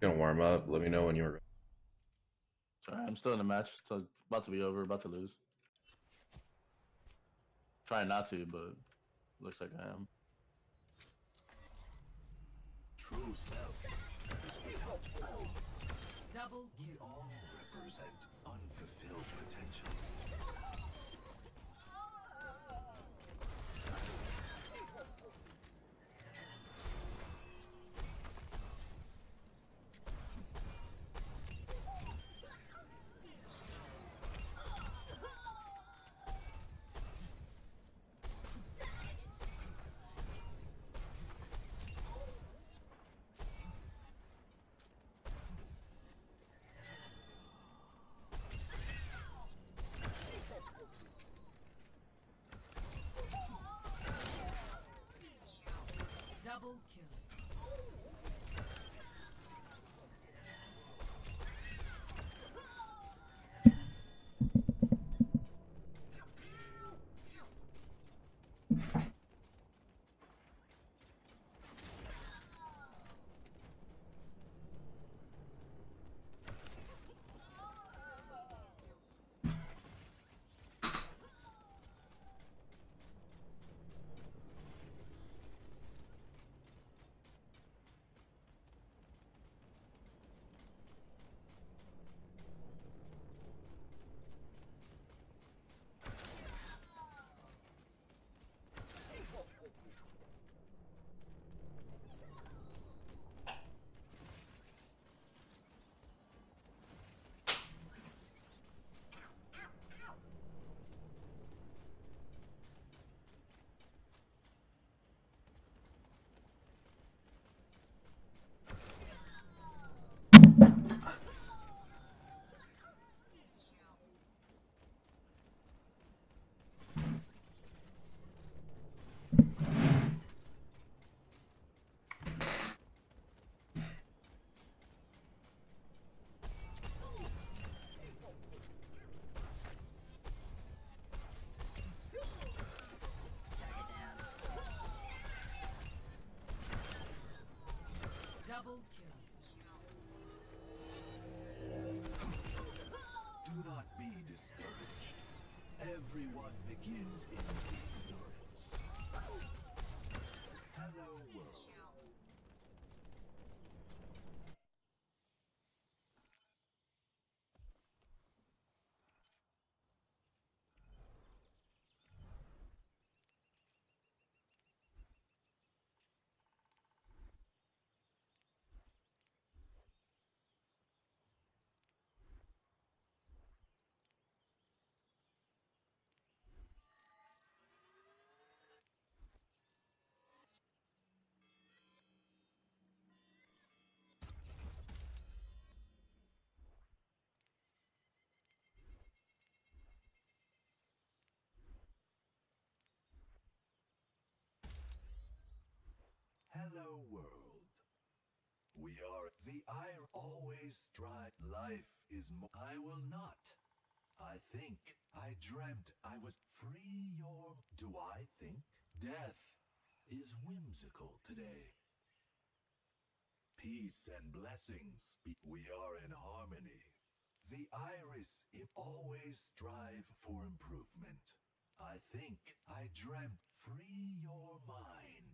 Gonna warm up. Let me know when you're. Sorry, I'm still in the match. It's about to be over. About to lose. Trying not to, but looks like I am. True self is without form. Double We all represent unfulfilled potential. double kill. Double kill. Do not be discouraged. Everyone begins in ignorance. Hello, world. Hello, world. We are the I always strive. Life is I will not. I think I dreamt I was free your. Do I think death is whimsical today? Peace and blessings. We are in harmony. The iris it always strive for improvement. I think I dreamt free your mind.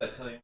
I tell you.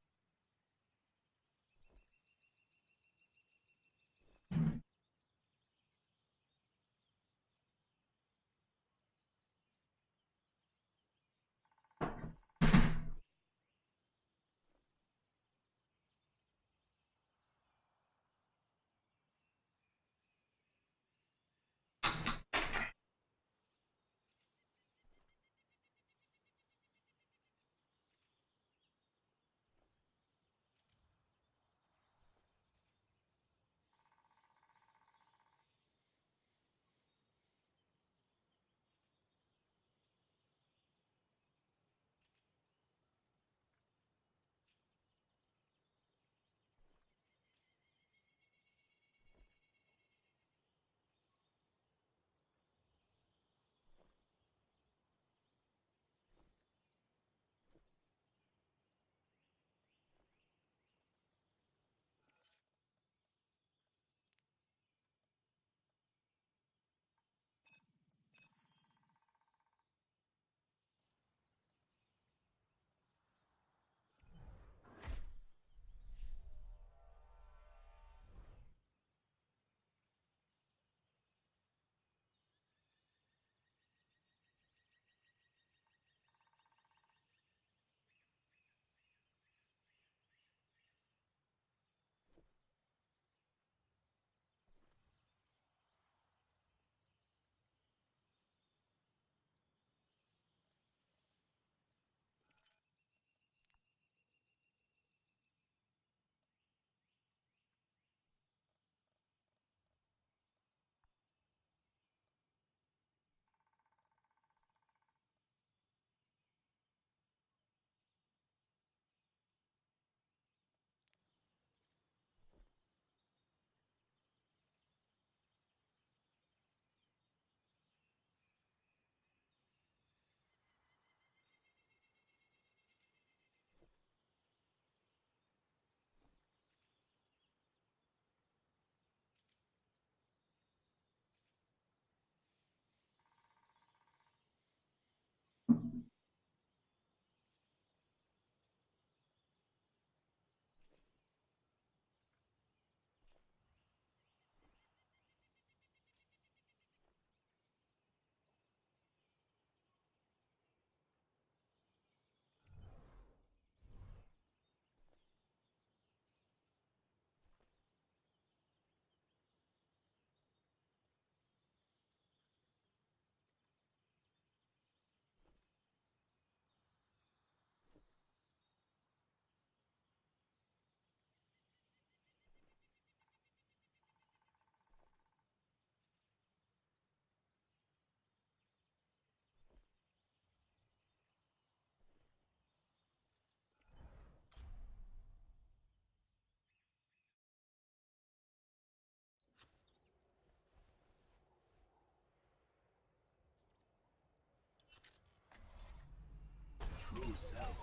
yourself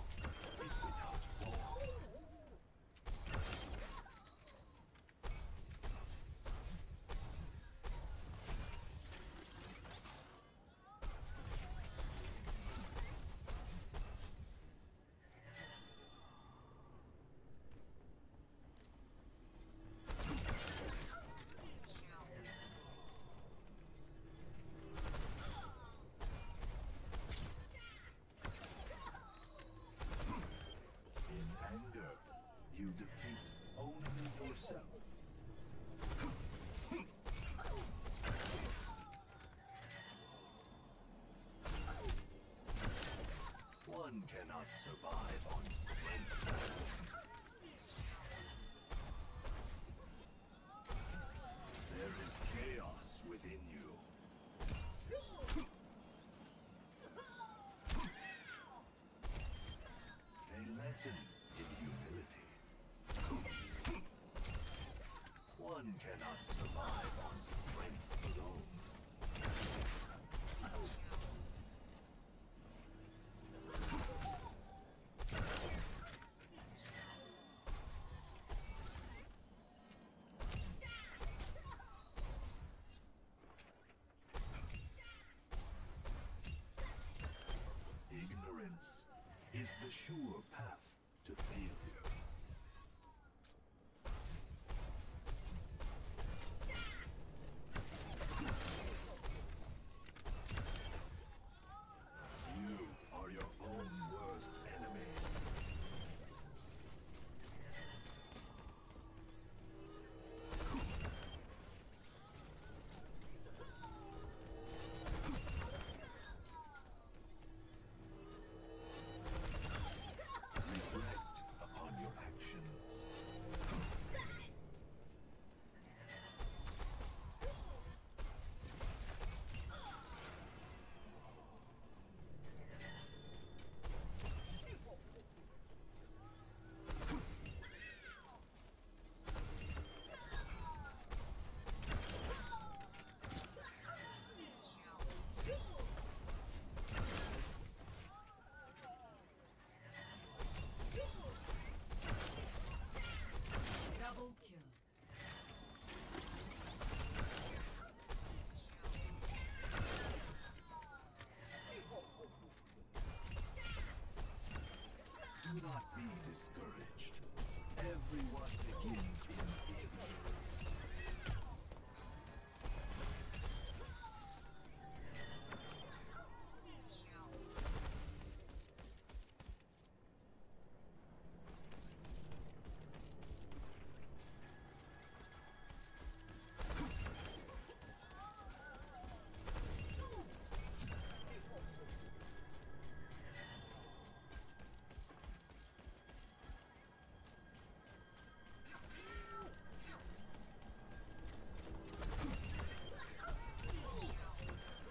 is without fault. In anger, you defeat only yourself. One cannot survive on strength. There is chaos within you. A lesson in humility. One cannot survive on strength alone. Ignorance is the sure path to failure. You are your own worst enemy. Reflect upon your actions. Double kill. Do not be discouraged. Everyone begins in ignorance.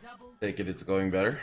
Double Take it, it's going better.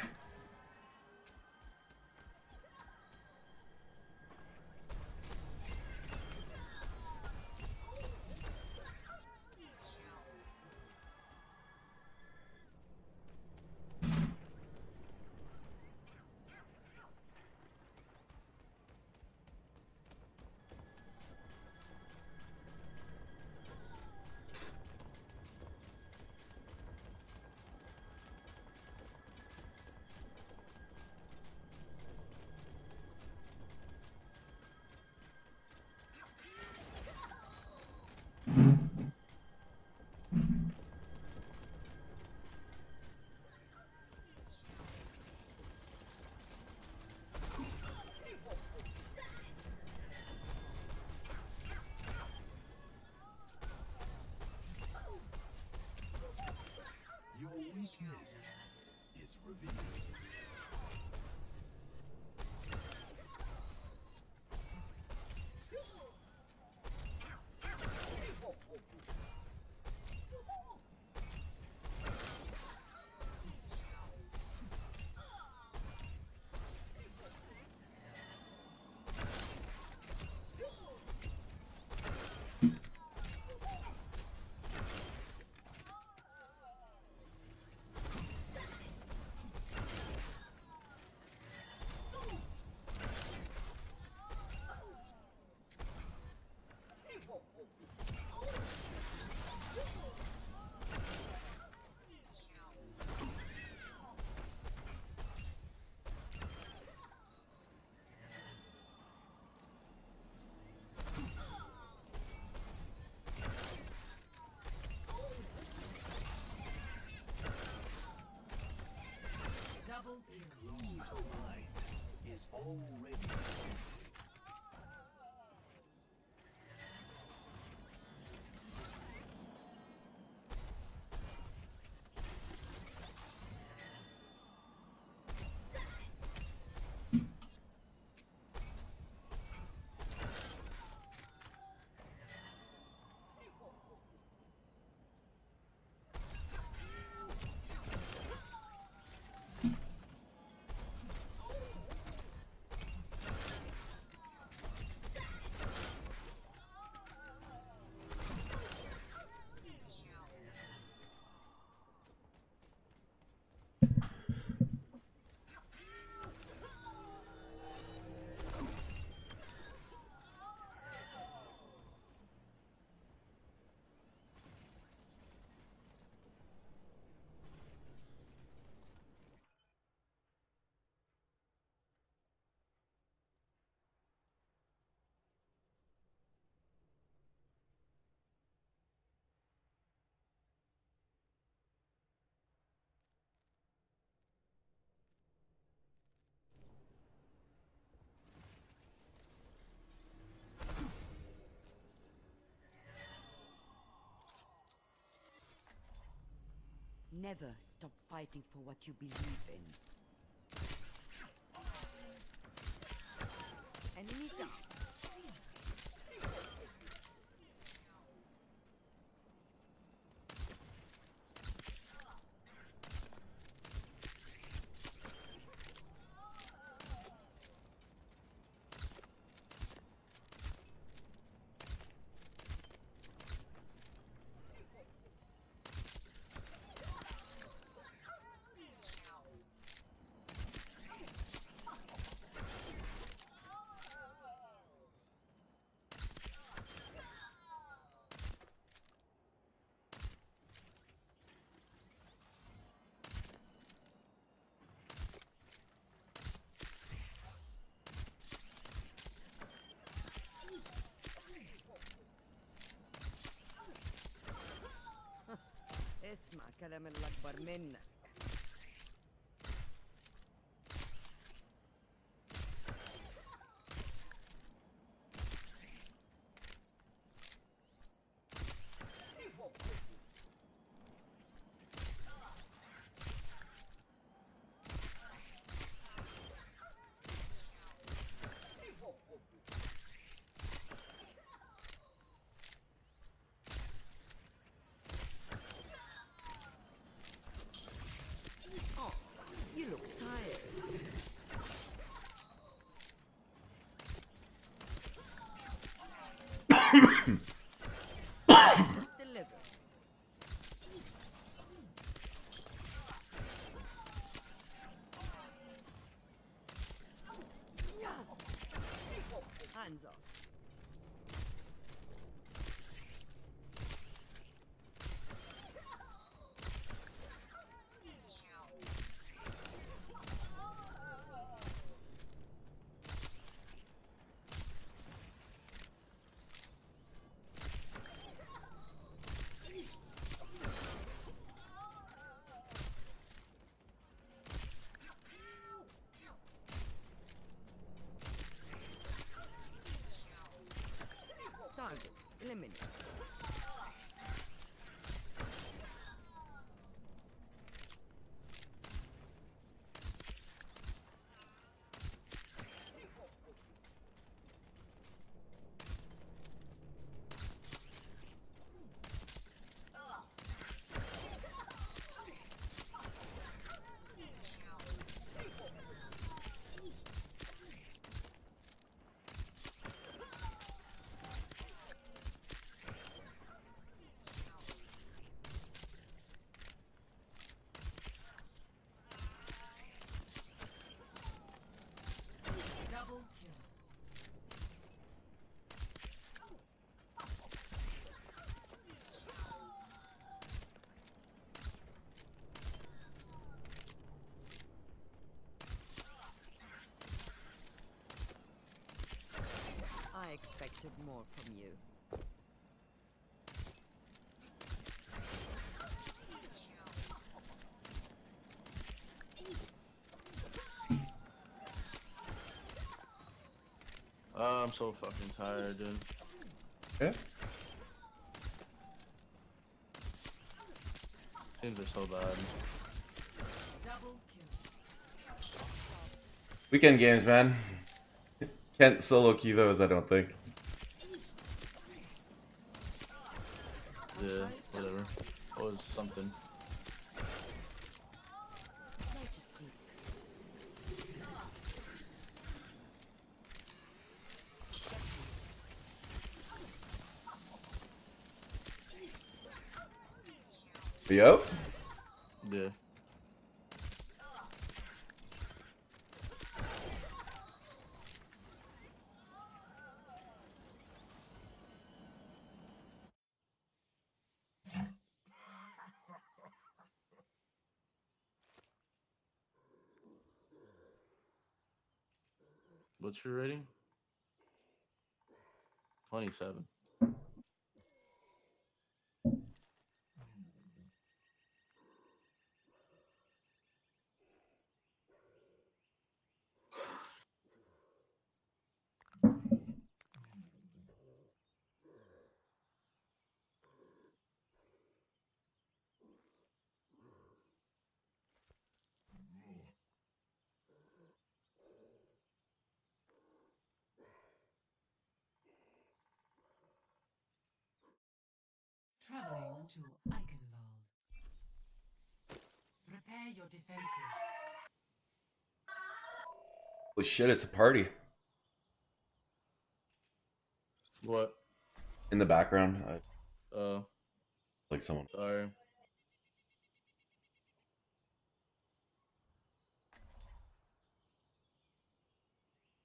already empty. Never stop fighting for what you believe in. Enemy down. اسمع كلام اللي أكبر منك. You look tired. Deliver. Hands off. Target eliminated. Double kill. I expected more from you. I'm so fucking tired, dude. Yeah. Teams are so bad. Double kill. Weekend games, man. Can't solo queue those, I don't think. Yeah, whatever. What was something? Yo. Yeah. What's your rating? 27. Traveling to Eichenwald. Prepare your defenses. Oh shit, it's a party. What? In the background. Like someone. Sorry.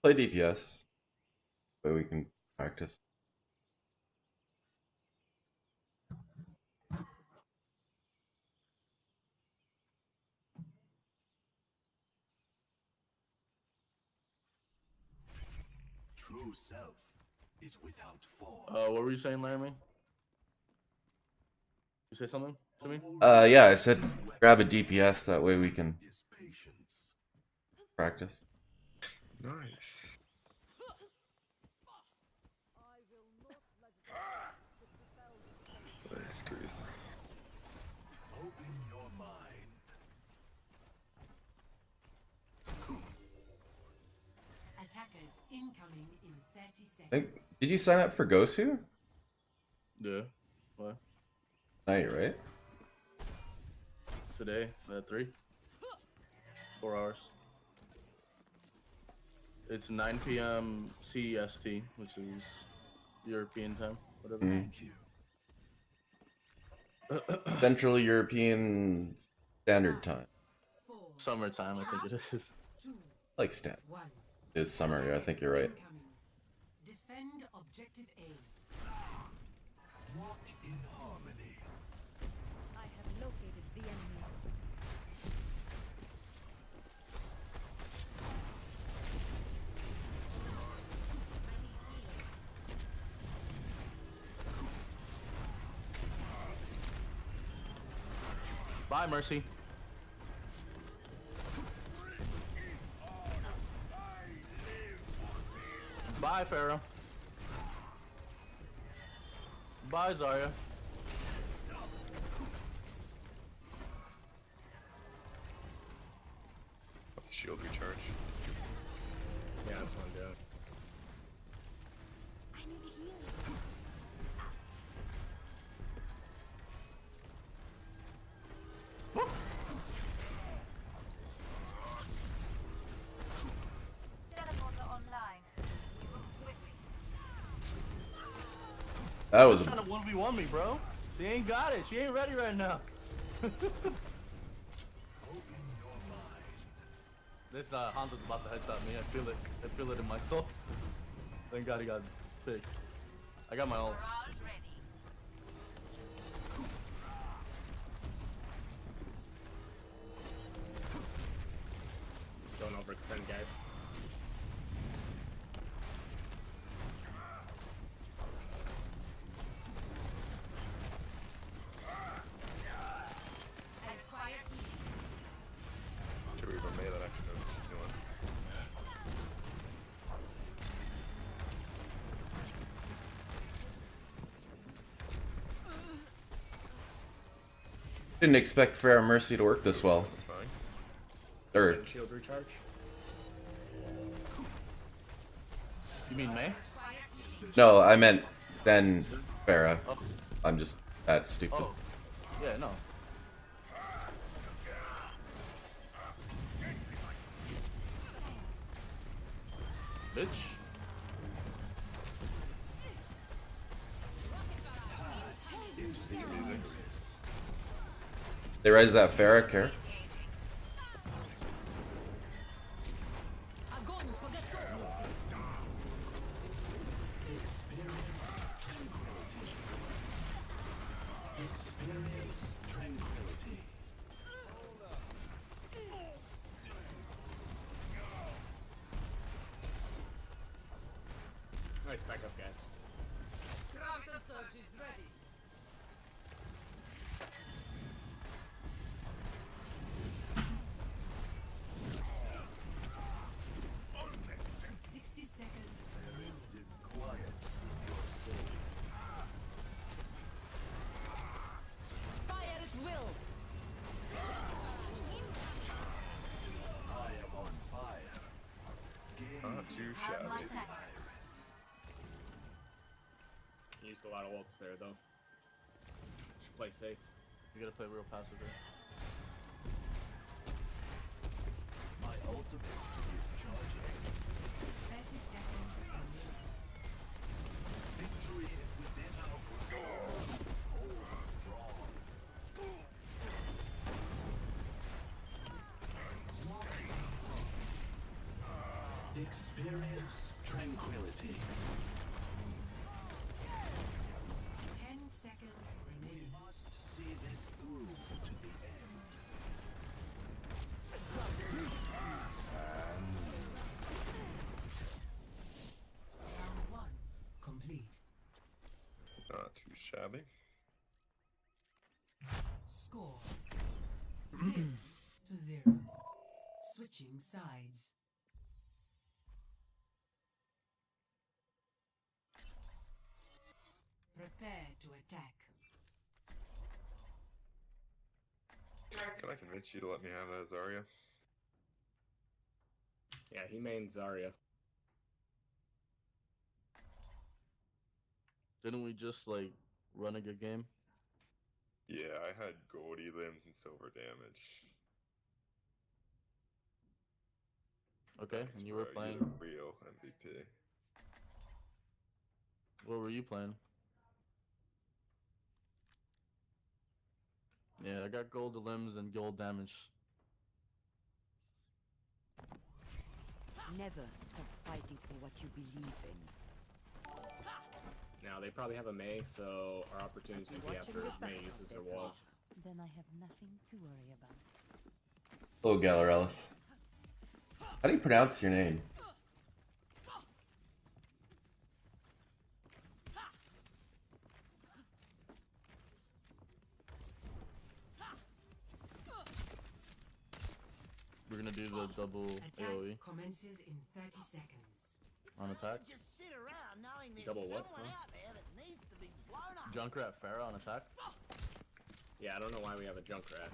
Play DPS. But we can practice. True self is without form. What were you saying, Laramie? You say something to me? Yeah, I said grab a DPS, that way we can Is patience. practice. Nice. Nice, Chris. Open your mind. Attackers incoming in 30 seconds. Did you sign up for Gosu? Yeah. What? Night, right? Today at 3. 4 hours. It's 9 p.m. CEST, which is European time. Whatever. Mm. Thank you. Central European Standard Time. 4, Summertime, I think it is. 2, Like stand. 1. It's summer, yeah, I think you're right. Incoming. Defend objective A. Walk in harmony. I have located the enemy. Bye, Mercy. Bye, Pharaoh. Bye, Zarya. Shield recharge. Yeah, that's what I'm doing. That was She's trying to 1v1 me, bro. She ain't got it. She ain't ready right now. This Hanzo's about to headshot me. I feel it. I feel it in my soul. Thank God he got picked. I got my ult. Don't overextend, guys. Should we remember that I can know what she's doing. Didn't expect Fair Mercy to work this well. That's fine. Or And shield recharge. You mean May? no, I meant then Farah. Oh. I'm just that stupid. Oh. Yeah, no. Bitch. They raise that Farah care. Experience tranquility. Nice backup, guys. Counter surge is ready. Disquiet in your soul. Fire at will. I am on fire. Not too shabby. Virus. Used a lot of ults there, though. Just play safe. You gotta play real passive here. My ultimate is charging. 30 seconds remaining. Victory is within our grasp. Hold strong. Experience tranquility. 10 seconds We remaining. must see this through to the end. Round 1 complete. Not too shabby. Score 0-0. Switching sides. Prepare to attack. Can I convince you to let me have that Zarya? Yeah, he mains Zarya. Didn't we just like run a good game? Yeah, I had Goldie limbs and silver damage. Okay, Thanks, and you were bro, playing. you're the real MVP. What were you playing? Yeah, I got gold limbs and gold damage. Never stop fighting for what you believe in. Now, they probably have a Mei, so our opportunities could be Watching after your back, Mei uses her therefore. wall. Then I have nothing to worry about. Hello, Gallerellis. How do you pronounce your name? We're gonna do the double Attack AoE commences in 30 seconds. on attack. Just sit around knowing there's Double what, someone huh? out there that needs to be blown up. Junkrat Farah on attack. Yeah, I don't know why we have a Junkrat.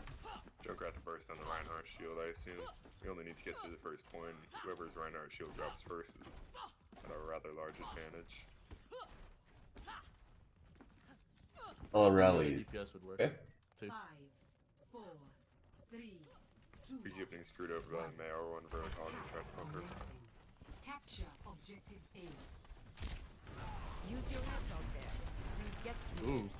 Junkrat to burst on the Reinhardt shield, I assume. We only need to get to the first point. Whoever's Reinhardt shield drops first is at a rather large advantage. Hello, Maybe rallies. DPS would work. Okay. Too. 5, 4, 3, 2, We keep getting screwed over by the Mei or one for a hog and try to poke her. commencing. Capture objective A. Use your heads out there. We'll get through. Ooh.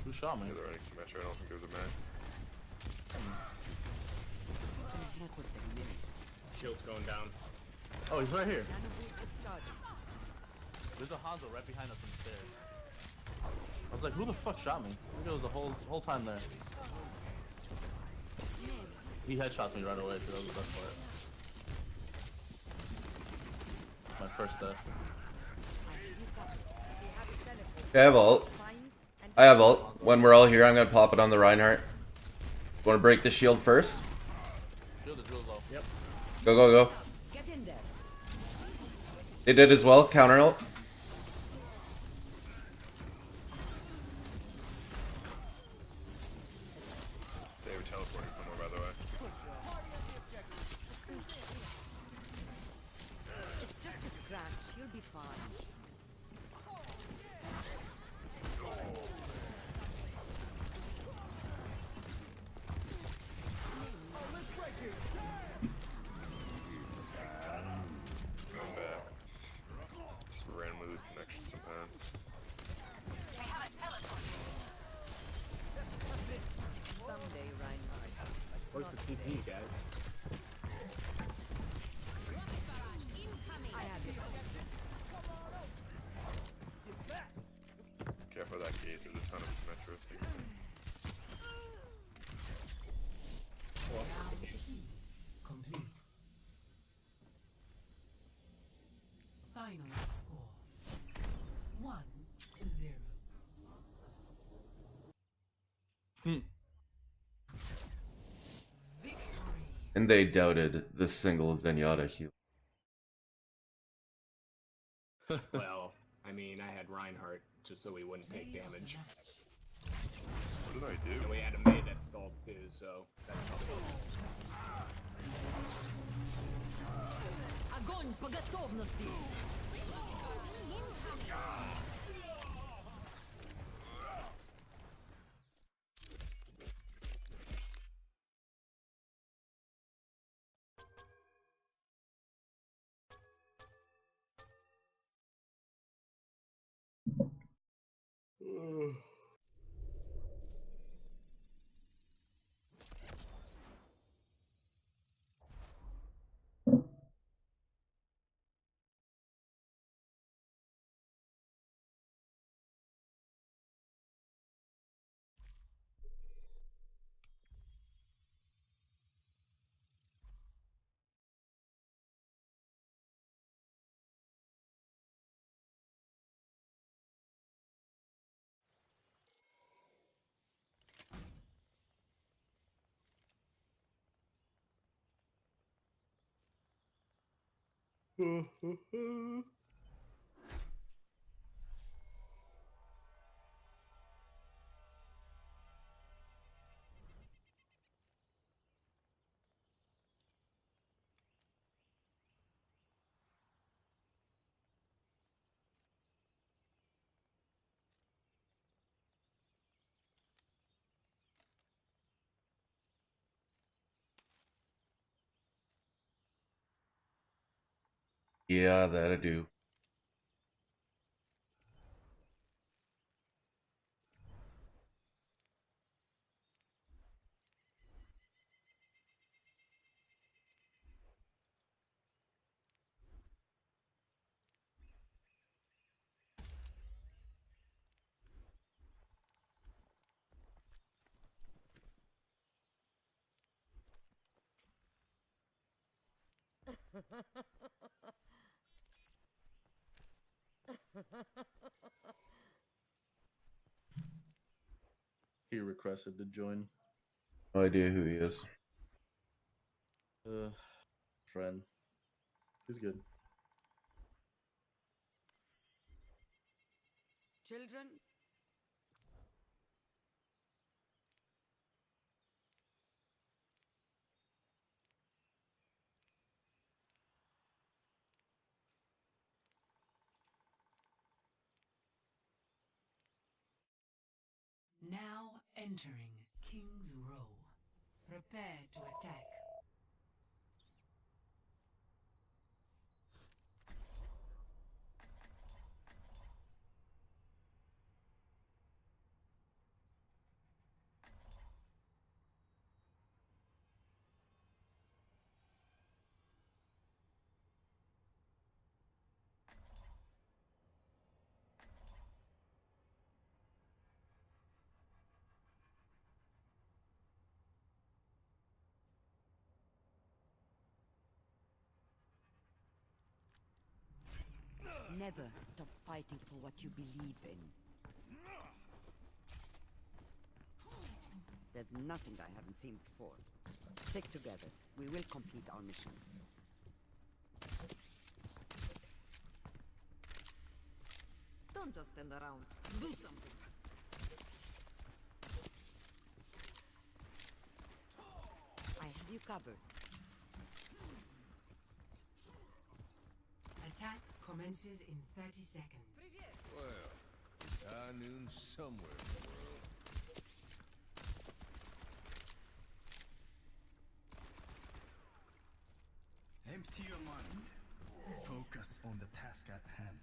Who shot me? Yeah, they're running Symmetra, I don't think there's a Mei. Shield's going down. Oh, he's right here. Nano boost is charging. There's a Hanzo right behind us on the stairs. I was like, who the fuck shot me? I think it was the whole time there. He headshots me right away, so that was the best part. My first death. Okay, I have ult. I have ult. When we're all here, I'm gonna pop it on the Reinhardt. Want to break the shield first? Shield is real low. Yep. Go, go, go. Get in there. They did as well. Counter ult. They were teleporting somewhere, by the way. It's just a scratch. You'll be fine. Going back. Just randomly lose connection sometimes. Someday, Reinhardt. Where's the TP, guys? I have it. Careful of that gate, there's a ton of Symmetros here. Complete. Final score 1-0. Victory. And they doubted the single Zenyatta heal. Well, I mean, I had Reinhardt just so we wouldn't take damage. What did I do? And we had a Mei that stalled too, so that's probably Огонь по готовности! Yeah, that I do. He requested to join. No idea who he is. Friend. He's good. Children, Now entering King's Row. Prepare to attack. never stop fighting for what you believe in. There's nothing I haven't seen before. Stick together. We will complete our mission. Don't just stand around. Do something. I have you covered. Attack commences in 30 seconds. Well, it's high noon somewhere in the world. Empty your mind. Focus on the task at hand.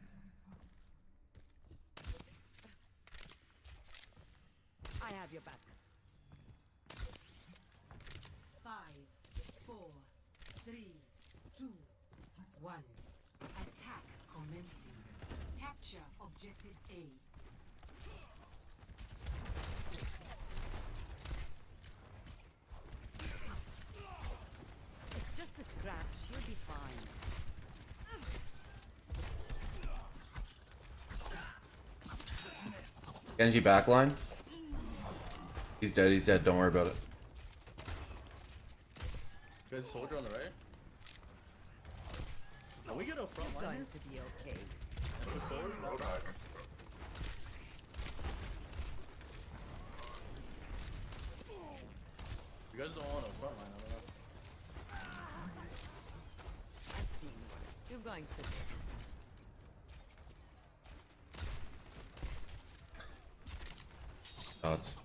I have your back. 5, 4, 3, 2, 1. Attack commencing. Capture objective A. It's just a scratch. You'll be fine. Genji backline. He's dead. He's dead. Don't worry about it. Good soldier on the right. Can we get a front line? Going to be okay. You guys don't want a front line, I don't know. I've seen worse. You're going to. Thoughts.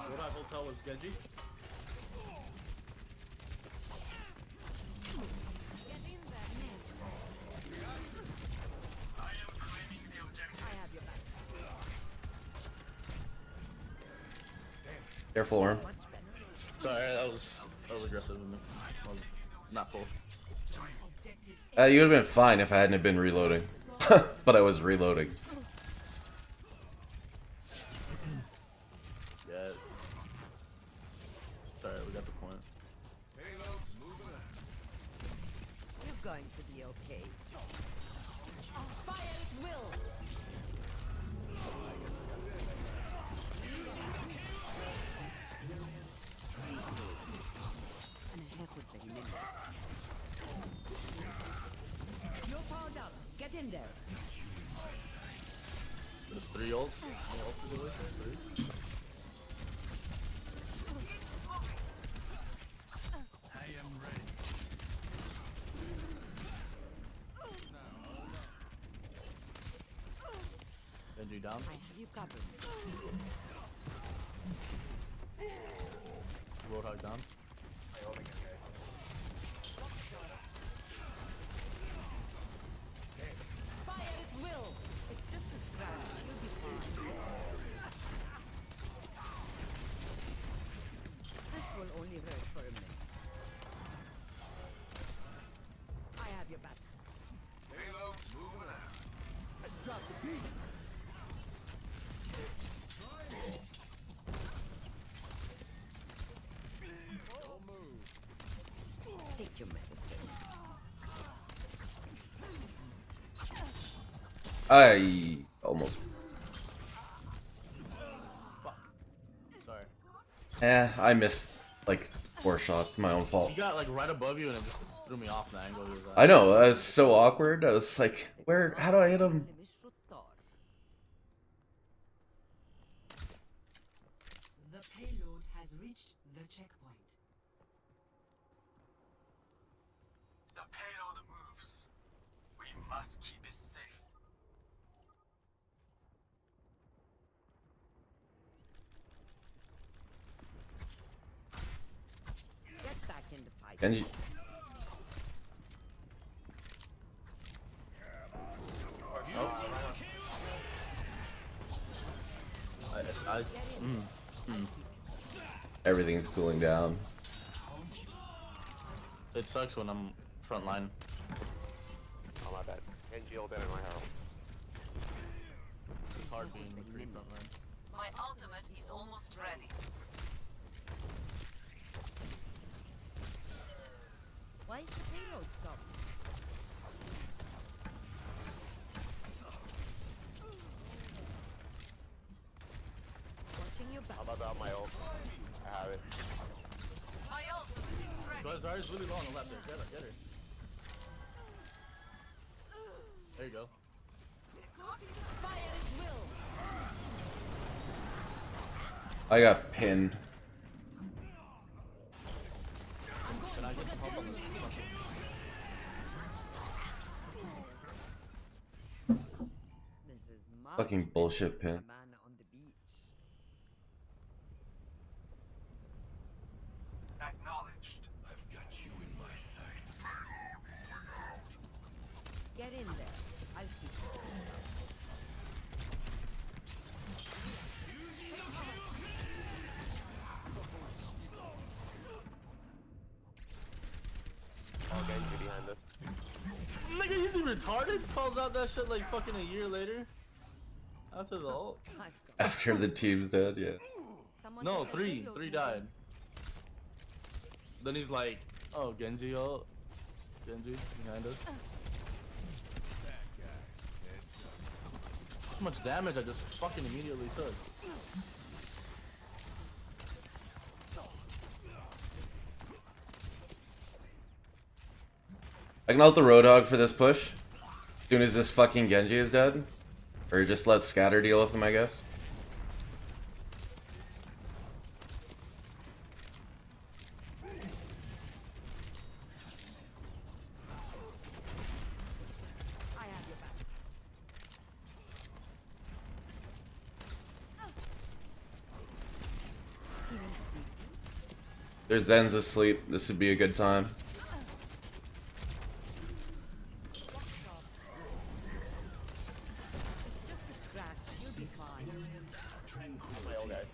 What I hotel was Genji? Get in there. I have your back. Careful, Orm. Much better. Sorry, that was aggressive of me. I was not cool. Objective You would have been fine if I hadn't have been reloading. But I was reloading. Yeah. Sorry, we got the point. You're going to be okay. Fire at will. And a half would be minutes. You're powered up. Get in there. There's 3 ults. How many ults is it with? 3? I am ready. Genji down. I have you covered. Roadhog down. Fire at will. It's just a scratch. You'll be fine. This will only hurt for a minute. I have your back. Let's drop the beat. Take your medicine. I almost. Sorry. I missed like 4 shots. My own fault. He got like right above you and it just threw me off the angle he was at. I know. That was so awkward. I was like, where? How do I hit him? The payload has reached the checkpoint. The payload moves. We must keep it safe. Get back in the fight. Genji. Everything's cooling down. It sucks when I'm front line. Oh my bad. Genji ult in my hero. It's hard being McCree front line. My ultimate is almost ready. Why is the payload stopped? Watching your back. How about my ult? I have it. My ultimate is ready. Go Zarya's really low on the left there. Get her, get her. There you go. Fire at will. I got pinned. Can I get some help on this? This is my Fucking bullshit pin. man on the beach. Acknowledged. I've got you in my sights. Get in there. I'll keep you. Nigga, you see retarded? Calls out that shit like fucking a year later. After the ult. I've got After the team's dead, yeah. someone No, to three. payload Three me. died. Then he's like, oh, Genji ult. Genji behind us. How much damage I just fucking immediately took. I can ult the Roadhog for this push. As soon as this fucking Genji is dead. Or just let Scatter deal with him, I guess. I have your back. Feeling sleepy? There's Zen's asleep. This would be a good time. Just a scratch. You'll be fine. Experience tranquility.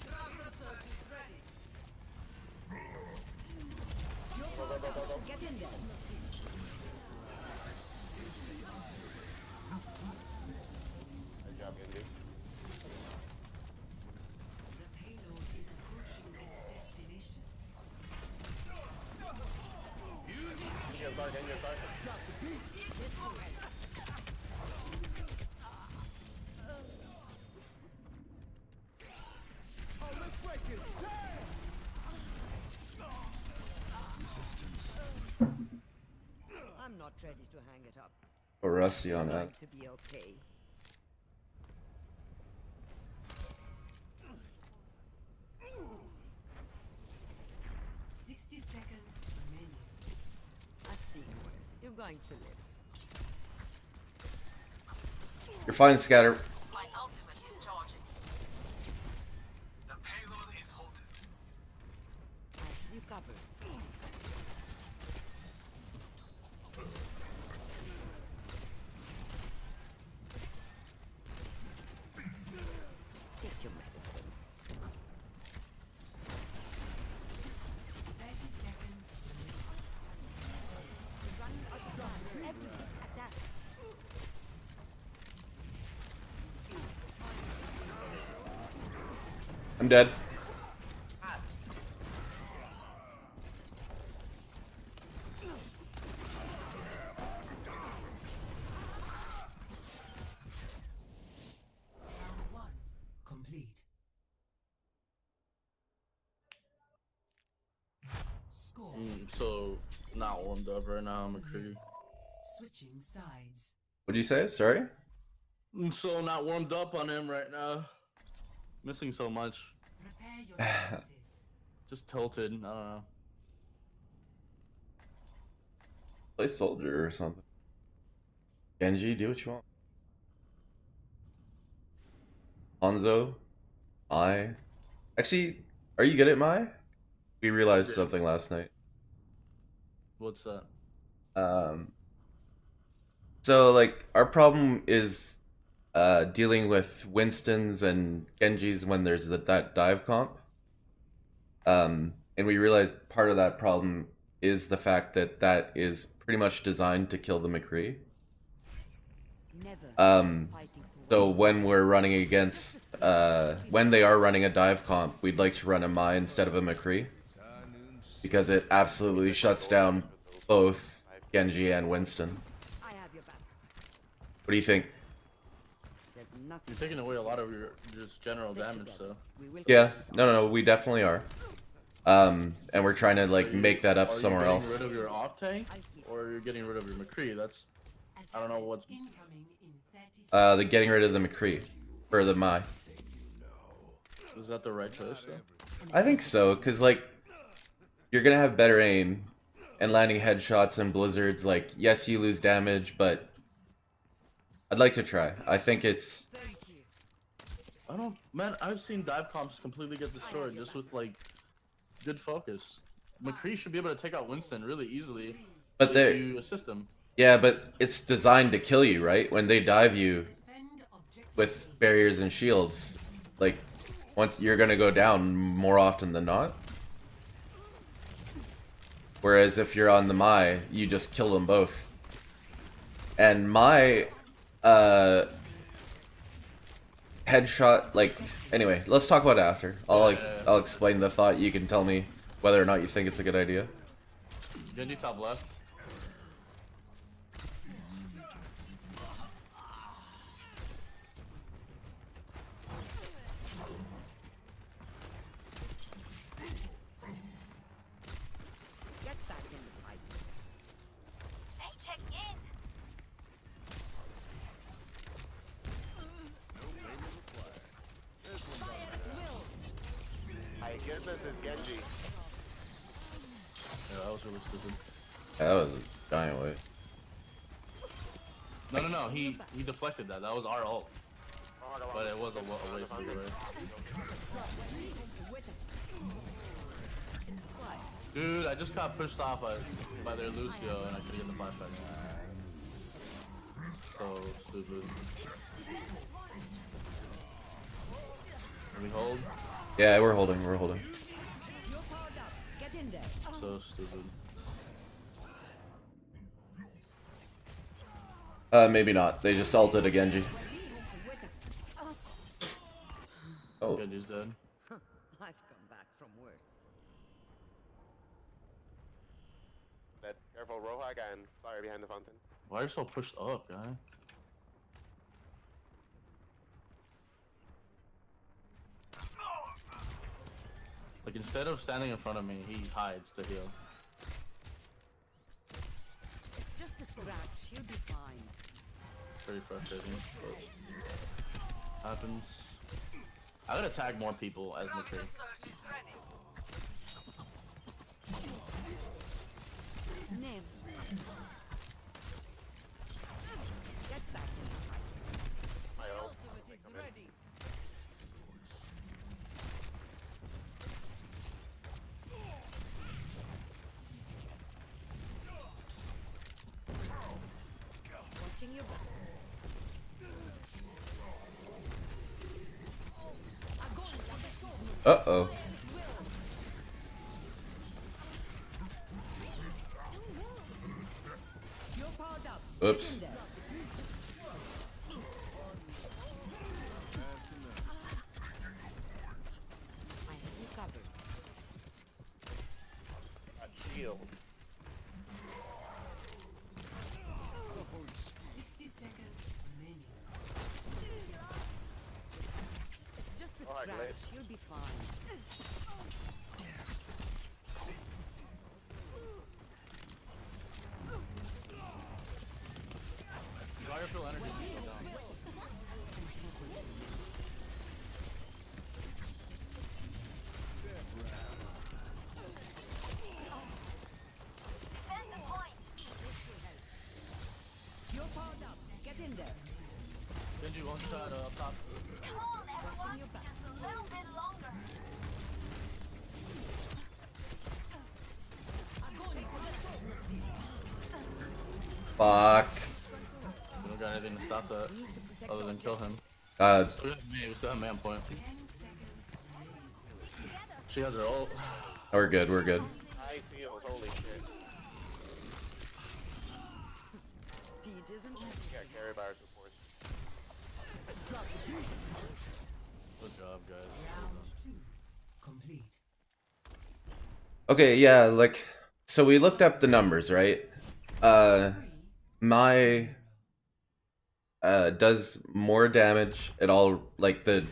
Get in there. The payload is approaching its destination. I'm not ready to hang it up. Or Rusty on that. Going to be okay. Remaining. I've seen worse. You're going to live. You're fine, Scatter. My ultimate is charging. The payload is halted. I have you covered. Take your medicine. 30 seconds remaining. You're running out of time. Everything at that. I'm dead. Round 1 complete. Score. So, not warmed up right now, McCree. Switching sides. What do you say? Sorry? I'm so not warmed up on him right now. Missing so much. Prepare your defenses. Just tilted. I don't know. Play Soldier or something. Genji, do what you want. Hanzo? Mai? Actually, are you good at Mai? We realized something last night. What's that? So like our problem is dealing with Winston's and Genji's when there's that dive comp. And we realized part of that problem is the fact that that is pretty much designed to kill the McCree. Never. Um, Fighting for So one. when we're running against, when they are running a dive comp, we'd like to run a Mai instead of a McCree. Because it absolutely shuts down both Genji and Winston. I have your back. What do you think? There's nothing. You're taking away a lot of your just general damage, so. We will Yeah, no, we definitely are. And we're trying to like make that up Are you somewhere getting else. rid of your off tank, or you're getting rid of your McCree? That's I don't know what's. Incoming in 30 The getting rid of the McCree or the Mai. Is that the right choice though? I think so, cause like you're gonna have better aim and landing headshots and blizzards. Like yes, you lose damage, but I'd like to try. I think it's I don't, man. I've seen dive comps completely get destroyed just with like good focus. McCree should be able to take out Winston really easily but if they're you assist him. yeah, but it's designed to kill you, right? When they dive you defend objective with barriers and shields, like once you're gonna go down more often than not. Whereas if you're on the Mai, you just kill them both. And my headshot, like anyway, let's talk about it after. I'll explain the thought. You can tell me whether or not you think it's a good idea. Genji top left. Get back in the fight. Hey, check in. My goodness, it's Genji. Yeah, that was really stupid. That was a giant wave. No. He deflected that. That was our ult. But it was a waste of it. Dude, I just got pushed off by their Lucio and I couldn't get the flashback. So stupid. Can we hold? Yeah, we're holding. We're holding. You're powered up. Get in there. So stupid. Maybe not. They just ulted a Genji. Oh, Genji's dead. I've come back from worse. But careful, Rohak and fire behind the fountain. Why are you so pushed up, guy? Like instead of standing in front of me, he hides to heal. Just a scratch. You'll be fine. Pretty frustrating. But happens. I gotta tag more people as McCree. Name. Get back in the fight. My ult. Ultimate is ready. Watching your back. uh-oh. You're powered up. Oops. Get in there. I have you covered. Got shield. 60 seconds remaining. Just a Alright, scratch. Blade. You'll be fine. Fire fill energy is down. Defend the point. You're powered up. Get in there. Genji one shot up top. Come on, everyone. Just a little bit longer. Fuck. We don't got anything to stop that other than kill him. We still have man point. She has her ult. We're good. We're good. High field, holy shit. Speed isn't You got carry bars, of course. Good job, guys. Round 2 complete. Okay, yeah, like so we looked up the numbers, right? My does more damage at all, like the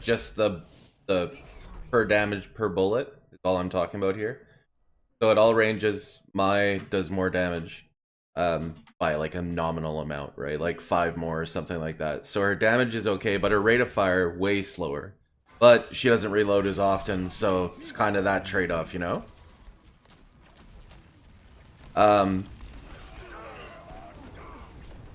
per damage per bullet is all I'm talking about here. So at all ranges, Mai does more damage by like a nominal amount, right? Like 5 more or something like that. So her damage is okay, but her rate of fire way slower. But she doesn't reload as often, so it's kind of that trade-off, you know?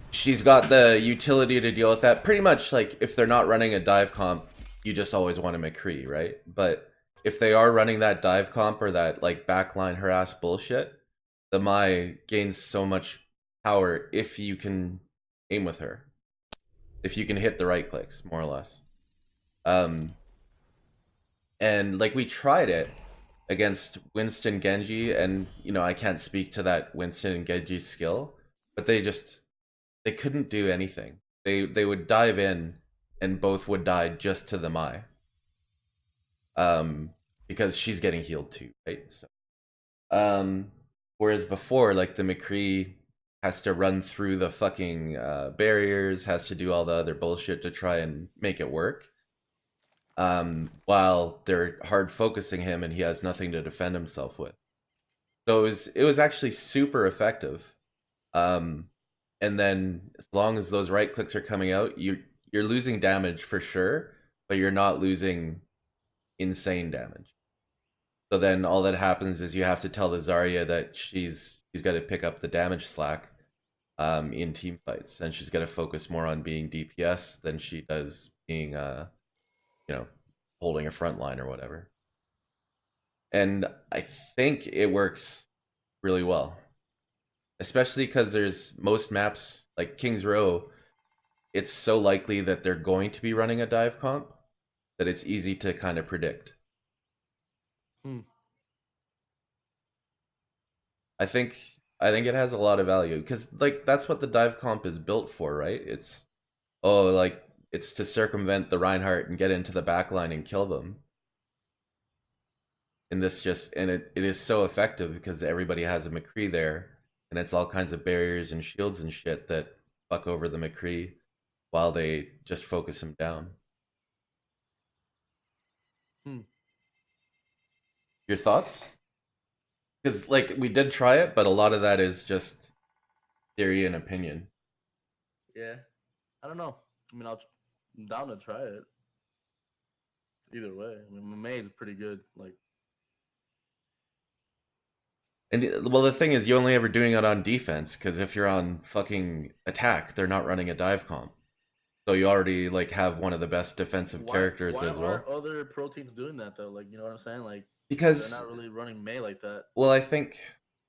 She's got the utility to deal with that. Pretty much, like, if they're not running a dive comp, you just always want a McCree, right? But if they are running that dive comp or that, like, backline harass bullshit, the Mai gains so much power if you can aim with her. If you can hit the right clicks, more or less. And, like, we tried it against Winston Genji, and, you know, I can't speak to that Winston and Genji skill, but they couldn't do anything. They would dive in, and both would die just to the Mai. Because she's getting healed too, right? So, whereas before, like, the McCree has to run through the fucking barriers, has to do all the other bullshit to try and make it work. While they're hard focusing him and he has nothing to defend himself with. So it was actually super effective. And then as long as those right clicks are coming out, you're losing damage for sure, but you're not losing insane damage. So then all that happens is you have to tell the Zarya that she's got to pick up the damage slack in team fights, and she's got to focus more on being DPS than she does being you know, holding a front line or whatever. And I think it works really well. Especially because there's most maps, like King's Row, it's so likely that they're going to be running a dive comp that it's easy to kind of predict. I think it has a lot of value because, like, that's what the dive comp is built for, right? It's it's to circumvent the Reinhardt and get into the backline and kill them. And it is so effective because everybody has a McCree there, and it's all kinds of barriers and shields and shit that fuck over the McCree while they just focus him down. Your thoughts? Because, like, we did try it, but a lot of that is just theory and opinion. Yeah, I don't know. I mean, I'm down to try it. Either way, I mean, May is pretty good. Like, and well, the thing is, you're only ever doing it on defense because if you're on fucking attack, they're not running a dive comp, so you already like have one of the best defensive characters as well. Why aren't other pro teams doing that though? Like, you know what I'm saying? Like, because they're not really running May like that. Well, I think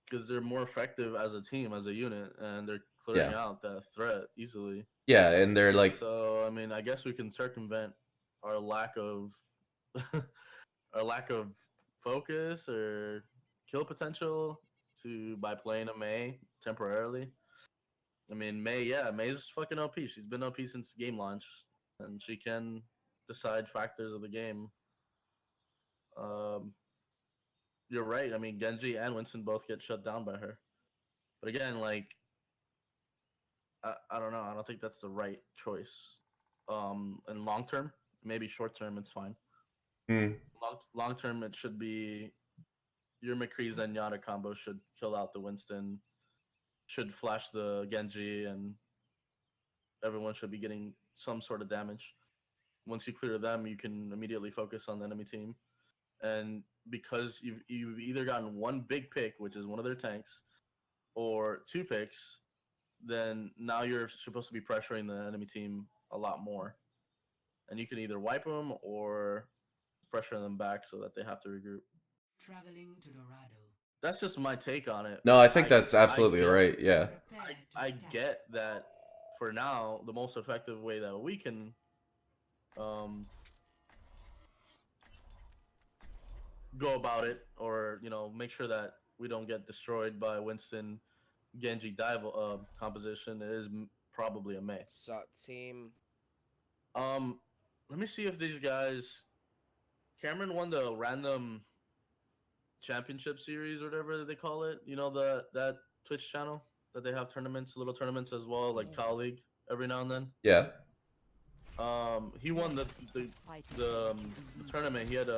because they're more effective as a team, as a unit, and they're clearing out that threat easily. Yeah, and they're like. So I mean, I guess we can circumvent our lack of focus or kill potential by playing a May temporarily. I mean, May's fucking OP. She's been OP since game launch, and she can decide factors of the game. You're right. I mean, Genji and Winston both get shut down by her. But again, like, I don't know. I don't think that's the right choice. In long term, maybe short term, it's fine. Long term, it should be your McCree Zenyatta combo should kill out the Winston, should flash the Genji, and everyone should be getting some sort of damage. Once you clear them, you can immediately focus on the enemy team. And because you've either gotten one big pick, which is one of their tanks, or 2 picks, then now you're supposed to be pressuring the enemy team a lot more. And you can either wipe them or pressure them back so that they have to regroup. Traveling to Dorado. That's just my take on it. No, I think that's absolutely right. Yeah. I get that for now, the most effective way that we can go about it, or, you know, make sure that we don't get destroyed by Winston Genji dive composition is probably a May. SOT team. Let me see if these guys. Cameron won the random championship series or whatever they call it. You know, that Twitch channel that they have tournaments, little tournaments as well, like colleague every now and then. Yeah. He won the tournament. He had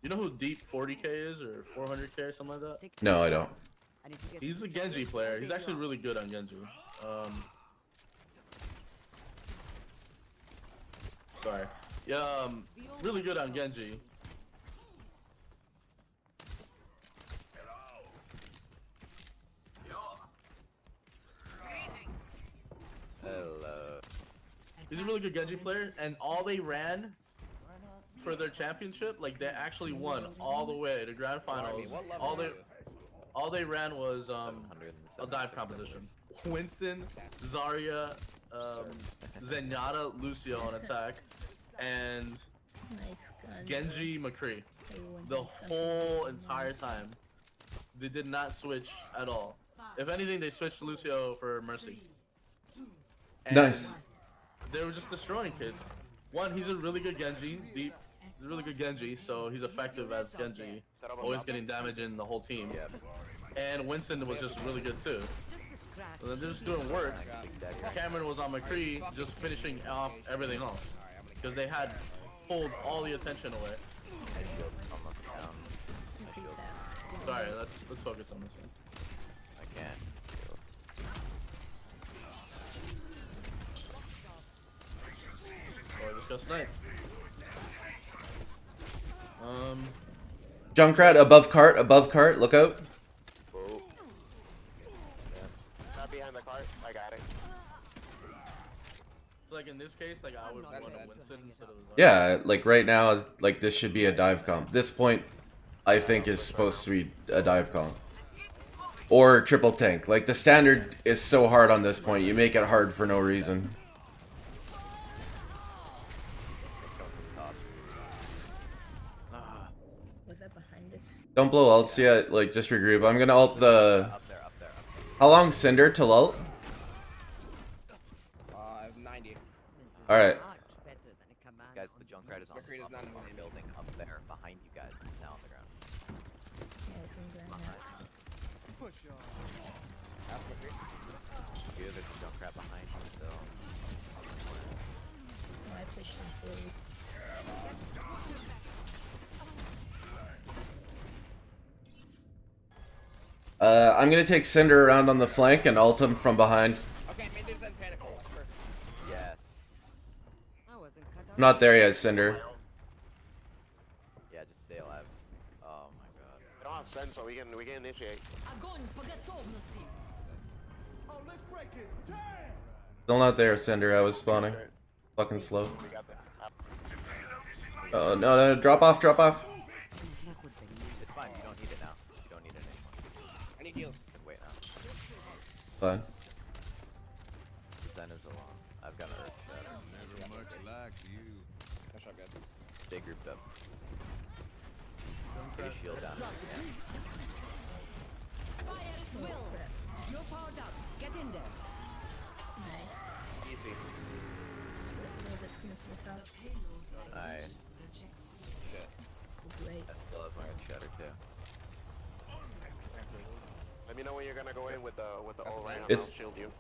You know who Deep 40k is or 400k or something like that? No, I don't. He's a Genji player. He's actually really good on Genji. Sorry. Yeah, really good on Genji. Hello. He's a really good Genji player, and all they ran for their championship, like they actually won all the way to grand finals. All they ran was a dive composition. Winston, Zarya, Zenyatta, Lucio on attack, and Genji, McCree. The whole entire time, they did not switch at all. If anything, they switched Lucio for Mercy. And Nice. they were just destroying kids. One, he's a really good Genji. Deep, he's a really good Genji, so he's effective as Genji, always getting damage in the whole team. And Winston was just really good too. And they're just doing work. Cameron was on McCree, just finishing off everything else, because they had pulled all the attention away. Sorry, let's focus on this one. I can't. Or just go snipe. Junkrat above cart, look out. Whoa. Not behind the cart. I got it. So like in this case, like I would want to Winston instead of Yeah, like right now, like this should be a dive comp. This point, I think, is supposed to be a dive comp. Or triple tank. Like the standard is so hard on this point, you make it hard for no reason. Was that behind us? Don't blow ults yet, like just regroup. I'm gonna ult the... How long's Cinder till ult? 90. Alright. Guys, the Junkrat is on the building up there behind you guys. It's now on the ground. Push on. You have a Junkrat behind you, so... I pushed him forward. I'm gonna take Cinder around on the flank and ult him from behind. Okay, maybe there's a panic. Yes. I'm not there yet, Cinder. Yeah, just stay alive. Oh my god. We don't have sense, so we can initiate. Oh, let's break it. Damn! Still not there, Cinder. I was spawning. Fucking slow. Oh, no, drop off, drop off. It's fine, you don't need it now. You don't need it anymore. I need heals. Wait now. Fine. Zen is along. I've got an Earth Shatter. Never much like you. Push up, guys. Stay grouped up. Get a shield down. Fire at will. You're powered up. Get in there. Nice. Easy. We're just gonna flip out. Nice. Shit. Great. I still have my Earth Shatter too. Let me know when you're gonna go in with the ult right now. It's- I'll shield you.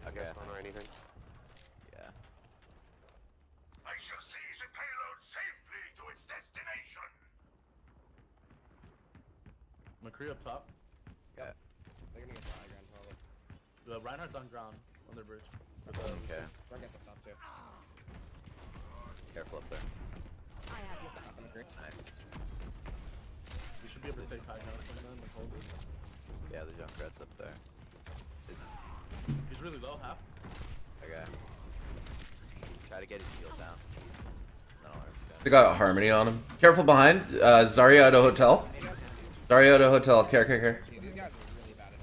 Against one or anything. Yeah. I shall seize a payload safely to its destination. McCree up top. Yep. They're gonna get the high ground probably. The Reinhardt's on ground on their bridge. Okay. Run gets up top too. Careful up there. I have your back. Up on the green. Nice. We should be able to take high ground from them and hold it. Yeah, the Junkrat's up there. He's really low, half. Okay. Try to get his shield down. Then I'll Earth Shatter. They got a Harmony on him. Careful behind. Zarya at a hotel. Zarya at a hotel. Care. These guys are really bad at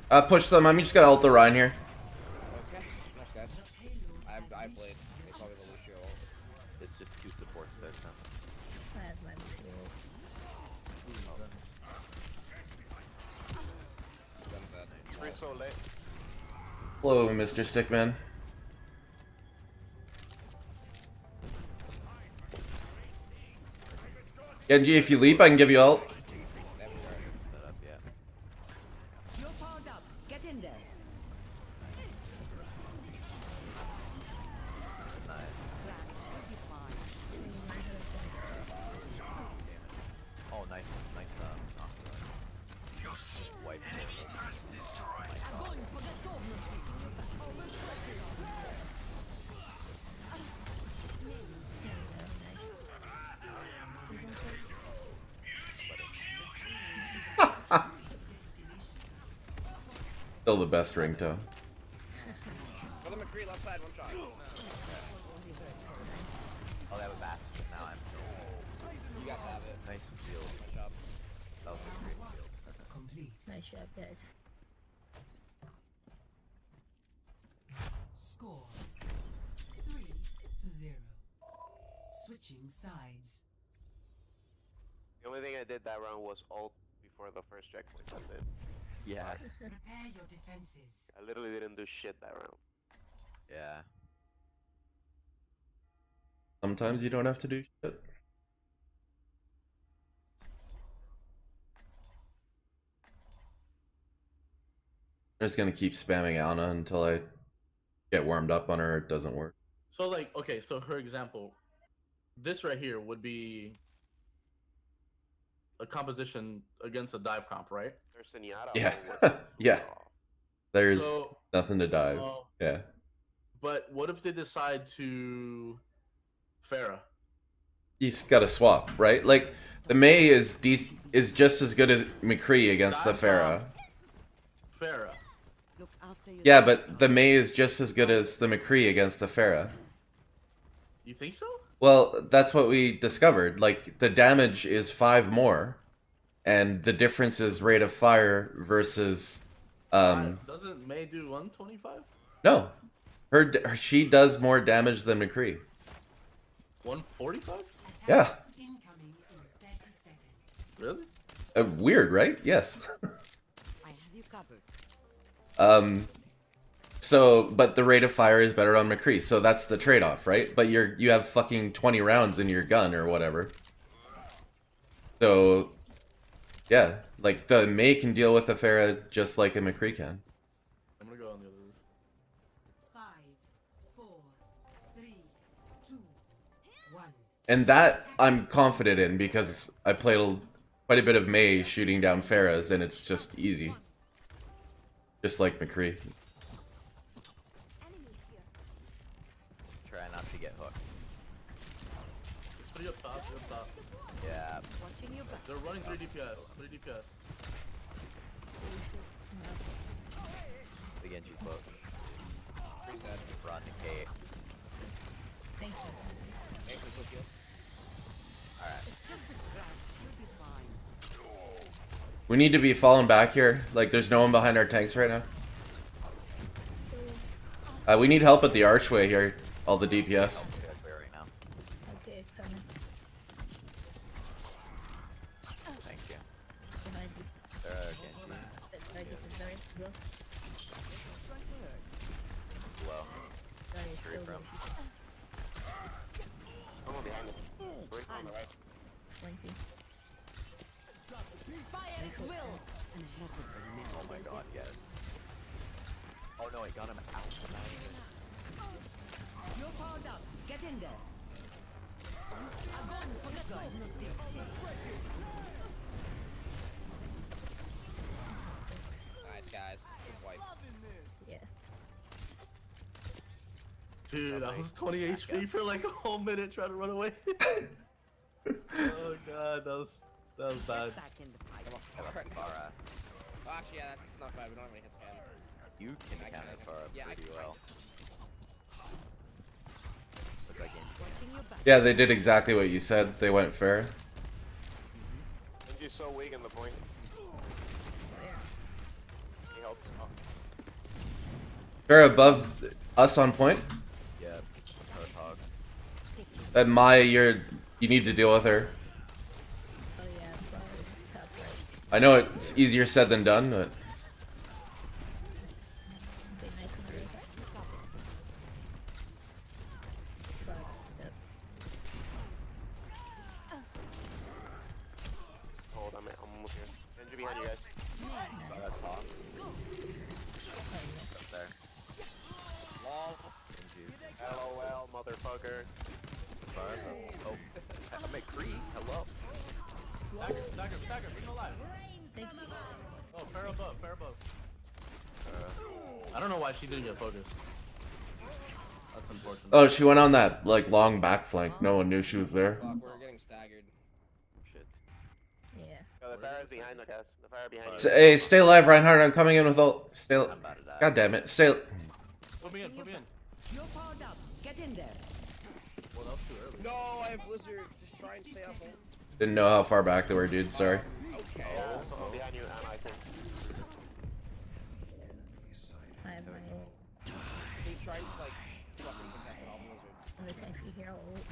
ults. Push them. I'm just gonna ult the Rhine here. Okay. Nice guys. I played. They probably the Lucio ult. It's just two supports there, so. I have my shield. Done with that. We're so late. Hello, Mr. Stickman. Genji, if you leap, I can give you ult. Set up, yeah. You're powered up. Get in there. Nice. You'll be fine. Oh, nice, nice, wipe. Огонь по готовности. Still the best ringtone. For the McCree left side, one shot. Oh, they have a bat. Now I'm. You guys have it. Nice shield. Nice job. That was a great shield. Complete. Nice job, guys. Score 3-0. Switching sides. The only thing I did that round was ult before the first checkpoint. That's it. Yeah. Prepare your defenses. I literally didn't do shit that round. Yeah. Sometimes you don't have to do shit. I'm just gonna keep spamming Ana until I get warmed up on her. It doesn't work. So like, okay, so for example, this right here would be a composition against a dive comp, right? There's Zenyatta. Yeah, yeah. There's So, nothing to dive. Yeah. But what if they decide to Pharah? You just gotta swap, right? Like the Mei is just as good as McCree against the Pharah. Pharah. Look after your Yeah, but the Mei is just as good as the McCree against the Pharah. You think so? Well, that's what we discovered. Like the damage is 5 more, and the difference is rate of fire versus. Doesn't May do 125? No, she does more damage than McCree. 145? Yeah. Incoming in 30 seconds. Really? Weird, right? Yes. I have you covered. So, but the rate of fire is better on McCree, so that's the trade-off, right? But you have fucking 20 rounds in your gun or whatever. So, yeah, like the Mei can deal with a Pharah just like a McCree can. I'm gonna go on the other roof. 5, 4, 3, 2, 1. And that I'm confident in because I played quite a bit of Mei shooting down Pharahs, and it's just easy. Just like McCree. Try not to get hooked. It's pretty up top, pretty up top. Yeah. Watching your back. They're running 3 DPS, 3 DPS. The Genji's boat. Freeze dead. Run the K. Thank you. Thanks for the kill. Alright. Just a scratch. You'll be fine. We need to be falling back here. Like, there's no one behind our tanks right now. We need help at the archway here. All the DPS. Right now. Okay, coming. Thank you. Behind you. Genji. Right, sorry. Go. Well. Sorry, Three so from. Someone behind me. Wait, on the right. Flanking. Fire at will. Oh my god, yes. Oh no, I got him out. You're powered up. Get in there. Огонь по готовности. Nice, guys. Good wipe. Yeah. Dude, I was 20 HP for like a whole minute trying to run away. Oh god, that was bad. Back in the fight. Come on, Pharah. Oh, actually, yeah, that's not bad. We don't have any hits again. You can counter Pharah Yeah, I pretty can. well. Looks like Genji. Watching your back. Yeah, they did exactly what you said. They went fair. Genji's so weak in the point. He helps. Oh. Fair above us on point. Yeah. Hog. And Maya, you need to deal with her. Oh yeah, sorry. Top right. I know it's easier said than done, but Okay, nice and great. Fuck. Yep. behind you guys. Oh, that's hot. Up there. Lol. LOL, motherfucker. Oh, McCree, hello. Stagger, he's alive. Oh, fair above. I don't know why she didn't get focused. That's unfortunate. Oh, she went on that like long back flank. No one knew she was there. Fuck, we're getting staggered. Shit. Yeah. Yo, the fire is behind us, guys. The fire behind So, hey, stay alive, Reinhardt. I'm coming in with ult. Stay. I'm about to die. God damn it. Stay. Put me in. You're powered up. Get in there. Well, that was too early. No, I have Blizzard. Just try and stay up. Didn't know how far back they were, dude. Sorry. Okay. Yeah, someone behind you, Anna, I think. I have my He's trying to like fucking contest it all Blizzard. the tanky hero ult.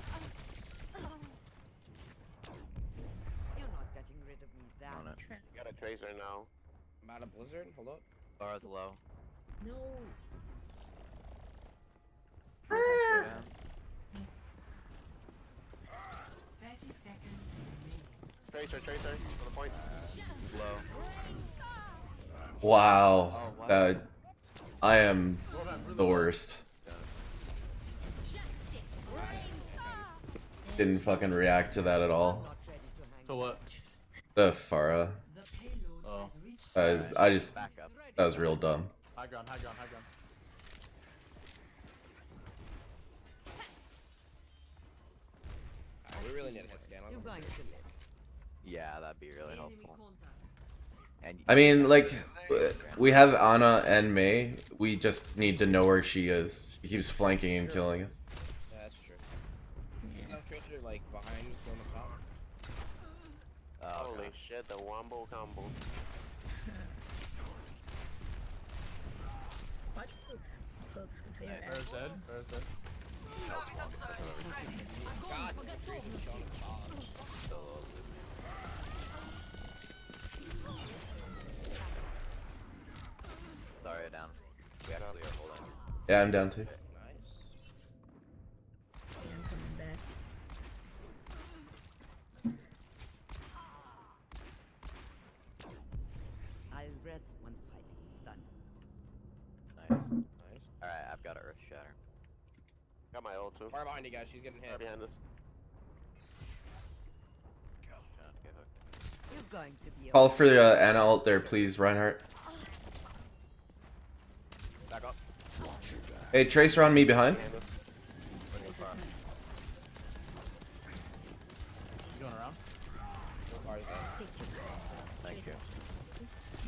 You're not getting rid of me that On it. You got a tracer now. I'm out of Blizzard. Hold up. Bara's low. No. Yeah. 30 seconds remaining. Tracer, on the point. Low. Wow. Oh, wow. I am the worst. Didn't fucking react to that at all. not ready to hang. So what? The Pharah. The payload Oh. has reached I just Back up. that was real dumb. High ground. Alright, we really need a hit scan on You're them. going to live. Yeah, that'd be really Enemy helpful. contact. And I mean, like, we have Ana and Mei. We just need to know where she is. She keeps flanking and killing us. Yeah, that's true. You know, Tracer like behind on the top. Holy shit, the wombo combo. What? Close to zero. Where's Zed? God, the Tracer's on the top. sorry, down. We actually are holding. Yeah, I'm down too. Nice. Yeah, I'm coming back. I'll rest when fighting is done. Nice. Alright, I've got an Earth Shatter. Got my ult too. Far behind you guys, she's getting Fire hit. behind us. Okay, hooked. You're going to be Call for the Ana ult there, please, Reinhardt. Back up. Hey, Tracer on me behind. Behind us. You going around? So far as that. Thank you.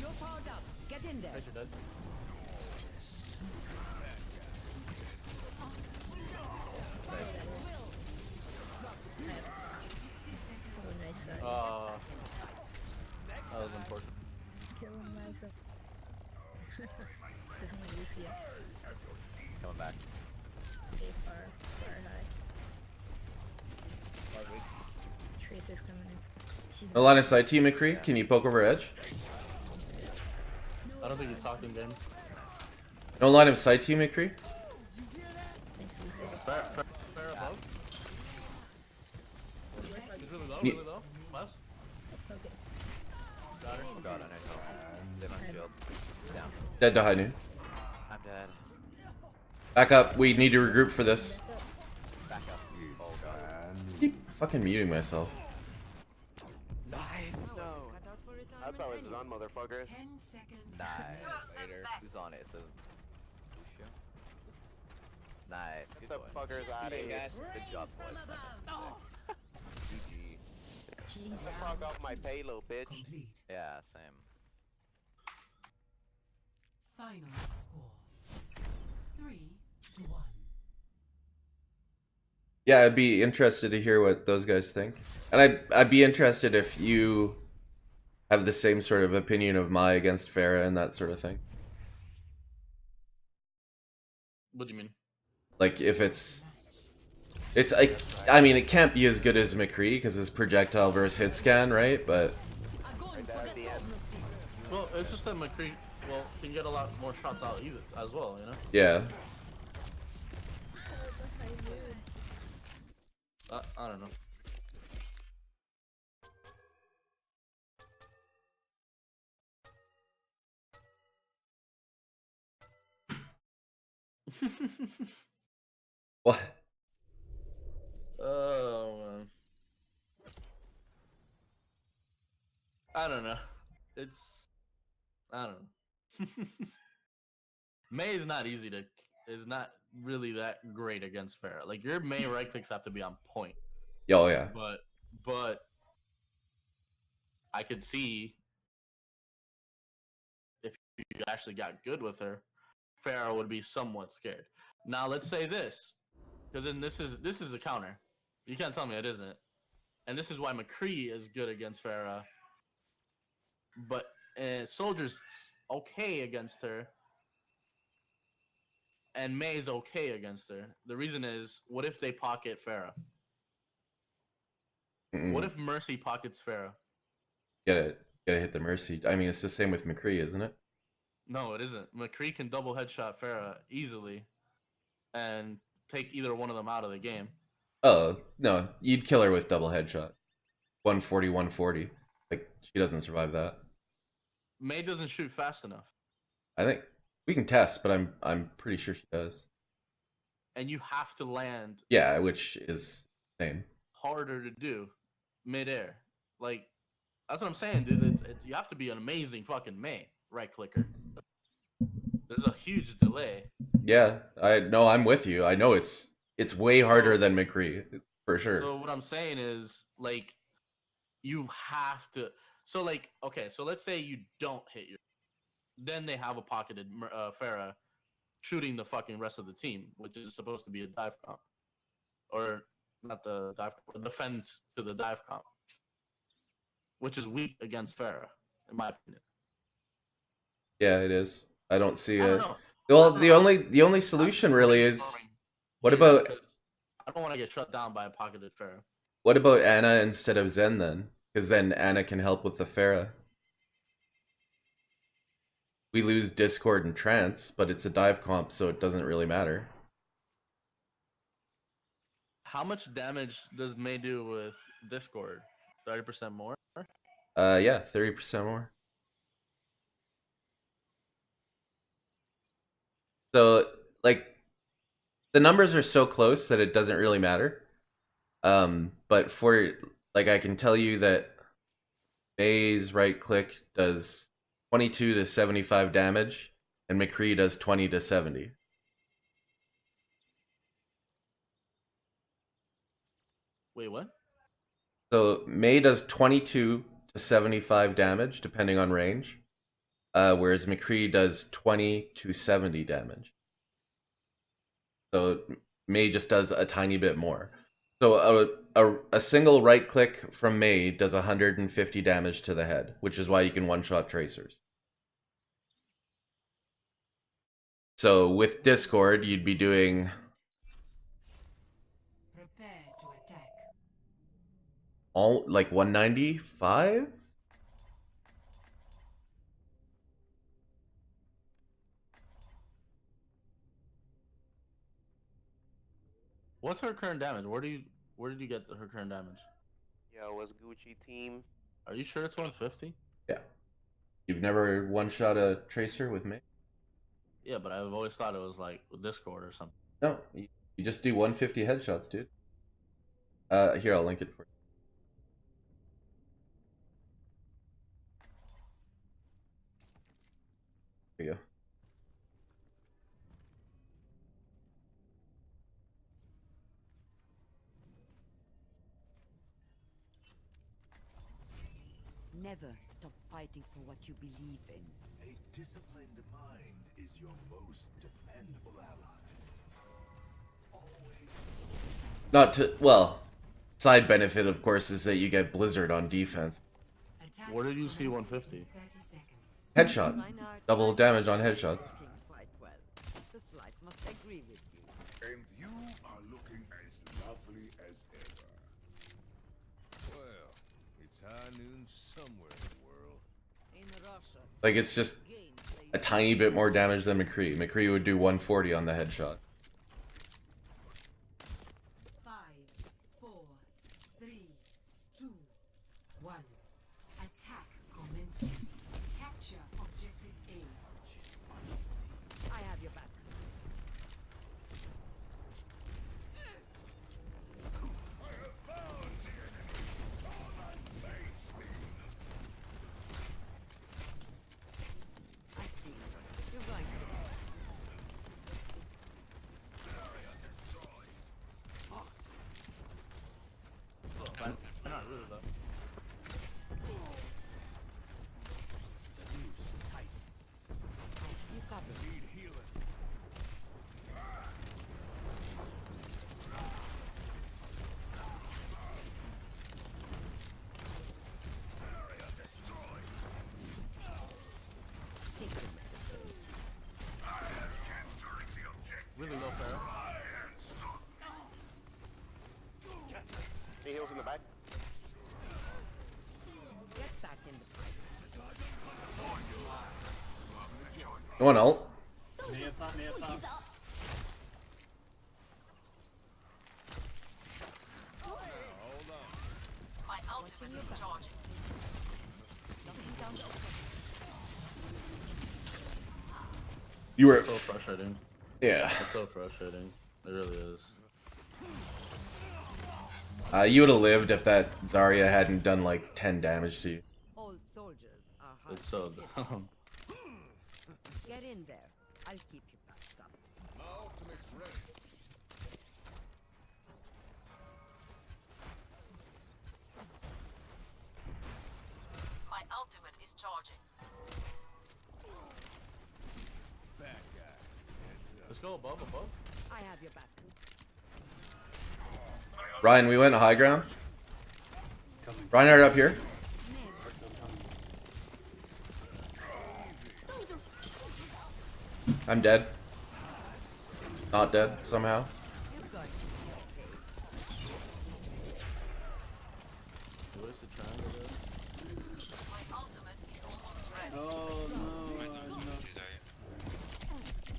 You're powered up. Get in there. Tracer dead. Oh, nice shot. That was important. Kill him myself. There's no Lucia. Coming back. Okay, far high. Far weak. Tracer's coming in. She's No line of sight to you, McCree. Can you poke over edge? I don't think he's talking game. No line of sight to you, McCree. Fair above. He's really low, Ye- really low. Less. okay. Got her. Oh god, I need help. Live on shield. Down. Dead to high noon. I'm dead. Back up. We need to regroup for this. Back up. Oh god. Keep fucking muting myself. Nice. No. Cut out for retirement That's how it's anyway. done, motherfucker. 10 seconds. Nice. Later. Who's on it? So, Lucio. Nice. Good Get the boy. fuckers out of Hey here. guys. Good job, boys. GG. Get the fuck off my payload, bitch. Complete. Yeah, same. Final score. 3-1. Yeah, I'd be interested to hear what those guys think, and I'd be interested if you have the same sort of opinion of Mai against Pharah and that sort of thing. What do you mean? Like if it's like, I mean, it can't be as good as McCree because it's projectile versus hit scan, right? But Right there at the end. Well, it's just that McCree, can get a lot more shots out either as well, you know? yeah. I don't know. What? Oh man. I don't know. I don't know. Mei is not easy to. Is not really that great against Pharah. Like your Mei right clicks have to be on point. Oh yeah. But I could see if you actually got good with her, Pharah would be somewhat scared. Now let's say this, because then this is a counter. You can't tell me it isn't. And this is why McCree is good against Pharah, but Soldier's okay against her, and Mei's okay against her. The reason is, what if they pocket Pharah? What if Mercy pockets Pharah? Gotta hit the Mercy. I mean, it's the same with McCree, isn't it? No, it isn't. McCree can double headshot Pharah easily and take either one of them out of the game. Oh, no. You'd kill her with double headshot. 140, 140. Like, she doesn't survive that. Mei doesn't shoot fast enough. I think we can test, but I'm pretty sure she does. And you have to land. Yeah, which is insane. Harder to do midair. Like, that's what I'm saying, dude. You have to be an amazing fucking Mei right clicker. There's a huge delay. Yeah, I'm with you. I know it's way harder than McCree, for sure. So what I'm saying is, like, you have to. So like, okay, so let's say you don't hit your. Then they have a pocketed Pharah shooting the fucking rest of the team, which is supposed to be a dive comp, or not the dive comp, defense to the dive comp, which is weak against Pharah, in my opinion. Yeah, it is. I don't see it. Well, the only solution really is. What about? I don't want to get shut down by a pocketed Pharah. What about Ana instead of Zen then? Because then Ana can help with the Pharah. We lose Discord and Trance, but it's a dive comp, so it doesn't really matter. How much damage does Mei do with Discord? 30% more? Yeah, 30% more. So, like, the numbers are so close that it doesn't really matter. But for, like, I can tell you that Mei's right click does 22 to 75 damage, and McCree does 20 to 70. Wait, what? So Mei does 22 to 75 damage, depending on range, whereas McCree does 20 to 70 damage. So Mei just does a tiny bit more. So a single right click from Mei does 150 damage to the head, which is why you can one-shot tracers. So with Discord, you'd be doing... Prepare to attack. All, like 195? What's her current damage? Where did you get her current damage? Yeah, it was Gucci team. Are you sure it's 150? Yeah. You've never one-shot a tracer with Mei? Yeah, but I've always thought it was like with Discord or something. No, you just do 150 headshots, dude. Here, I'll link it for you. There you go. Never stop fighting for what you believe in. A disciplined mind is your most dependable ally. Always. Not to, well, side benefit, of course, is that you get Blizzard on defense. Where did you see 150? Headshot. Double damage on headshots. Quite well. The slice must agree with you. And you are looking as lovely as ever. Well, it's high noon somewhere in the world. In Russia. Like, it's just a tiny bit more damage than McCree. McCree would do 140 on the headshot. 5, 4, 3, 2, 1. Attack commencing. Capture objective A. I have your back. You want ult? May have thought, may have thought. My ultimate is charging. You were so frustrating. Yeah. It's so frustrating. It really is. You would have lived if that Zarya hadn't done like 10 damage to you. Old soldiers are hard. It's so dumb. Get in there. I'll keep you backed up. My ultimate's ready. My ultimate is charging. Back, guys. Heads up. Let's go above. I have your back. Ryan, we went high ground. Reinhardt up here. I'm dead. Not dead somehow. Oh no,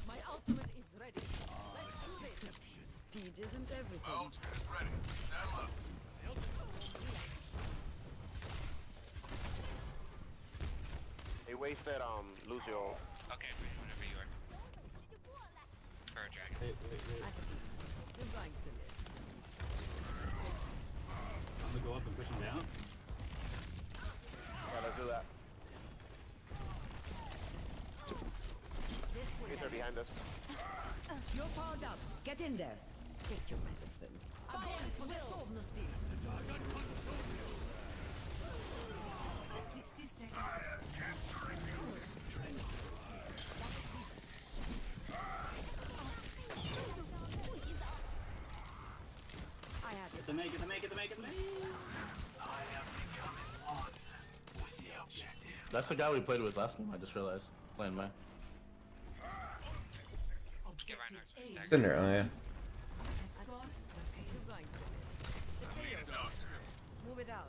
My ultimate is ready. Let's do this. Speed isn't everything. They wasted Lucio. Okay, whenever you are. Current dragon. Wait. You're going to live. I'm gonna go up and push him down. Yeah, let's do that. They're behind us. You're powered up. Get in there. Take your medicine. Fire it with готовности. 60 seconds. I have Get the May, get the May, get the May, get the May. That's the guy we played with last game. I just realized playing May. Get Reinhardt. It's in there, oh yeah. Escort the You're going to live. Move it out.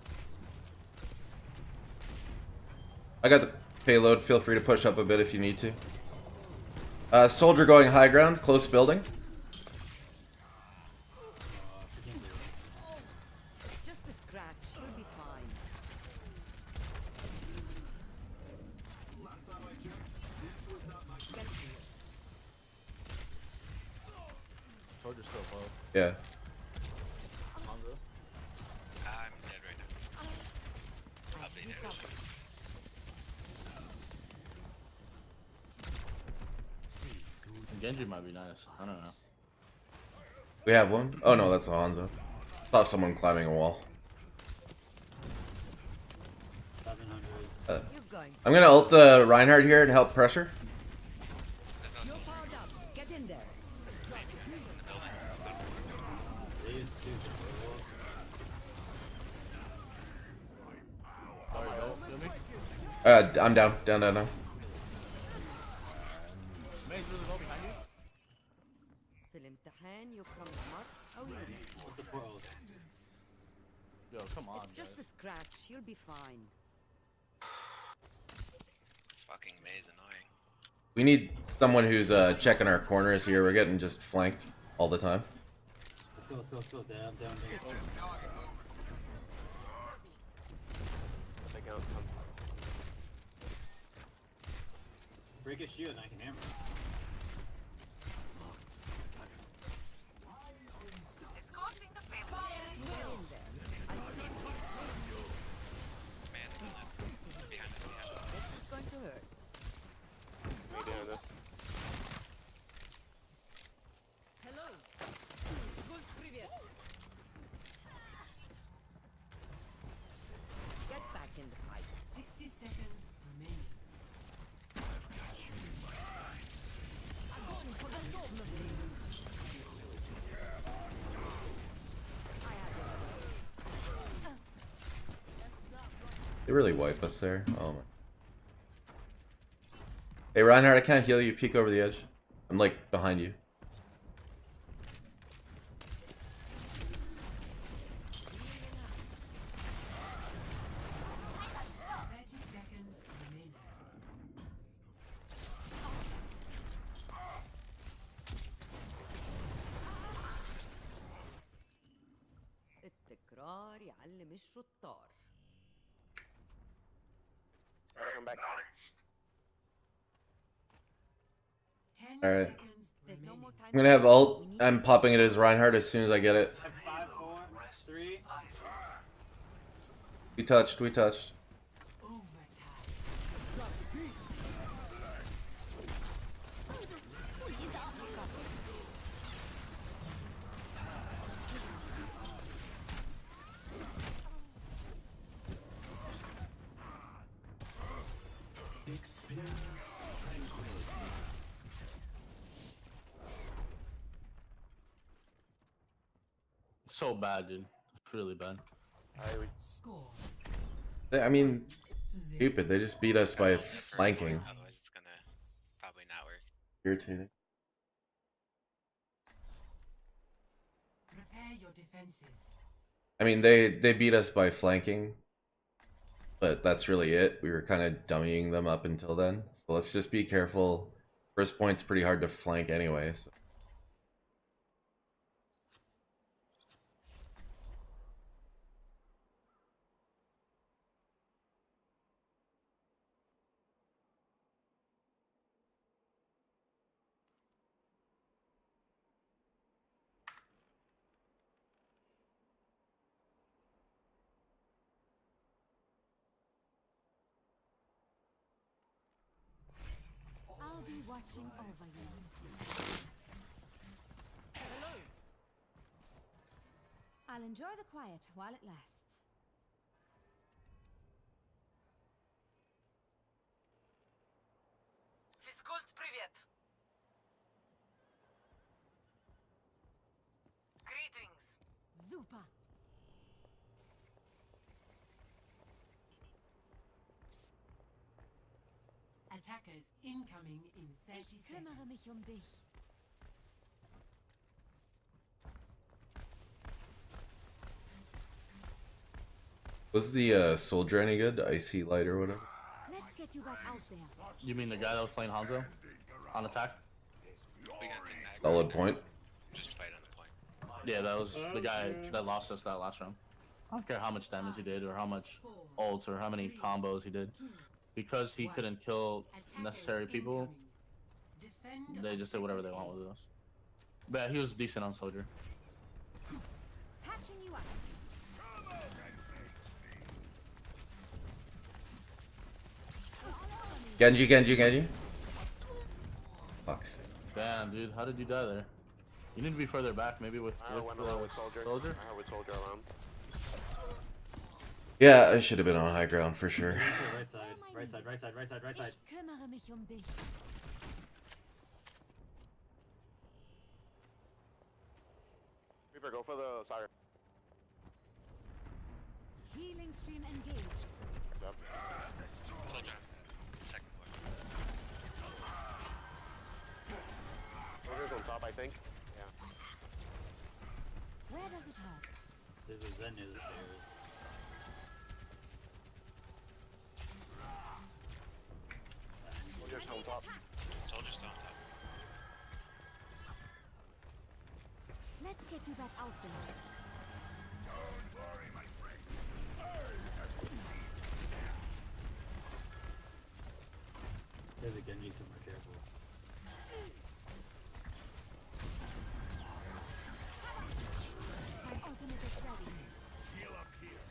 I got the payload. Feel free to push up a bit if you need to. Soldier going high ground, close building. Just a scratch. You'll be fine. Get here. Soldier's still low. Yeah. Mongo. I'm dead right now. I'll be dead. Genji might be nice. I don't know. We have one? Oh no, that's a Hanzo. Saw someone climbing a wall. 700. I'm gonna ult the Reinhardt here and help pressure. You're powered up. Get in there. I'm down. Down. May's really low behind you. في الامتحان يكرم المرء أو يهدى. What's the pros? Yo, come on, It's just guys. a scratch. You'll be fine. This fucking May's annoying. We need someone who's checking our corners here. We're getting just flanked all the time. Let's go. Down. Break his shield and I can hammer him. Escorting the payload. Get in there. Man, behind us. This is going to hurt. Way behind us. Hello. Good привет. Get back in the fight. 60 seconds remaining. Огонь по готовности. I have it. They really wipe us there. Oh my. Hey Reinhardt, I can't heal you. Peek over the edge. I'm like behind you. 30 seconds remaining. يعلم الشطار. Come back. 10 All right. seconds There's no more remaining. time. I'm gonna have ult. I'm popping it as Reinhardt as soon as I get it. 5, 4, 3. We touched. We touched. Experience tranquility. So bad, dude. It's really bad. Score. I mean, stupid. They just beat us by flanking. Otherwise, it's gonna probably not work. Irritating. Prepare your defenses. I mean, they beat us by flanking, but that's really it. We were kind of dummying them up until then. So let's just be careful. First point's pretty hard to flank anyway. So. I'll be watching over you. I'll enjoy the quiet while it lasts. Greetings. Super. Attackers incoming in 30 Ich kümmere mich seconds. dich. Was the soldier any good? Icy light or whatever? Let's get you back out there. You mean the guy that was playing Hanzo? On attack? We got to take that. Solid point. Just fight on the point. Yeah, that was the guy that lost us that last round. I don't care how much damage he did or how much ults or how many combos he did. Because he couldn't kill necessary people, they just did whatever they want with us. But yeah, he was decent on Soldier. Patching you up. Genji. Fuck's sake. Damn, dude, how did you die there? You need to be further back, maybe with Soldier. Soldier? I went Soldier around. Yeah, I should have been on high ground for sure. Right side, right side, right side, right side, right side. Ich kümmere mich dich. Reaper, go for the Sire. Healing stream engaged. Yep. Soldier. Second floor. Soldier's on top, I think. Yeah. Where does it hurt? There's a Zen near the stairs. Soldier's on top. Soldier's still on top. Let's get you back out there. There's a Genji somewhere, careful. My ultimate is ready. Heal up here.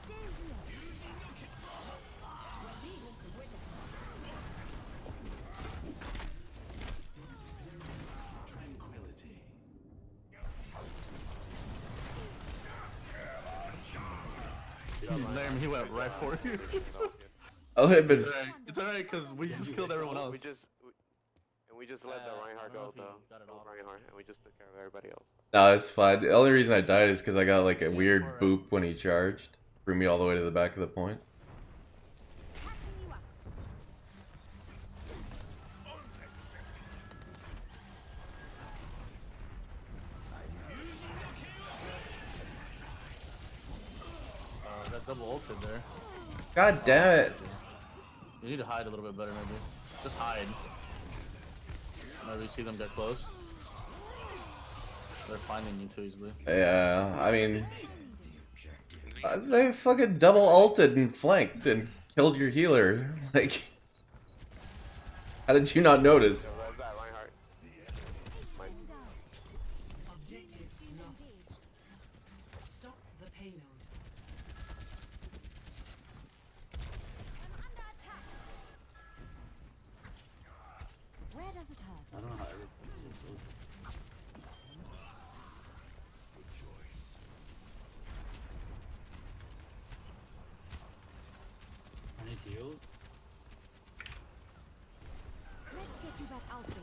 Stay here. Experience tranquility. Laramie, he went right for you. I would have been. It's alright, because we just killed everyone else. We just let the Reinhardt go, Reinhardt, and we just took care of everybody else. No, it's fine. The only reason I died is because I got like a weird boop when he charged. Threw me all the way to the back of the point. Patching you up. That double ulted there. God damn it. You need to hide a little bit better, maybe. Just hide. Whenever you see them get close. They're finding you too easily. Yeah, I mean, They fucking double ulted and flanked and killed your healer. Like, how did you not notice? Yo, where's that Reinhardt? Objective lost. Stop the payload. Where does it hurt? I don't know how I would say so. I need heals. Let's get you back out there.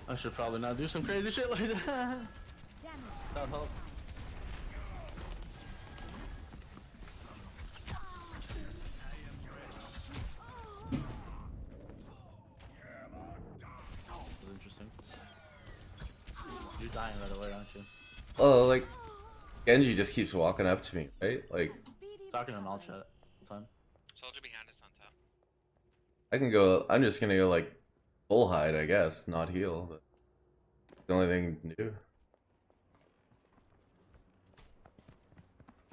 I should probably not do some crazy shit like that. Damage. That help. That's interesting. You're dying right away, aren't you? Oh, like, Genji just keeps walking up to me, right? Like, Talking in all chat. Time. Soldier behind us on top. I can go, I'm just gonna go, like, full hide, I guess, not heal, but it's the only thing to do.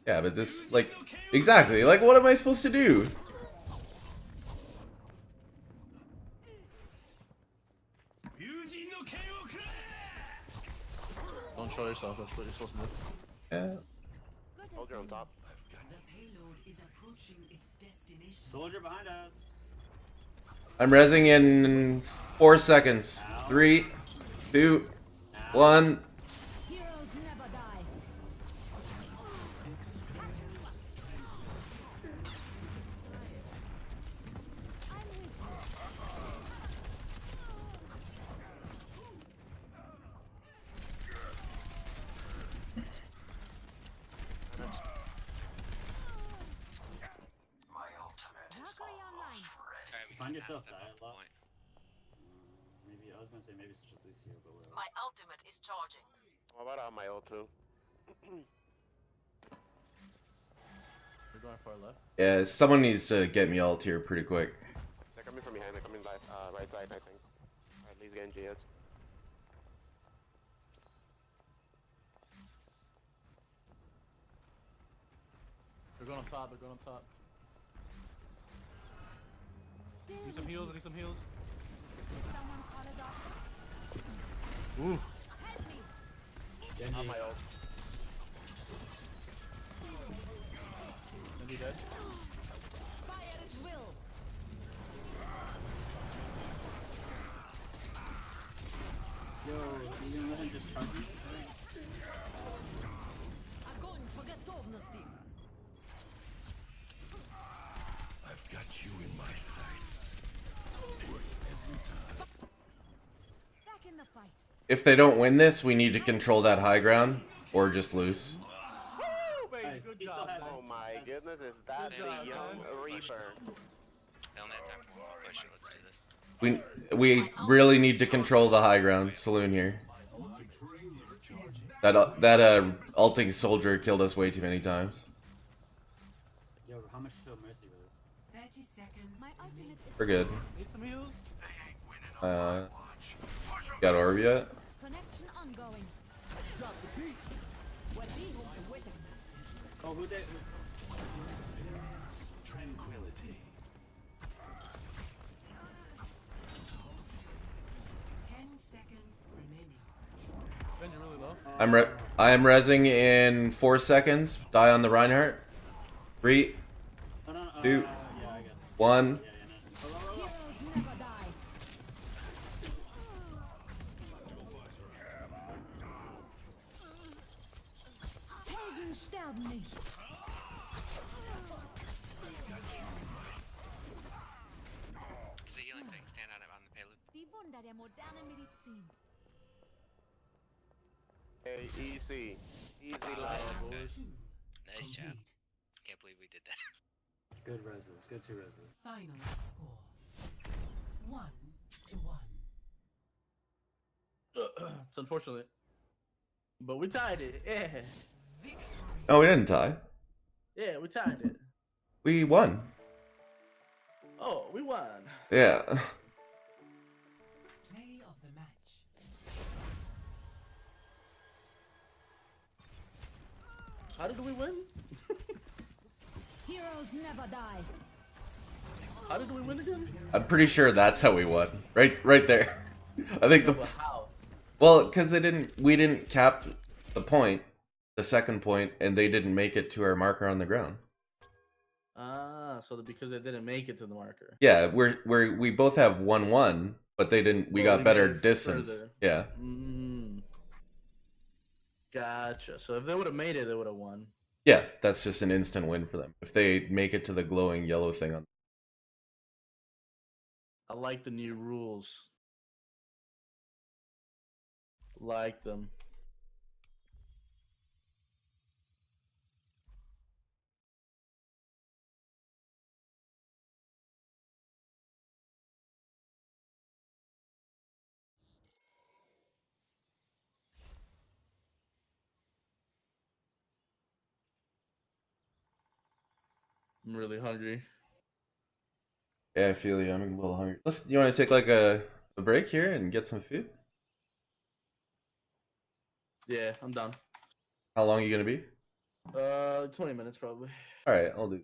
Yeah, but this, like, exactly, like, what am I supposed to do? Don't show yourself, that's what you're supposed to do. Yeah. Soldier on top. The payload is approaching its destination. Soldier behind us. I'm rezzing in 4 seconds. 3, 2, 1. Heroes never die. Valkyrie online. You find yourself die a lot. Maybe I was gonna say maybe switch to Lucio, but whatever. My ultimate is charging. How about on my ult too? We're going far left. Yeah, someone needs to get me ult here pretty quick. They're coming from behind. They're coming by right side, I think. Or at least Genji is. They're going up top. They're going up top. Still Need some heals. Need some heals. someone call a doctor. Ooh. Help me. Genji. On my ult. Genji dead. Fire at will. Yo, you didn't let him just charge me? Огонь по готовности. I've got you in my sights. Back in the fight. If they don't win this, we need to control that high ground, or just lose. Nice. He still has Oh my goodness, is that the young Reaper? They only have time for one push. Let's do this. We really need to control the high ground. Saloon here. That ulting soldier killed us way too many times. Yo, how much fill Mercy was? 30 seconds. My ultimate is We're good. Need some heals. Got orb yet? connection ongoing. Oh, who did? Experience tranquility. 10 seconds remaining. Genji really low. I am rezzing in 4 seconds. Die on the Reinhardt. 3, 2, yeah, I guess. 1. Heroes never die. Helden sterben nicht. It's a healing thing. Stand on it on the payload. Die Wunder der modernen Medizin. Hey, easy. Easy Wow, life. nice job. Can't believe we did that. Good reses. Good two reses. Final score 1-1. It's unfortunate. But we tied it. Yeah. Oh, we didn't tie. Yeah, we tied it. We won. Oh, we won. Yeah. Play of the match. How did we win? Heroes never die. How did we win again? I'm pretty sure that's how we won. Right there. I think No, but how? well, because we didn't cap the point, the second point, and they didn't make it to our marker on the ground. Ah, so because they didn't make it to the marker. Yeah, we both have 1-1, but they didn't. We got better distance. Further. Yeah. Gotcha. So if they would have made it, they would have won. Yeah, that's just an instant win for them if they make it to the glowing yellow thing on. I like the new rules. Like them. I'm really hungry. Yeah, I feel you. I'm a little hungry. You want to take like a break here and get some food? Yeah, I'm done. How long are you gonna be? 20 minutes probably. All right, I'll do.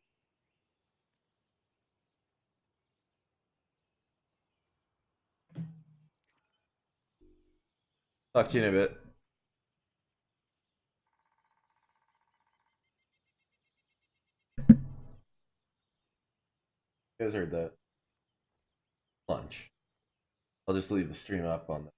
Talk to you in a bit. You guys heard that? Lunch. I'll just leave the stream up on that.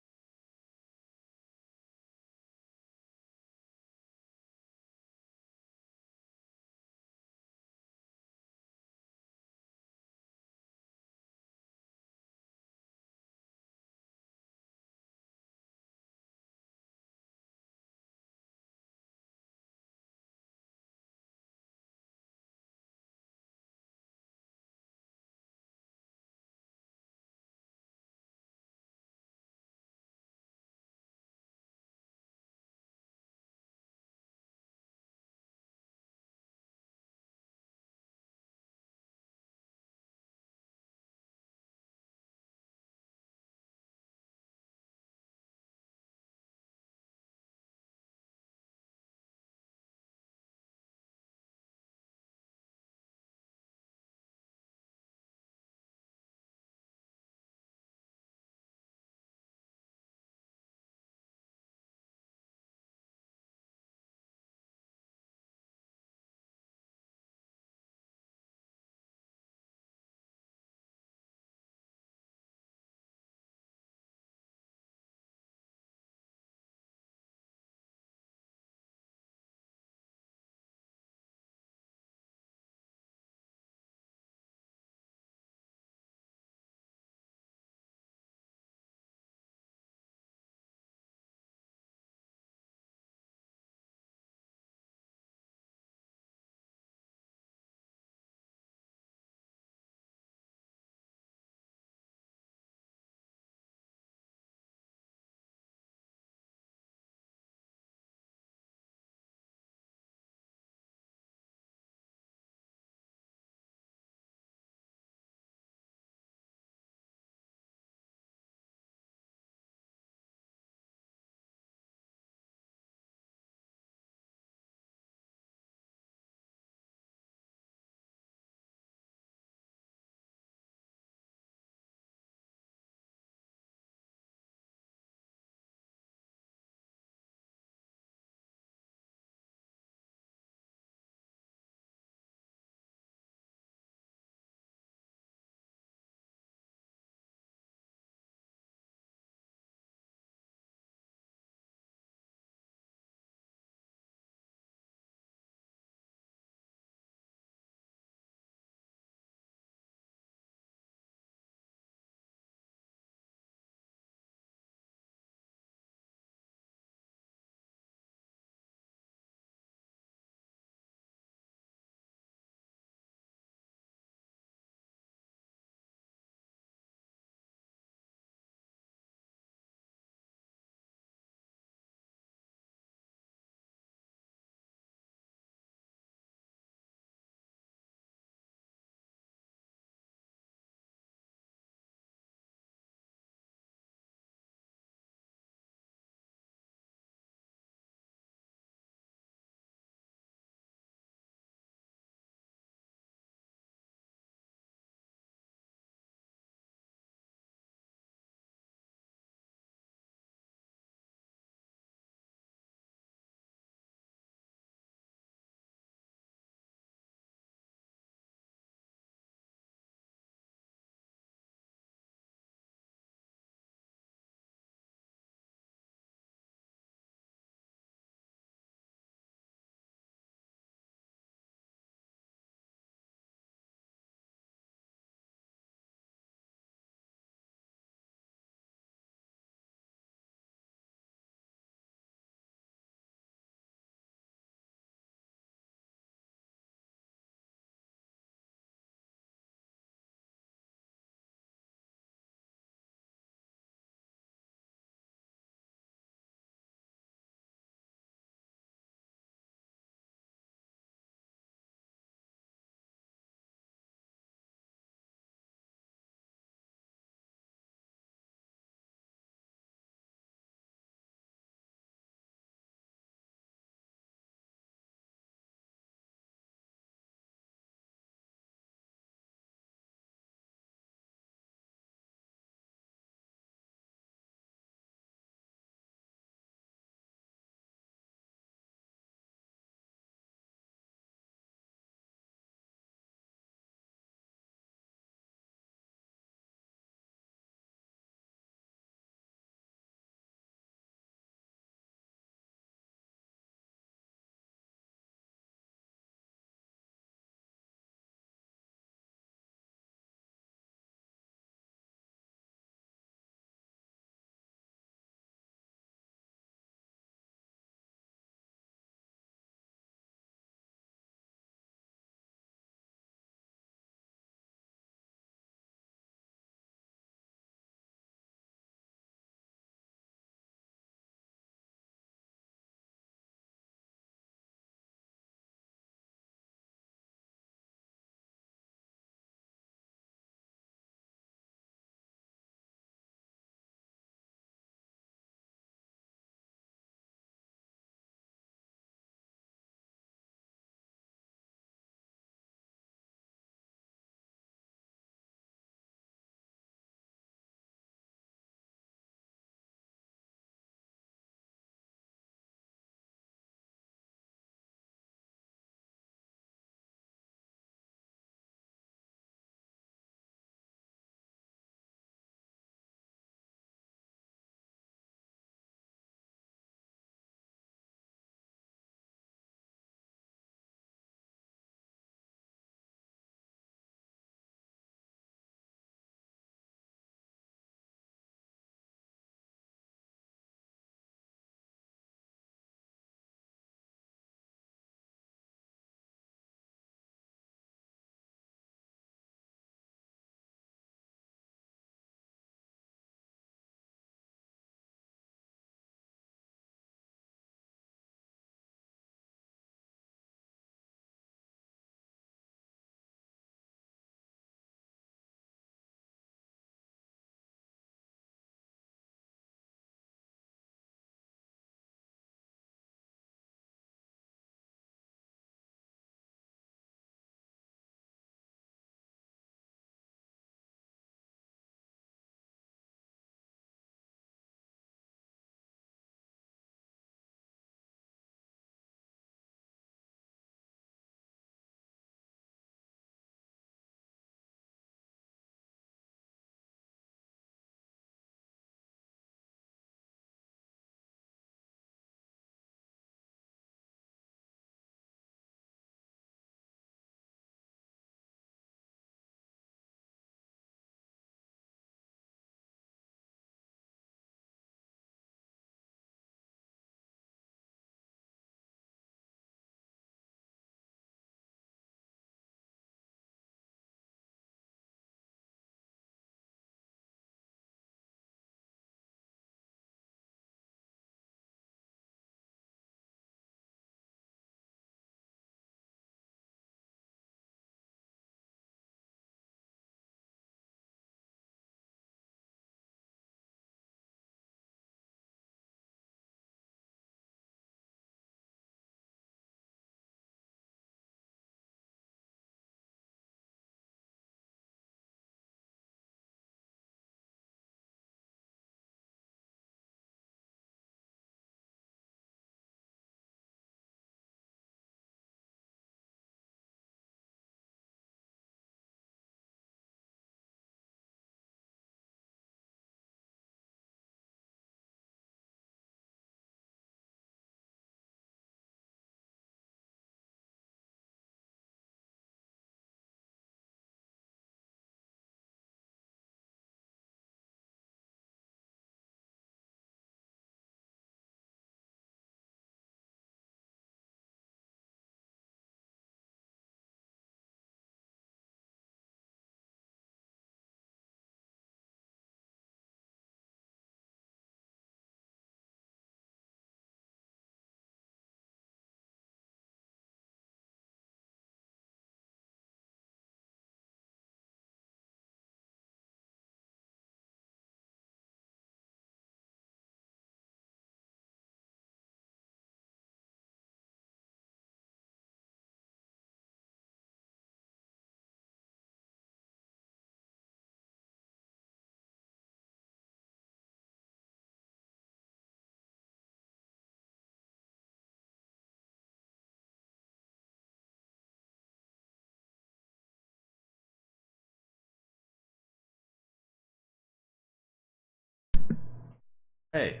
Hey,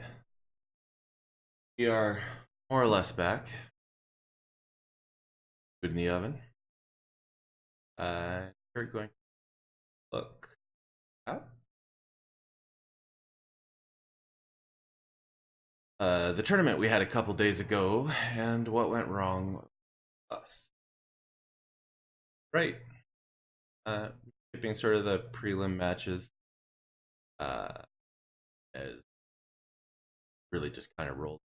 we are more or less back. Food in the oven. We're going to look at the tournament we had a couple days ago and what went wrong with us. Right. Skipping sort of the prelim matches. As really just kind of rolled.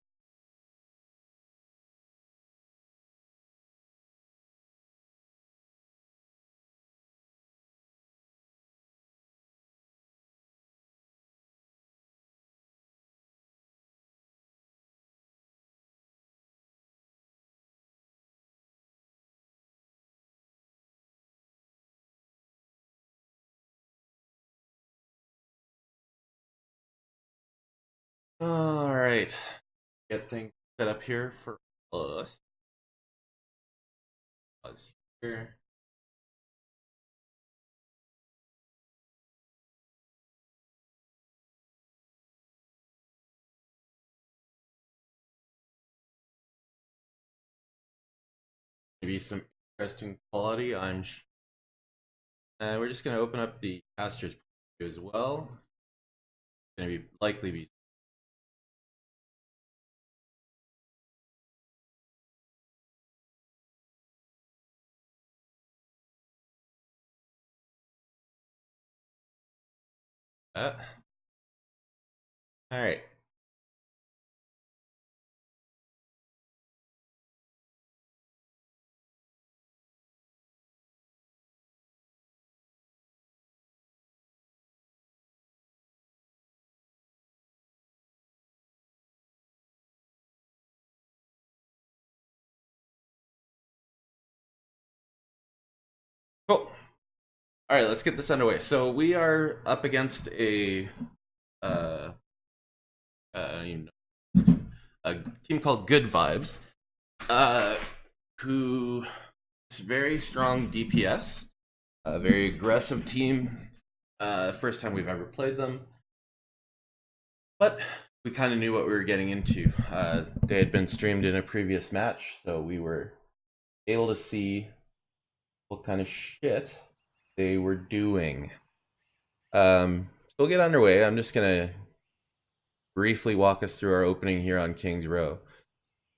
All right, get things set up here for us. Pause here. Maybe some interesting quality. We're just gonna open up the caster's as well. It's gonna be likely be. All right. Cool. All right, let's get this underway. So we are up against a a team called Good Vibes, who is very strong DPS, a very aggressive team. First time we've ever played them, but we kind of knew what we were getting into. They had been streamed in a previous match, so we were able to see what kind of shit they were doing. So we'll get underway. I'm just gonna briefly walk us through our opening here on King's Row.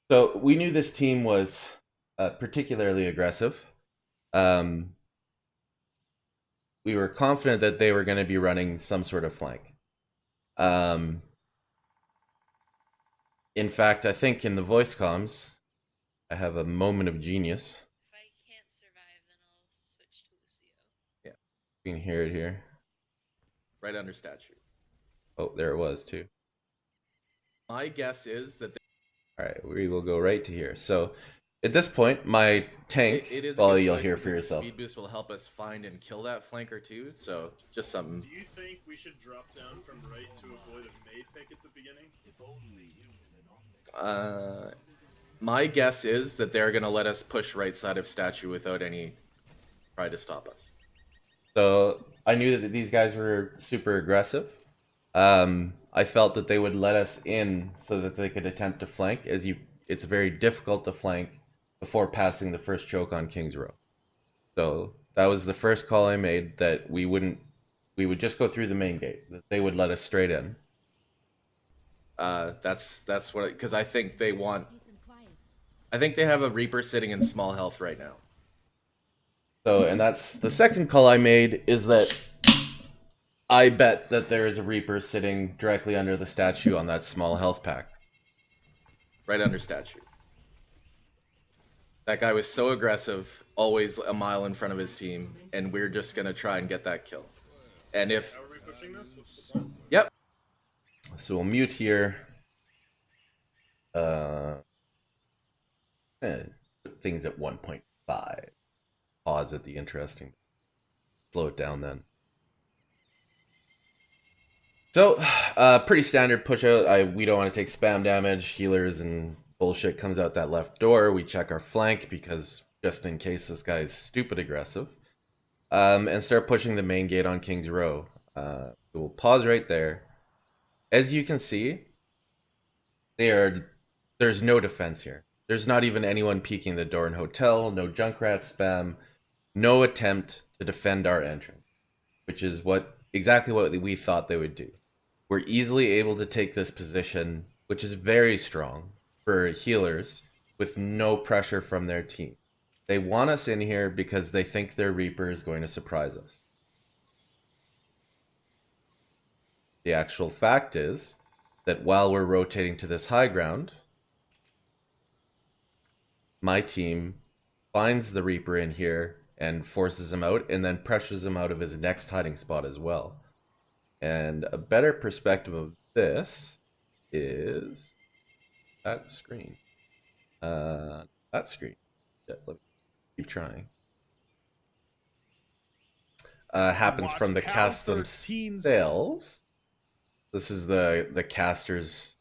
So we knew this team was particularly aggressive. We were confident that they were going to be running some sort of flank. In fact, I think in the voice comms, I have a moment of genius. If I can't survive, then I'll switch to Lucio. Yeah, you can hear it here. Right under statue. Oh, there it was too. My guess is that. All right, we will go right to here. So, at this point, my tank. It is all you'll hear for yourself. Speed boost will help us find and kill that flanker too. So, just something. Do you think we should drop down from right to avoid a May pick at the beginning? If only you my guess is that they're gonna let us push right side of statue without any try to stop us. So I knew that these guys were super aggressive. I felt that they would let us in so that they could attempt to flank. It's very difficult to flank before passing the first choke on King's Row. So that was the first call I made, that we would just go through the main gate. That they would let us straight in. That's what, because I think they want. I think they have a Reaper sitting in small health right now. So, and that's the second call I made, is that I bet that there is a Reaper sitting directly under the statue on that small health pack. Right under statue. That guy was so aggressive, always a mile in front of his team, and we're just gonna try and get that kill. And if... How are we pushing this? What's the plan? Yep. So we'll mute here. Put things at 1.5. Pause at the interesting. Slow it down then. So, pretty standard push out. We don't want to take spam damage. Healers and bullshit comes out that left door. We check our flank because just in case this guy's stupid aggressive. And start pushing the main gate on King's Row. We'll pause right there. As you can see, there's no defense here. There's not even anyone peeking the door in hotel, no Junkrat spam, no attempt to defend our entrance, which is exactly what we thought they would do. We're easily able to take this position, which is very strong for healers, with no pressure from their team. They want us in here because they think their Reaper is going to surprise us. The actual fact is that while we're rotating to this high ground, my team finds the Reaper in here and forces him out, and then pressures him out of his next hiding spot as well. And a better perspective of this is that screen. That screen. Yeah, let me keep trying. Happens from the cast themselves. This is the caster's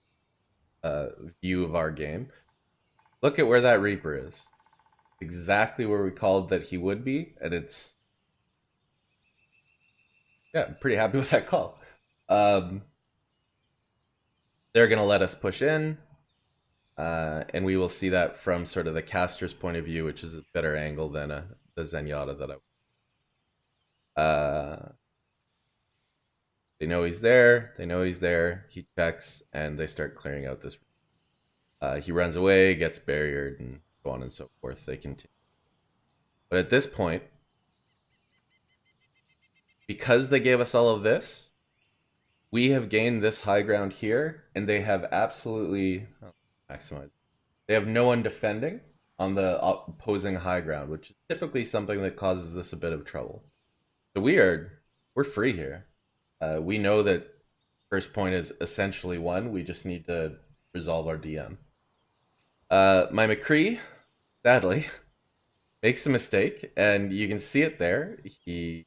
view of our game. Look at where that Reaper is. Exactly where we called that he would be, and it's... Yeah, I'm pretty happy with that call. They're going to let us push in, and we will see that from sort of the caster's point of view, which is a better angle than the Zenyatta that they know he's there, he checks, and they start clearing out this. He runs away, gets barriered, and so on and so forth. They continue. But at this point, because they gave us all of this, we have gained this high ground here, and they have absolutely maximized. They have no one defending on the opposing high ground, which is typically something that causes this a bit of trouble. So we're free here. We know that first point is essentially won. We just need to resolve our DM. My McCree, sadly, makes a mistake, and you can see it there. He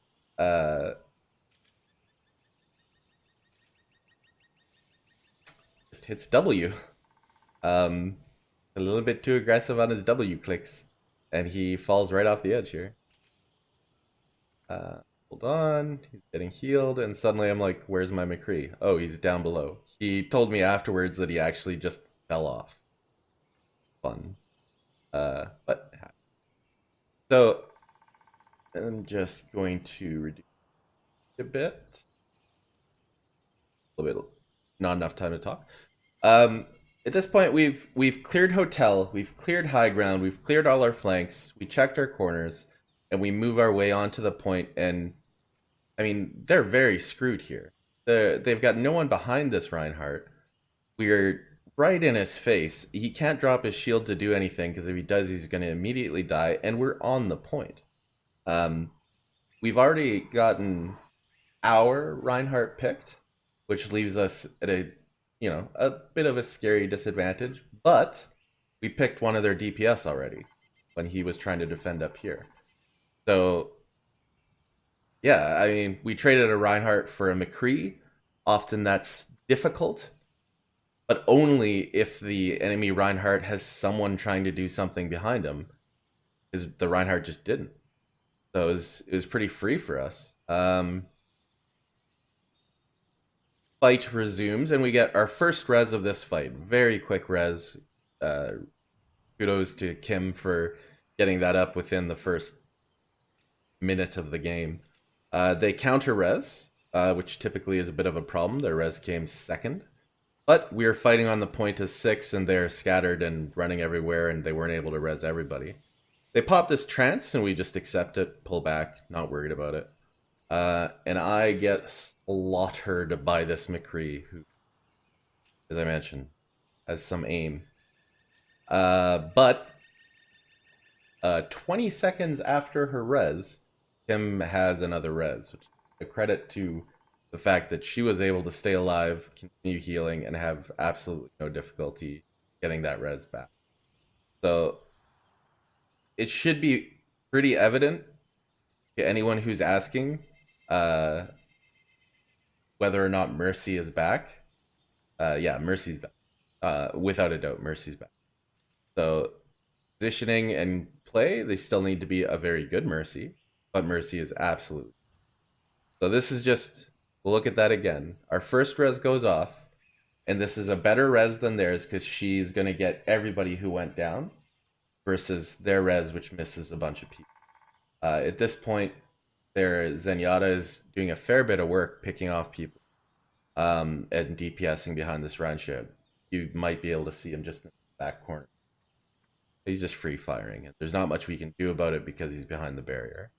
just hits W. A little bit too aggressive on his W clicks, and he falls right off the edge here. Hold on, he's getting healed, and suddenly I'm like, where's my McCree? Oh, he's down below. He told me afterwards that he actually just fell off. Fun. But so I'm just going to reduce it a bit. A little bit, not enough time to talk. At this point, we've cleared hotel, we've cleared high ground, we've cleared all our flanks, we checked our corners, and we move our way onto the point. And I mean, they're very screwed here. They've got no one behind this Reinhardt. We're right in his face. He can't drop his shield to do anything, because if he does, he's going to immediately die, and we're on the point. We've already gotten our Reinhardt picked, which leaves us at a bit of a scary disadvantage, but we picked one of their DPS already when he was trying to defend up here. So yeah, I mean, we traded a Reinhardt for a McCree. Often that's difficult, but only if the enemy Reinhardt has someone trying to do something behind him, because the Reinhardt just didn't. So it was pretty free for us. Fight resumes, and we get our first res of this fight. Very quick res. Kudos to Kim for getting that up within the first minute of the game. They counter res, which typically is a bit of a problem. Their res came second. But we are fighting on the point as 6, and they're scattered and running everywhere, and they weren't able to res everybody. They pop this trance, and we just accept it, pull back, not worried about it. And I get slaughtered by this McCree, who, as I mentioned, has some aim. But 20 seconds after her res, Kim has another res, which is a credit to the fact that she was able to stay alive, continue healing, and have absolutely no difficulty getting that res back. So it should be pretty evident to anyone who's asking whether or not Mercy is back. Yeah, Mercy's back. Without a doubt, Mercy's back. So positioning and play, they still need to be a very good Mercy, but Mercy is absolute. So this is just, we'll look at that again. Our first res goes off. And this is a better res than theirs because she's going to get everybody who went down versus their res, which misses a bunch of people. At this point, their Zenyatta is doing a fair bit of work picking off people and DPSing behind this round shield. You might be able to see him just in the back corner. He's just free firing. There's not much we can do about it because he's behind the barrier.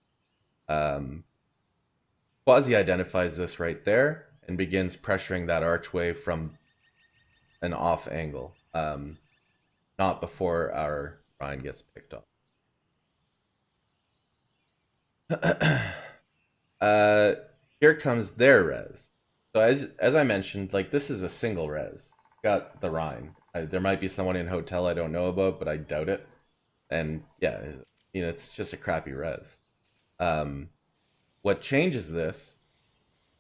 Quasi identifies this right there and begins pressuring that archway from an off angle. Not before our Ryan gets picked off. Here comes their res. So as I mentioned, like, this is a single res. Got the Rhine. There might be someone in hotel I don't know about, but I doubt it. And yeah, you know, it's just a crappy res. What changes this,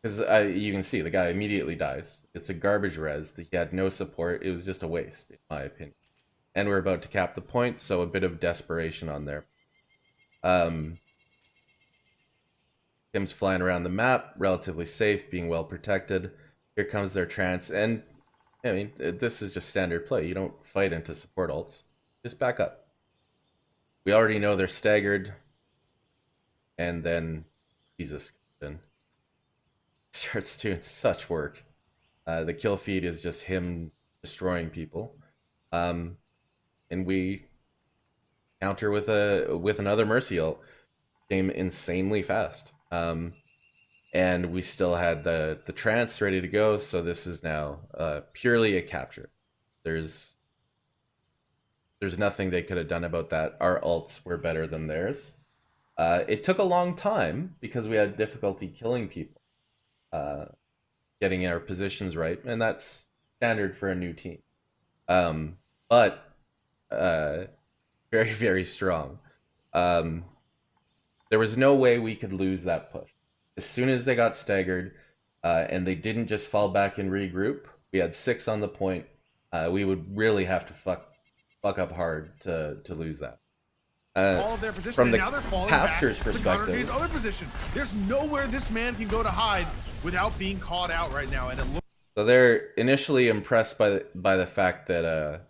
because you can see the guy immediately dies. It's a garbage res. He had no support. It was just a waste, in my opinion. And we're about to cap the point, so a bit of desperation on there. Kim's flying around the map, relatively safe, being well protected. Here comes their trance, and I mean, this is just standard play. You don't fight into support ults. Just back up. We already know they're staggered. And then Jesus comes in. Starts doing such work. The kill feed is just him destroying people. And we counter with another Mercy ult. Came insanely fast. And we still had the trance ready to go, so this is now purely a capture. There's nothing they could have done about that. Our ults were better than theirs. It took a long time because we had difficulty killing people, getting our positions right, and that's standard for a new team. But very, very strong. There was no way we could lose that push. As soon as they got staggered, and they didn't just fall back and regroup, we had 6 on the point. We would really have to fuck up hard to lose that. All of their position, From the and now they're falling caster's back perspective, to other position. There's nowhere this man can go to hide without being caught out right now, and it looks. So they're initially impressed by the fact that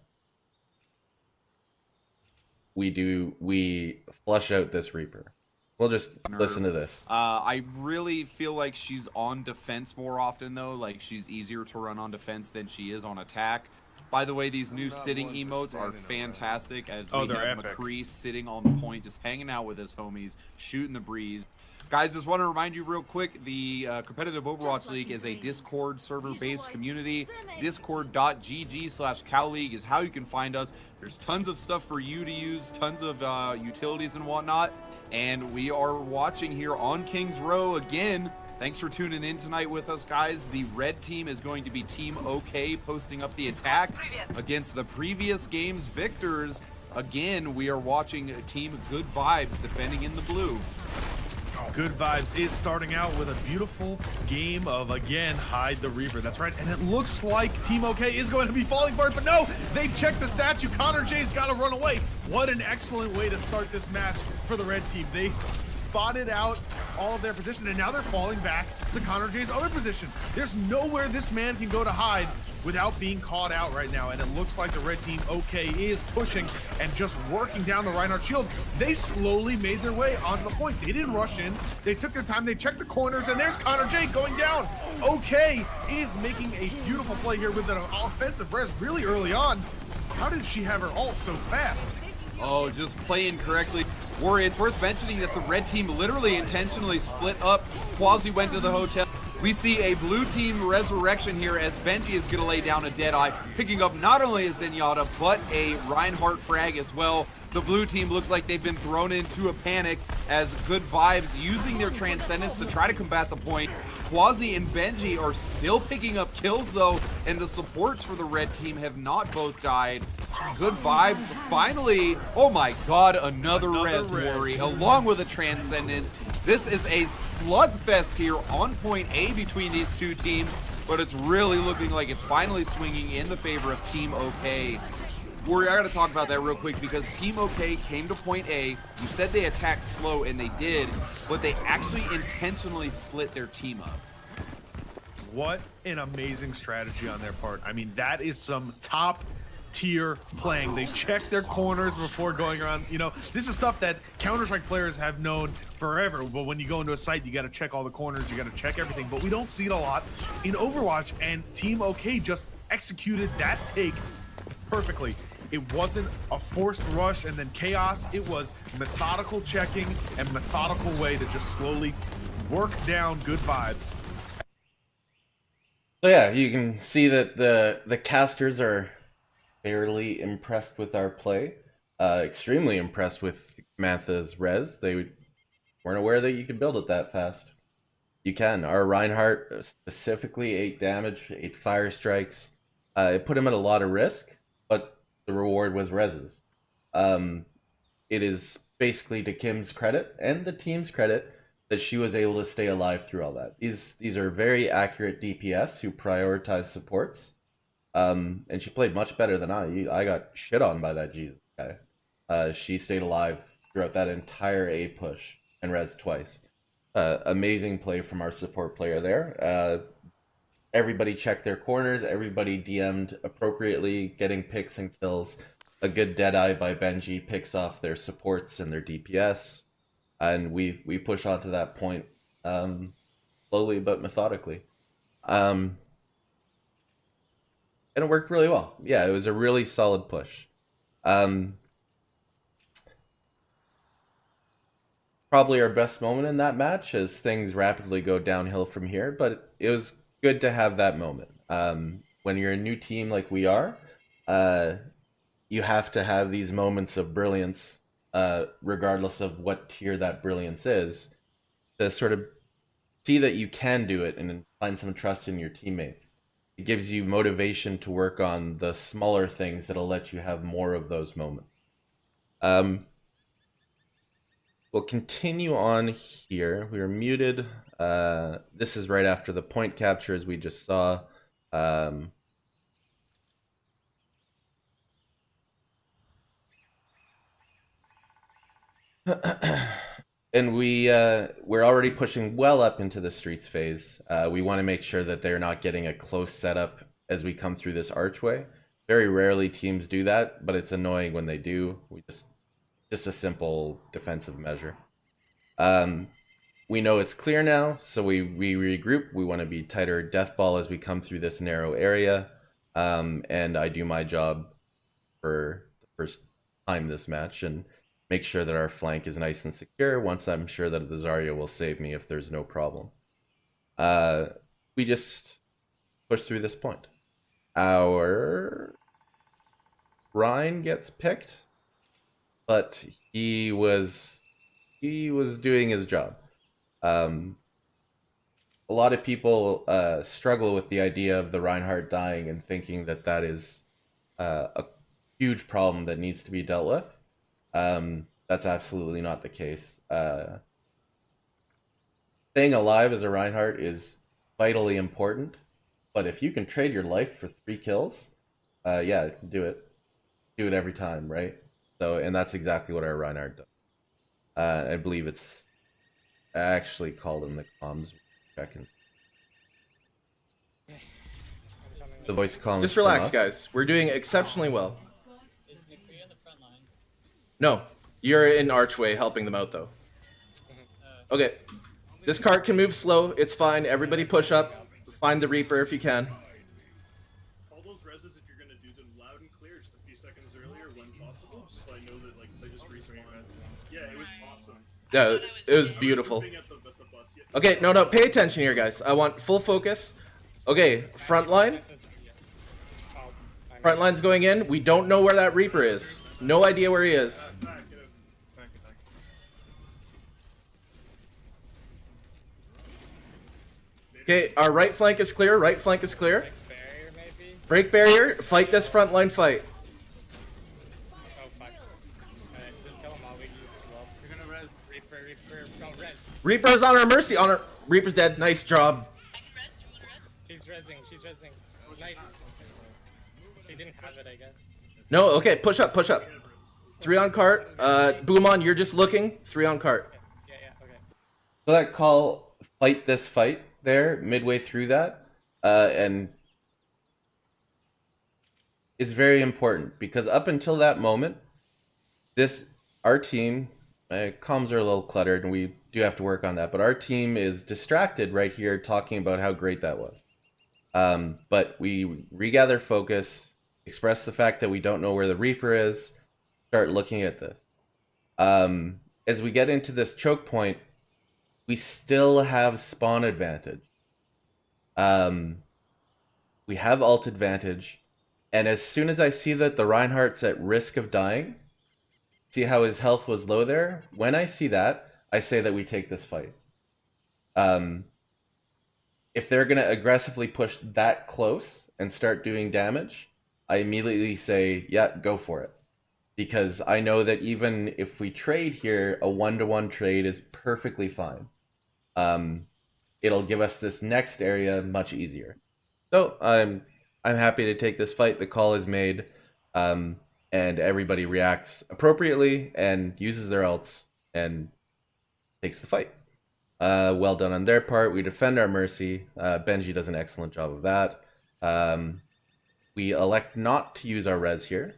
we flush out this Reaper. We'll just listen to this. I really feel like she's on defense more often, though. Like, she's easier to run on defense than she is on attack. By the way, these new sitting emotes are fantastic, as we have McCree sitting on the point, just hanging out with his homies, shooting the breeze. Guys, just want to remind you real quick, the competitive Overwatch League is a Discord server-based community. Discord.gg/CowLeague is how you can find us. There's tons of stuff for you to use, tons of utilities and whatnot. And we are watching here on Kings Row again. Thanks for tuning in tonight with us, guys. The red team is going to be Team OK posting up the attack against the previous game's victors. Again, we are watching Team Good Vibes defending in the blue. Good Vibes is starting out with a beautiful game of, again, hide the Reaper. That's right, and it looks like Team OK is going to be falling for it, but no, they checked the statue. Connor J's got to run away. What an excellent way to start this match for the red team. They spotted out all of their position, and now they're falling back to Connor J's other position. There's nowhere this man can go to hide without being caught out right now, and it looks like the red team OK is pushing and just working down the Reinhardt shield. They slowly made their way onto the point. They didn't rush in. They took their time. They checked the corners, and there's Connor J going down. OK is making a beautiful play here with an offensive res really early on. How did she have her ult so fast? Oh, just playing correctly. Worry, it's worth mentioning that the red team literally intentionally split up. Quasi went to the hotel. We see a blue team resurrection here as Benji is going to lay down a Deadeye, picking up not only a Zenyatta, but a Reinhardt frag as well. The blue team looks like they've been thrown into a panic as Good Vibes using their Transcendence to try to combat the point. Quasi and Benji are still picking up kills though, and the supports for the red team have not both died. Good Vibes finally, oh my god, another res Worry, along with a Transcendence. This is a slugfest here on point A between these two teams, but it's really looking like it's finally swinging in the favor of Team OK. Worry, I gotta talk about that real quick because Team OK came to point A. You said they attacked slow, and they did, but they actually intentionally split their team up. what an amazing strategy on their part. I mean, that is some top tier playing. They check their corners before going around. You know, this is stuff that Counter-Strike players have known forever. But when you go into a site, you got to check all the corners, you got to check everything. But we don't see it a lot in Overwatch, and Team OK just executed that take perfectly. It wasn't a forced rush and then chaos. It was methodical checking and methodical way to just slowly work down good vibes. So yeah, you can see that the casters are fairly impressed with our play. Extremely impressed with Mantha's res. They weren't aware that you could build it that fast. You can. Our Reinhardt specifically 8 damage, 8 fire strikes. It put him at a lot of risk, but the reward was reses. It is basically to Kim's credit and the team's credit that she was able to stay alive through all that. These are very accurate DPS who prioritize supports. And she played much better than I got shit on by that Jesus guy. She stayed alive throughout that entire A push and res twice. Amazing play from our support player there. Everybody checked their corners, everybody DM'd appropriately, getting picks and kills. A good Deadeye by Benji picks off their supports and their DPS. And we push on to that point slowly but methodically. And it worked really well. Yeah, it was a really solid push. Probably our best moment in that match as things rapidly go downhill from here, but it was good to have that moment. When you're a new team like we are, you have to have these moments of brilliance, regardless of what tier that brilliance is, to sort of see that you can do it and find some trust in your teammates. It gives you motivation to work on the smaller things that'll let you have more of those moments. We'll continue on here. We were muted. This is right after the point capture, as we just saw. And we're already pushing well up into the streets phase. We want to make sure that they're not getting a close setup as we come through this archway. Very rarely teams do that, but it's annoying when they do. We just a simple defensive measure. We know it's clear now, so we regroup. We want to be tighter death ball as we come through this narrow area. And I do my job for the first time this match and make sure that our flank is nice and secure once I'm sure that the Zarya will save me if there's no problem. We just push through this point. Our Ryan gets picked, but he was doing his job. A lot of people struggle with the idea of the Reinhardt dying and thinking that that is a huge problem that needs to be dealt with. That's absolutely not the case. Staying alive as a Reinhardt is vitally important, but if you can trade your life for 3 kills, yeah, do it. Do it every time, right? So, and that's exactly what our Reinhardt does. I believe it's actually called in the comms. The voice comms. Just relax, guys. We're doing exceptionally well. No, you're in archway helping them out, though. Okay, this cart can move slow. It's fine. Everybody push up. Find the Reaper if you can. All those reses, if you're gonna do them loud and clear, just a few seconds earlier when possible, so I know that like they just respawn. Yeah, it was awesome. Yeah, it was beautiful. Okay, no, pay attention here, guys. I want full focus. Okay, front line. Front line's going in. We don't know where that Reaper is. No idea where he is. Okay, our right flank is clear. Right flank is clear. Break barrier. Fight this front line fight. Reaper's on our mercy. On our Reaper's dead. Nice job. She's rezzing. Nice. She didn't have it, I guess. No, okay, push up. 3 on cart. Boomon, you're just looking. 3 on cart. Yeah, okay. So that call, fight this fight there, midway through that, and is very important because up until that moment, our team, comms are a little cluttered and we do have to work on that, but our team is distracted right here talking about how great that was. But we regather focus, express the fact that we don't know where the Reaper is, start looking at this. As we get into this choke point, we still have spawn advantage. We have ult advantage, and as soon as I see that the Reinhardt's at risk of dying, see how his health was low there? When I see that, I say that we take this fight. If they're going to aggressively push that close and start doing damage, I immediately say, yeah, go for it. Because I know that even if we trade here, a 1-to-1 trade is perfectly fine. It'll give us this next area much easier. So I'm happy to take this fight. The call is made, and everybody reacts appropriately and uses their ults and takes the fight. Well done on their part. We defend our Mercy. Benji does an excellent job of that. We elect not to use our res here.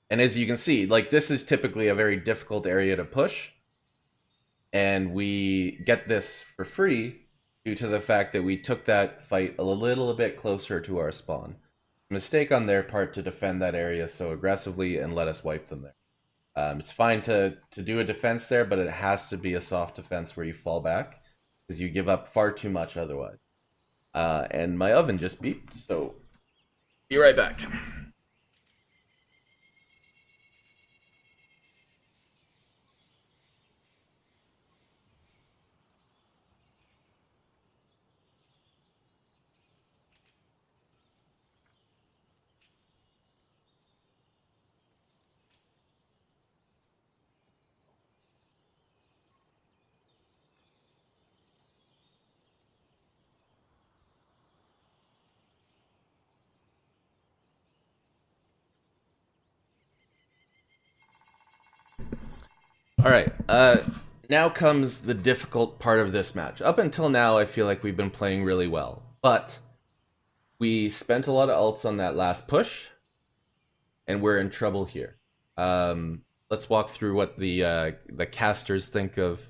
And as you can see, like, this is typically a very difficult area to push. And we get this for free due to the fact that we took that fight a little bit closer to our spawn. Mistake on their part to defend that area so aggressively and let us wipe them there. It's fine to do a defense there, but it has to be a soft defense where you fall back, because you give up far too much otherwise. And my oven just beeped, so be right back. All right, now comes the difficult part of this match. Up until now, I feel like we've been playing really well, but we spent a lot of ults on that last push, and we're in trouble here. Let's walk through what the casters think of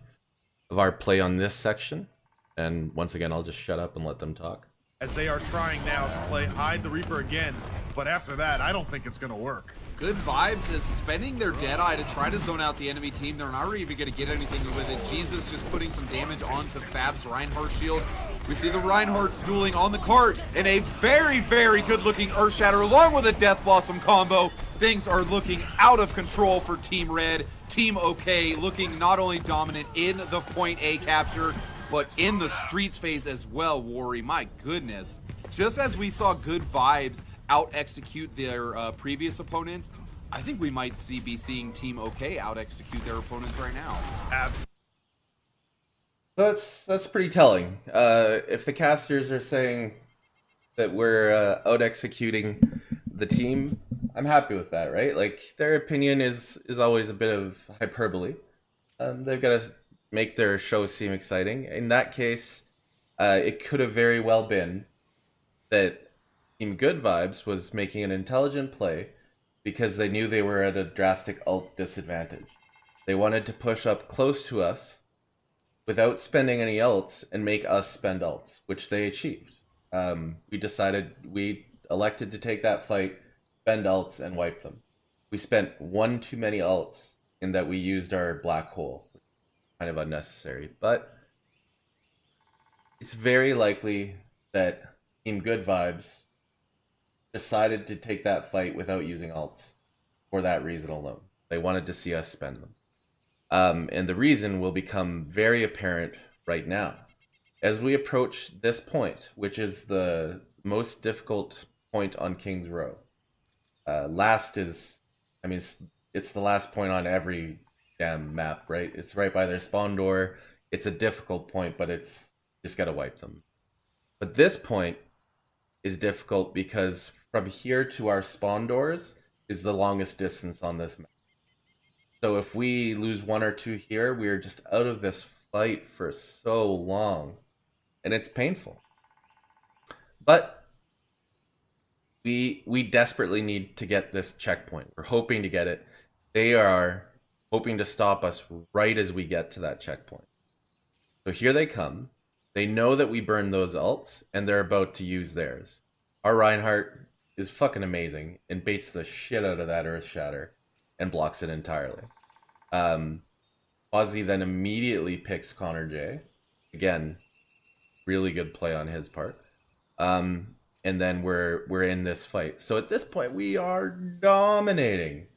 our play on this section, and once again, I'll just shut up and let them talk. As they are trying now to play Hide the Reaper again, but after that, I don't think it's going to work. Good Vibes is spending their Deadeye to try to zone out the enemy team. They're not really even going to get anything with it. Jesus just putting some damage onto Fab's Reinhardt shield. We see the Reinhardts dueling on the cart in a very, very good-looking Earthshatter along with a Death Blossom combo. Things are looking out of control for Team Red. Team OK looking not only dominant in the point A capture, but in the streets phase as well, Worry. My goodness. Just as we saw Good Vibes out-execute their previous opponents, I think we might be seeing Team OK out-execute their opponents right now. Absolutely. That's pretty telling. If the casters are saying that we're out-executing the team, I'm happy with that, right? Like, their opinion is always a bit of hyperbole. They've got to make their show seem exciting. In that case, it could have very well been that Team Good Vibes was making an intelligent play because they knew they were at a drastic ult disadvantage. They wanted to push up close to us without spending any ults and make us spend ults, which they achieved. We elected to take that fight, spend ults, and wipe them. We spent one too many ults in that we used our black hole. Kind of unnecessary, but it's very likely that Team Good Vibes decided to take that fight without using ults for that reason alone. They wanted to see us spend them. And the reason will become very apparent right now. As we approach this point, which is the most difficult point on King's Row. It's the last point on every damn map, right? It's right by their spawn door. It's a difficult point, but it's just gotta wipe them. But this point is difficult because from here to our spawn doors is the longest distance on this map. So if we lose one or two here, we're just out of this fight for so long, and it's painful. But we desperately need to get this checkpoint. We're hoping to get it. They are hoping to stop us right as we get to that checkpoint. So here they come. They know that we burned those ults, and they're about to use theirs. Our Reinhardt is fucking amazing and baits the shit out of that Earth Shatter and blocks it entirely. Ozzy then immediately picks Connor J. Again, really good play on his part. And then we're in this fight. So at this point, we are dominating.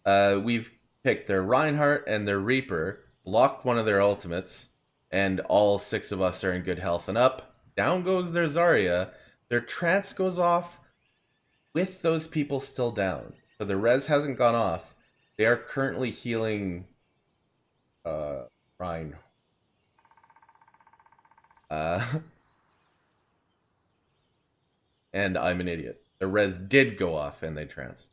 We've picked their Reinhardt and their Reaper, blocked one of their ultimates, and all 6 of us are in good health and up. Down goes their Zarya. Their trance goes off with those people still down. So the res hasn't gone off. They are currently healing Reinhardt. And I'm an idiot. The res did go off and they tranced.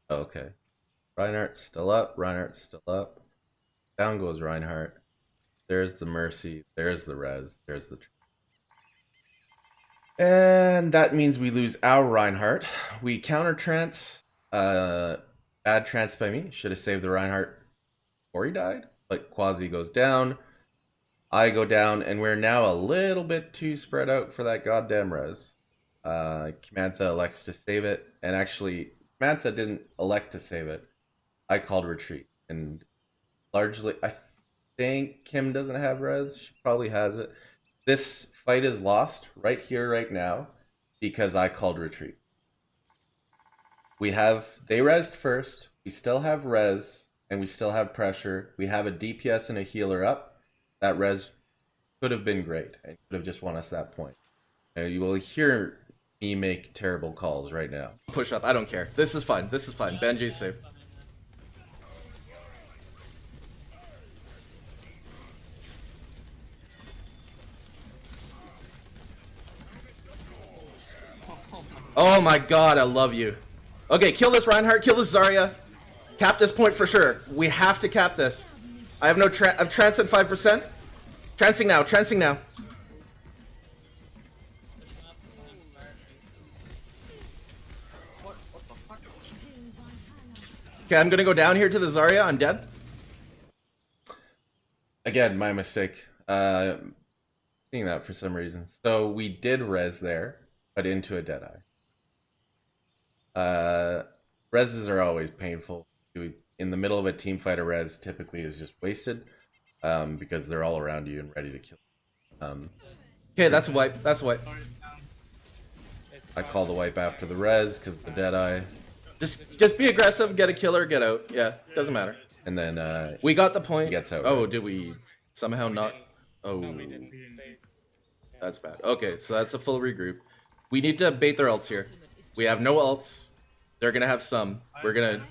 Okay. Reinhardt's still up. Reinhardt's still up. Down goes Reinhardt. There's the Mercy. There's the res. There's the... And that means we lose our Reinhardt. We counter trance. Bad trance by me. Should have saved the Reinhardt before he died. But Quasi goes down. I go down. And we're now a little bit too spread out for that goddamn res. Kamantha elects to save it. And actually, Kamantha didn't elect to save it. I called retreat. And largely, I think Kim doesn't have res. She probably has it. This fight is lost right here, right now, because I called retreat. They resed first. We still have res, and we still have pressure. We have a DPS and a healer up. That res could have been great and could have just won us that point. And you will hear me make terrible calls right now. Push up. I don't care. This is fine. This is fine. Benji's safe. Oh my god, I love you. Okay, kill this Reinhardt, kill this Zarya. Cap this point for sure. We have to cap this. I have no I've trance at 5%. Trancing now, trancing now. Okay, I'm gonna go down here to the Zarya. I'm dead. Again, my mistake. Seeing that for some reason. So we did res there, but into a Deadeye. Reses are always painful. In the middle of a team fight, a res typically is just wasted because they're all around you and ready to kill. Okay, that's a wipe. That's a wipe. I call the wipe after the res because the Deadeye. Just be aggressive, get a killer, get out. Yeah, doesn't matter. And then we got the point. Gets out. Oh, right? Did we somehow not? Oh, that's bad. Okay, so that's a full regroup. We need to bait their ults here. We have no ults. They're gonna have some. We're gonna...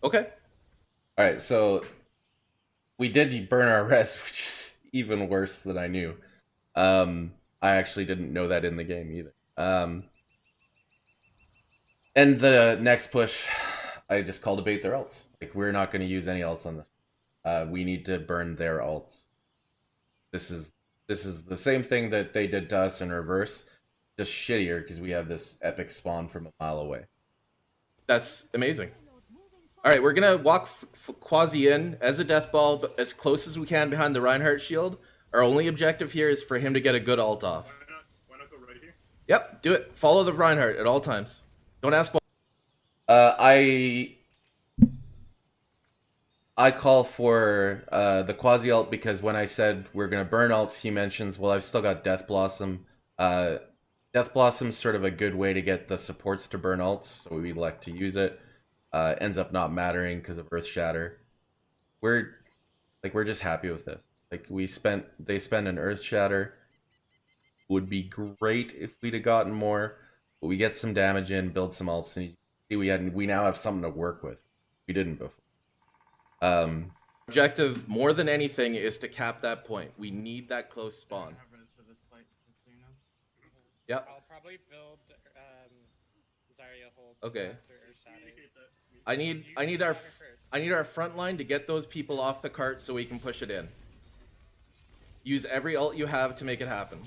Okay. Alright, so... We did burn our res, which is even worse than I knew. I actually didn't know that in the game either. And the next push, I just called to bait their ults. Like, we're not gonna use any ults on this. We need to burn their ults. This is the same thing that they did to us in reverse. Just shittier because we have this epic spawn from a mile away. That's amazing. All right, we're gonna walk Quasi in as a death ball, but as close as we can behind the Reinhardt shield. Our only objective here is for him to get a good ult off. Why not go right here? Yep, do it. Follow the Reinhardt at all times. Don't ask why. I call for the Quasi ult because when I said we're gonna burn ults, he mentions, well, I've still got Death Blossom. Death Blossom's sort of a good way to get the supports to burn ults, so we elect to use it. Ends up not mattering because of Earth Shatter. We're just happy with this. Like they spend an Earth Shatter. Would be great if we'd have gotten more, but we get some damage in, build some ults, and you see we now have something to work with. We didn't before. Objective, more than anything, is to cap that point. We need that close spawn. Yep. I'll probably build Zarya hold. Okay. Or I need our front line to get those people off the cart so we can push it in. Use every ult you have to make it happen.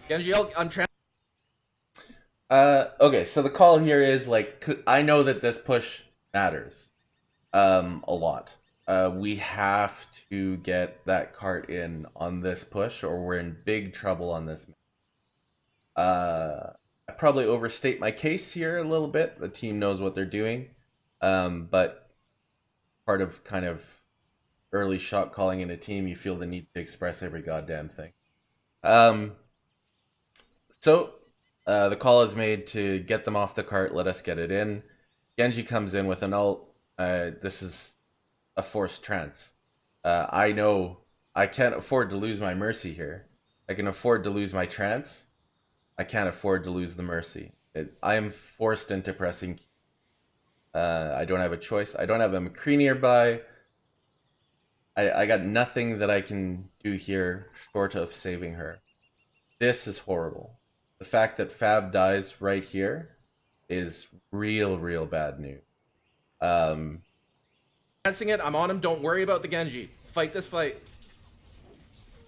Genji ult, I'm trying. Okay, so the call here is like, I know that this push matters a lot. We have to get that cart in on this push or we're in big trouble on this. I probably overstate my case here a little bit. The team knows what they're doing. But part of kind of early shot calling in a team, you feel the need to express every goddamn thing. So the call is made to get them off the cart, let us get it in. Genji comes in with an ult. This is a forced trance. I know I can't afford to lose my Mercy here. I can afford to lose my trance. I can't afford to lose the Mercy. I am forced into pressing. I don't have a choice. I don't have a McCree nearby. I got nothing that I can do here short of saving her. This is horrible. The fact that Fab dies right here is real bad news. Chancing it, I'm on him. Don't worry about the Genji. Fight this fight.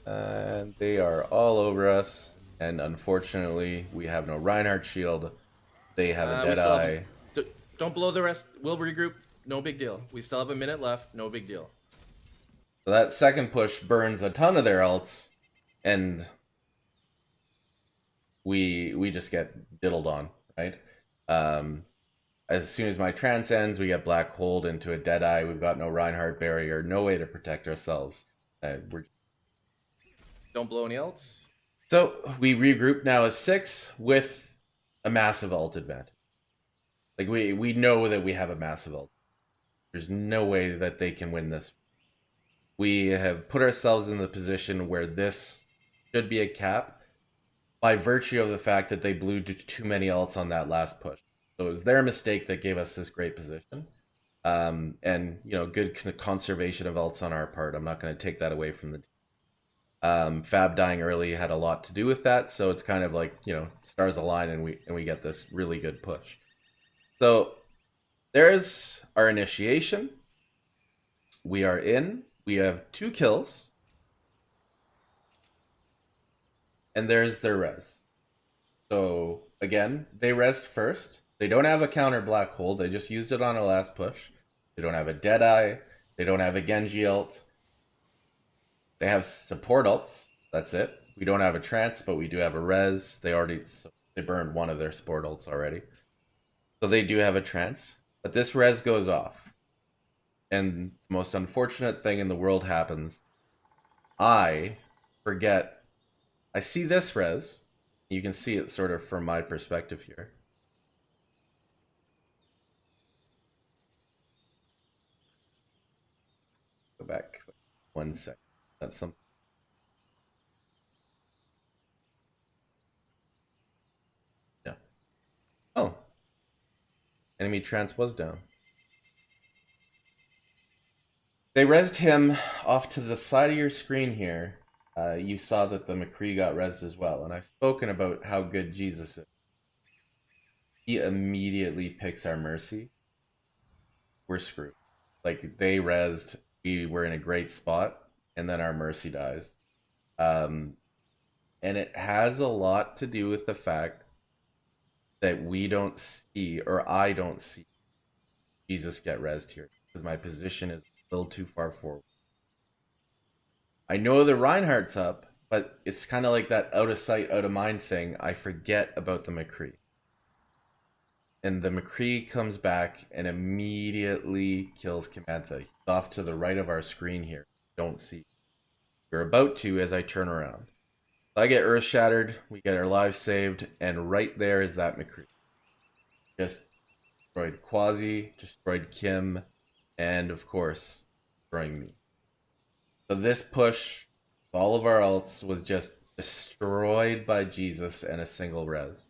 And they are all over us. And unfortunately, we have no Reinhardt shield. They have a Deadeye. Don't blow the rest. We'll regroup. No big deal. We still have a minute left. No big deal. So that second push burns a ton of their ults. And we just get diddled on, right? As soon as my trance ends, we get black holed into a Deadeye. We've got no Reinhardt barrier. No way to protect ourselves. Don't blow any ults. So we regroup now as 6 with a massive ult advantage. Like we know that we have a massive ult. There's no way that they can win this. We have put ourselves in the position where this should be a cap by virtue of the fact that they blew too many ults on that last push. So it was their mistake that gave us this great position. And you know, good conservation of ults on our part. I'm not going to take that away from the team. Fab dying early had a lot to do with that, so it's kind of like, you know, stars align and we get this really good push. So there's our initiation. We are in. We have 2 kills. And there's their res. So again, they resed first. They don't have a counter black hole. They just used it on a last push. They don't have a Deadeye. They don't have a Genji ult. They have support ults. That's it. We don't have a trance, but we do have a res. They burned one of their support ults already. So they do have a trance. But this res goes off. And the most unfortunate thing in the world happens. I forget. I see this res. You can see it sort of from my perspective here. Go back 1 second. That's something. Yeah. Oh. Enemy trance was down. They rezzed him off to the side of your screen here. You saw that the McCree got rezzed as well. And I've spoken about how good Jesus is. He immediately picks our Mercy. We're screwed. Like, they rezzed. We were in a great spot. And then our Mercy dies. And it has a lot to do with the fact that we don't see, or I don't see, Jesus get rezzed here. Because my position is a little too far forward. I know the Reinhardt's up, but it's kind of like that out of sight, out of mind thing. I forget about the McCree. And the McCree comes back and immediately kills Camantha. He's off to the right of our screen here. Don't see. We're about to as I turn around. So I get earth shattered, we get our lives saved, and right there is that McCree. Just destroyed Quasi, destroyed Kim, and of course, destroying me. So this push, all of our ults, was just destroyed by Jesus and a single res.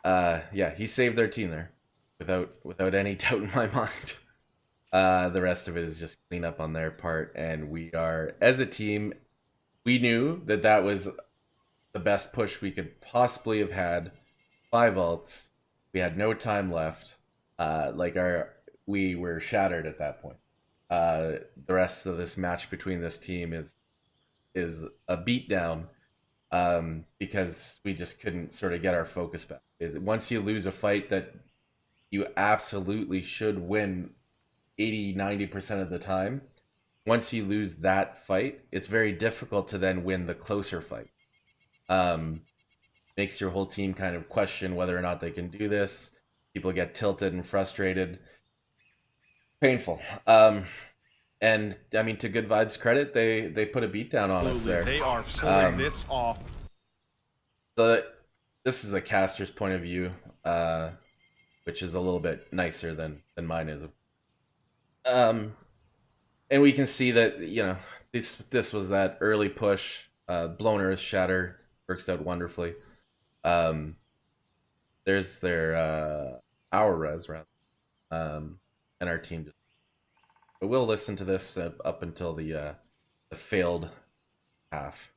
Yeah, he saved their team there. Without any doubt in my mind. The rest of it is just clean up on their part, and we are, as a team, we knew that that was the best push we could possibly have had. 5 ults. We had no time left. We were shattered at that point. The rest of this match between this team is a beatdown, because we just couldn't sort of get our focus back. Once you lose a fight that you absolutely should win 80-90% of the time, once you lose that fight, it's very difficult to then win the closer fight. Makes your whole team kind of question whether or not they can do this. People get tilted and frustrated. Painful. And I mean, to Good Vibes' credit, they put a beat down on us there. They are pulling this off. This is the caster's point of view, which is a little bit nicer than mine is. And we can see that, you know, this was that early push. Blown Earth Shatter works out wonderfully. There's their our res round, and our team just. But we'll listen to this up until the failed half.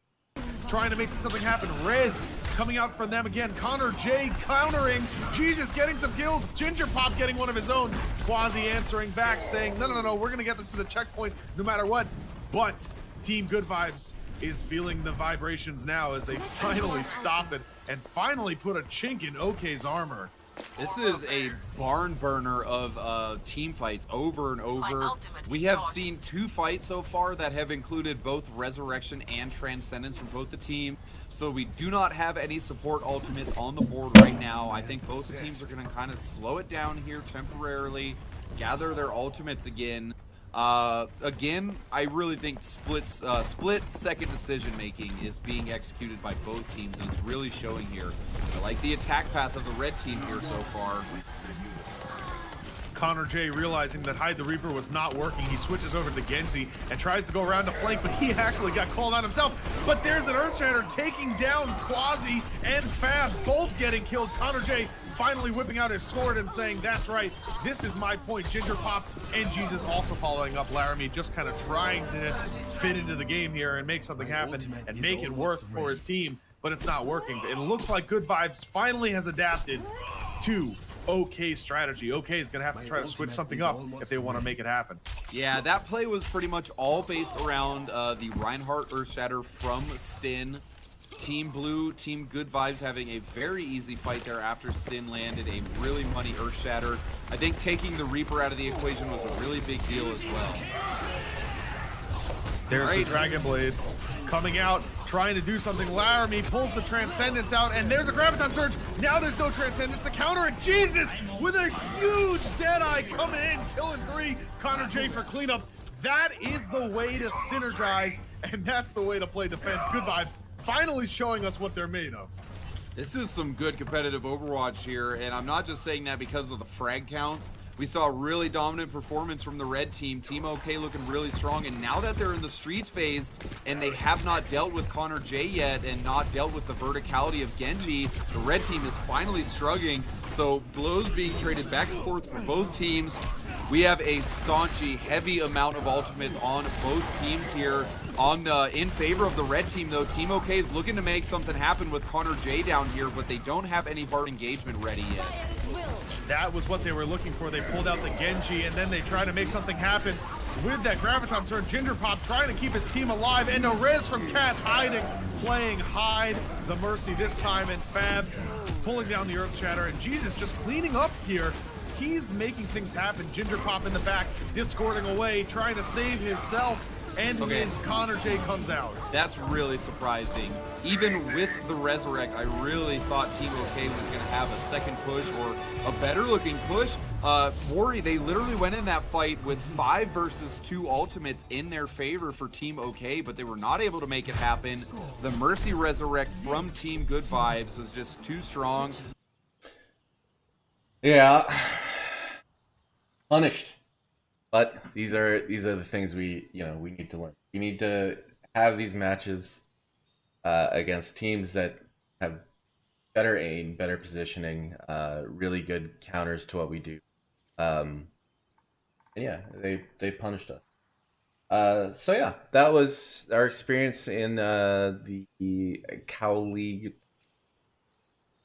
Trying to make something happen. Rez coming out from them again. Connor J countering. Jesus getting some kills. Ginger Pop getting one of his own. Quasi answering back, saying, no, we're gonna get this to the checkpoint no matter what. But Team Good Vibes is feeling the vibrations now as they finally stop it and finally put a chink in OK's armor. This is a barn burner of team fights over and over. We have seen 2 fights so far that have included both Resurrection and Transcendence from both the team. So we do not have any support ultimates on the board right now. I think both the teams are going to kind of slow it down here temporarily, gather their ultimates again. Again, I really think split second decision making is being executed by both teams, and it's really showing here. I like the attack path of the red team here so far. Connor J realizing that Hide the Reaper was not working, he switches over to Genji and tries to go around the flank, but he actually got called out himself. But there's an Earthshatter taking down Quasi and Fab, both getting killed. Connor J finally whipping out his sword and saying, that's right, this is my point. Ginger Pop and Jesus also following up Laramie, just kind of trying to fit into the game here and make something happen and make it work for his team, but it's not working. It looks like Good Vibes finally has adapted to OK's strategy. OK is going to have to try to switch something up if they want to make it happen. Yeah, that play was pretty much all based around the Reinhardt Earthshatter from Stin. Team Blue, Team Good Vibes having a very easy fight there after Stin landed a really money Earthshatter. I think taking the Reaper out of the equation was a really big deal as well. There's the Dragon Blade coming out, trying to do something. Laramie pulls the Transcendence out, and there's a Graviton Surge. Now there's no Transcendence. The counter, and Jesus with a huge Deadeye coming in, killing 3. Connor J for cleanup. That is the way to synergize, and that's the way to play defense. Good Vibes finally showing us what they're made of. This is some good competitive Overwatch here, and I'm not just saying that because of the frag count. We saw a really dominant performance from the red team. Team OK looking really strong, and now that they're in the streets phase and they have not dealt with Connor J yet and not dealt with the verticality of Genji, the red team is finally struggling. So blows being traded back and forth for both teams. We have a staunchy, heavy amount of ultimates on both teams here. In favor of the red team, though, Team OK is looking to make something happen with Connor J down here, but they don't have any hard engagement ready yet. That was what they were looking for. They pulled out the Genji, and then they try to make something happen with that Graviton Surge. Ginger Pop trying to keep his team alive, and a Riz from Cat hiding, playing Hide the Mercy this time, and Fab pulling down the Earthshatter, and Jesus just cleaning up here. He's making things happen. Ginger Pop in the back, discording away, trying to save himself. And his Connor J comes out. That's really surprising. Even with the Resurrect, I really thought Team OK was going to have a second push or a better looking push. Worry, they literally went in that fight with 5 versus 2 ultimates in their favor for Team OK, but they were not able to make it happen. The Mercy Resurrect from Team Good Vibes was just too strong. Yeah. Punished. But these are the things we need to learn. We need to have these matches against teams that have better aim, better positioning, really good counters to what we do. And yeah, they punished us. So yeah, that was our experience in the Cow League.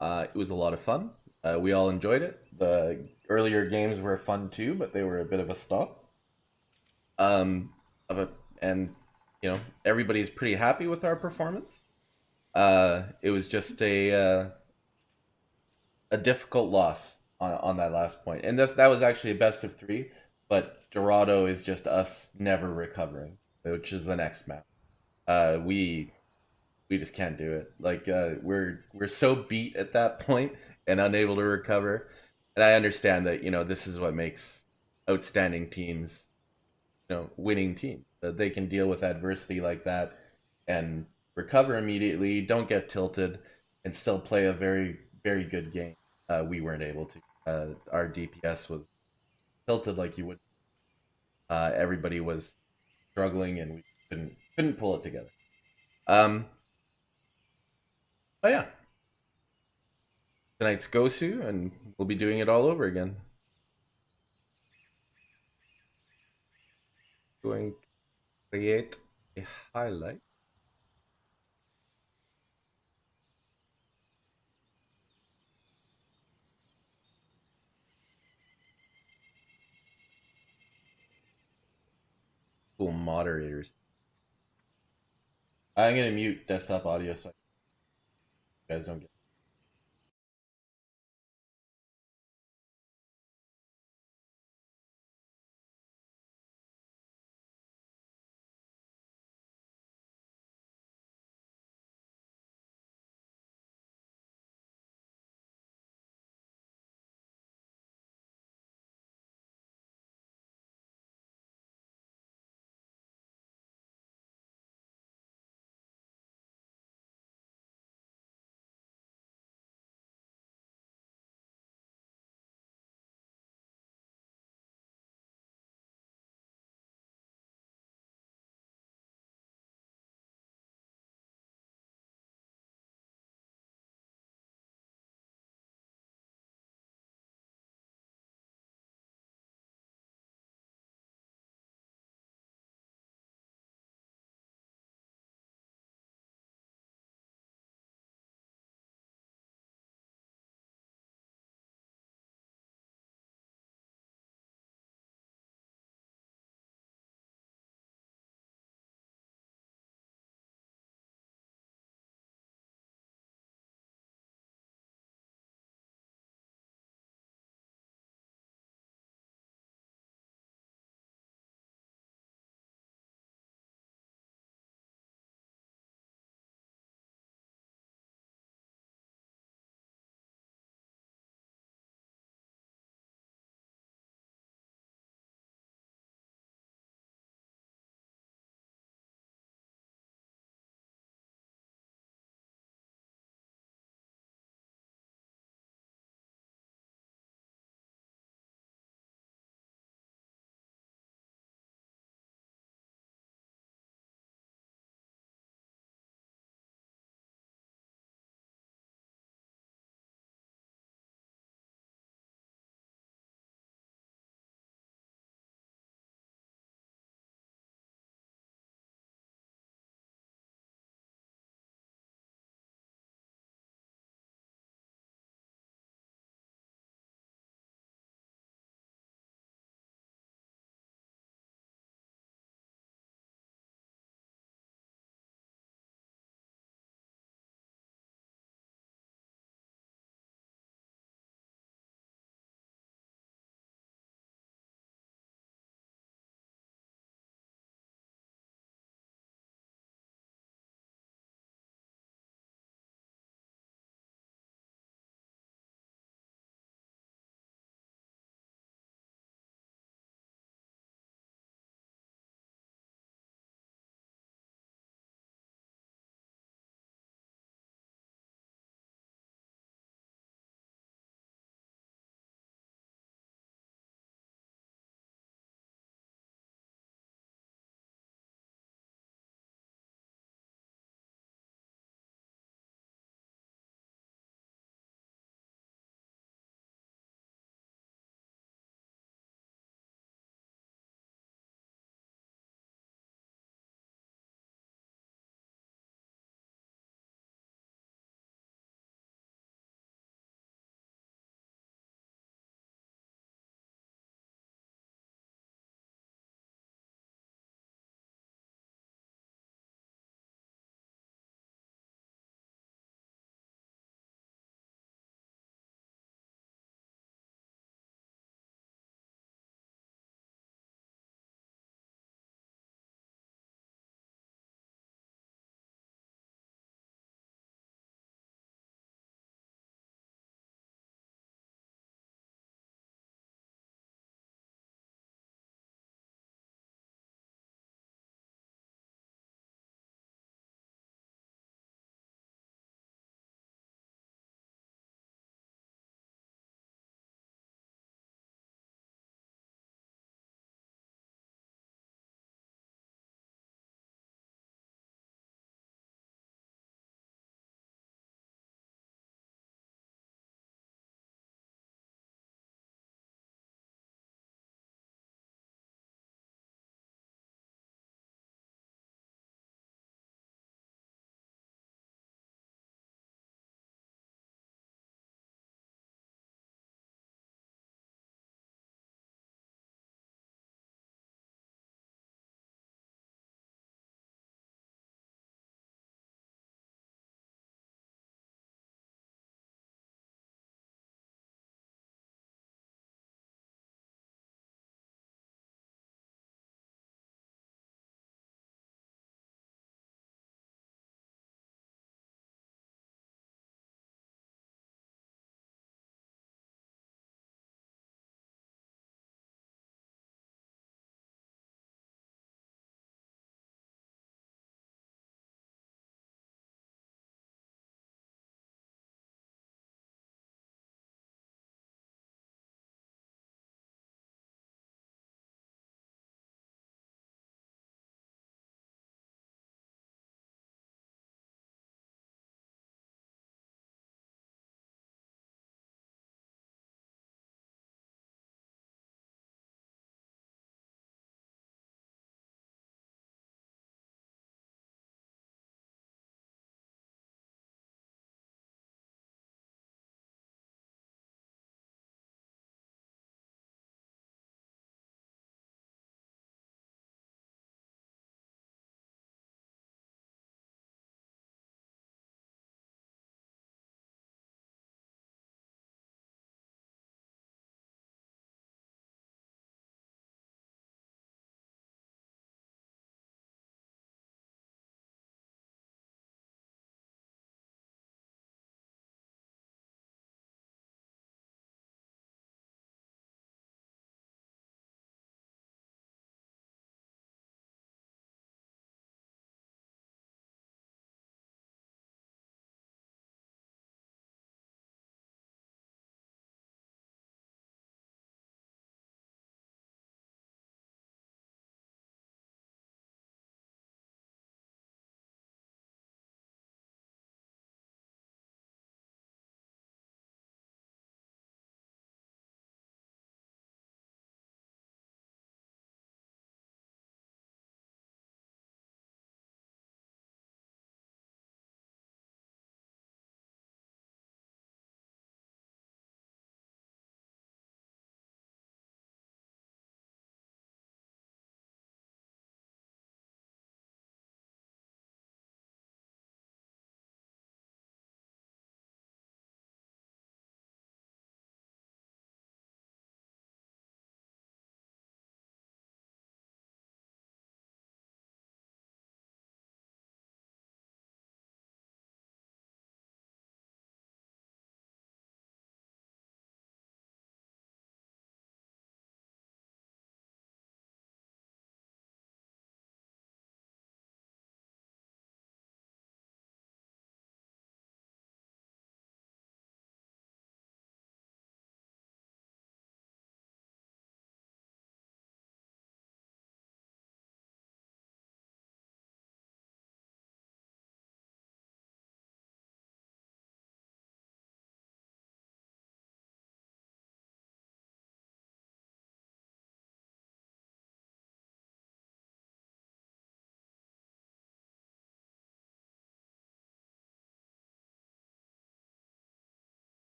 It was a lot of fun. We all enjoyed it. The earlier games were fun too, but they were a bit of a stop. Of it, and you know, everybody's pretty happy with our performance. It was just a difficult loss on that last point, and that was actually a best of 3. But Dorado is just us never recovering, which is the next map. We just can't do it. Like we're so beat at that point and unable to recover. And I understand that, you know, this is what makes outstanding teams, you know, winning teams. That they can deal with adversity like that and recover immediately, don't get tilted, and still play a very, very good game. We weren't able to. Our DPS was tilted like you would. Everybody was struggling, and we couldn't pull it together. But yeah, tonight's Gosu, and we'll be doing it all over again. Going to create a highlight. Cool moderators. I'm gonna mute desktop audio so you guys don't get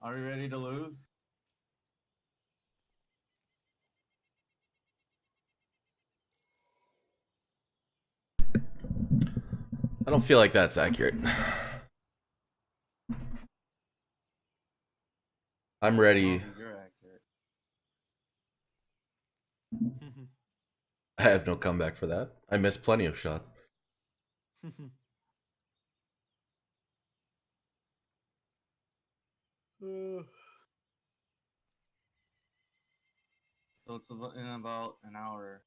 Are we ready to lose? I don't feel like that's accurate. I'm ready. Oh, you're accurate. I have no comeback for that. I missed plenty of shots. So it's in about an hour,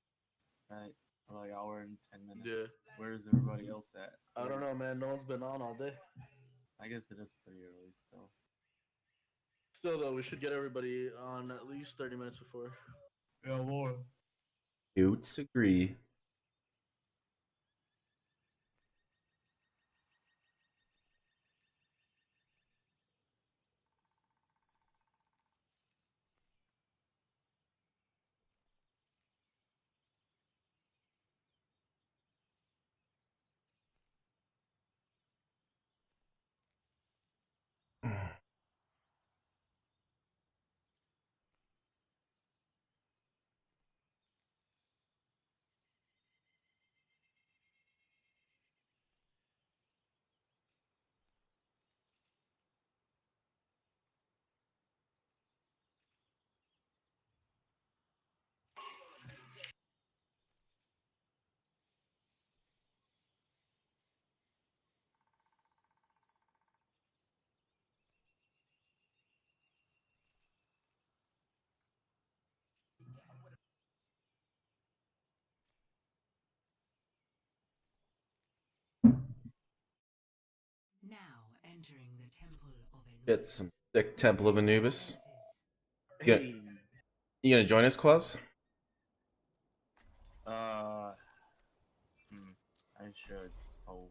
right? Or like hour and 10 minutes. Yeah. Where's everybody else at? I don't know, man. No one's been on all day. I guess it is pretty early still. Still, though, we should get everybody on at least 30 minutes before. Yeah, more. Utes agree. Now entering the temple of Anubis. Get some sick Temple of Anubis. You gonna join us, Quaz? I should probably.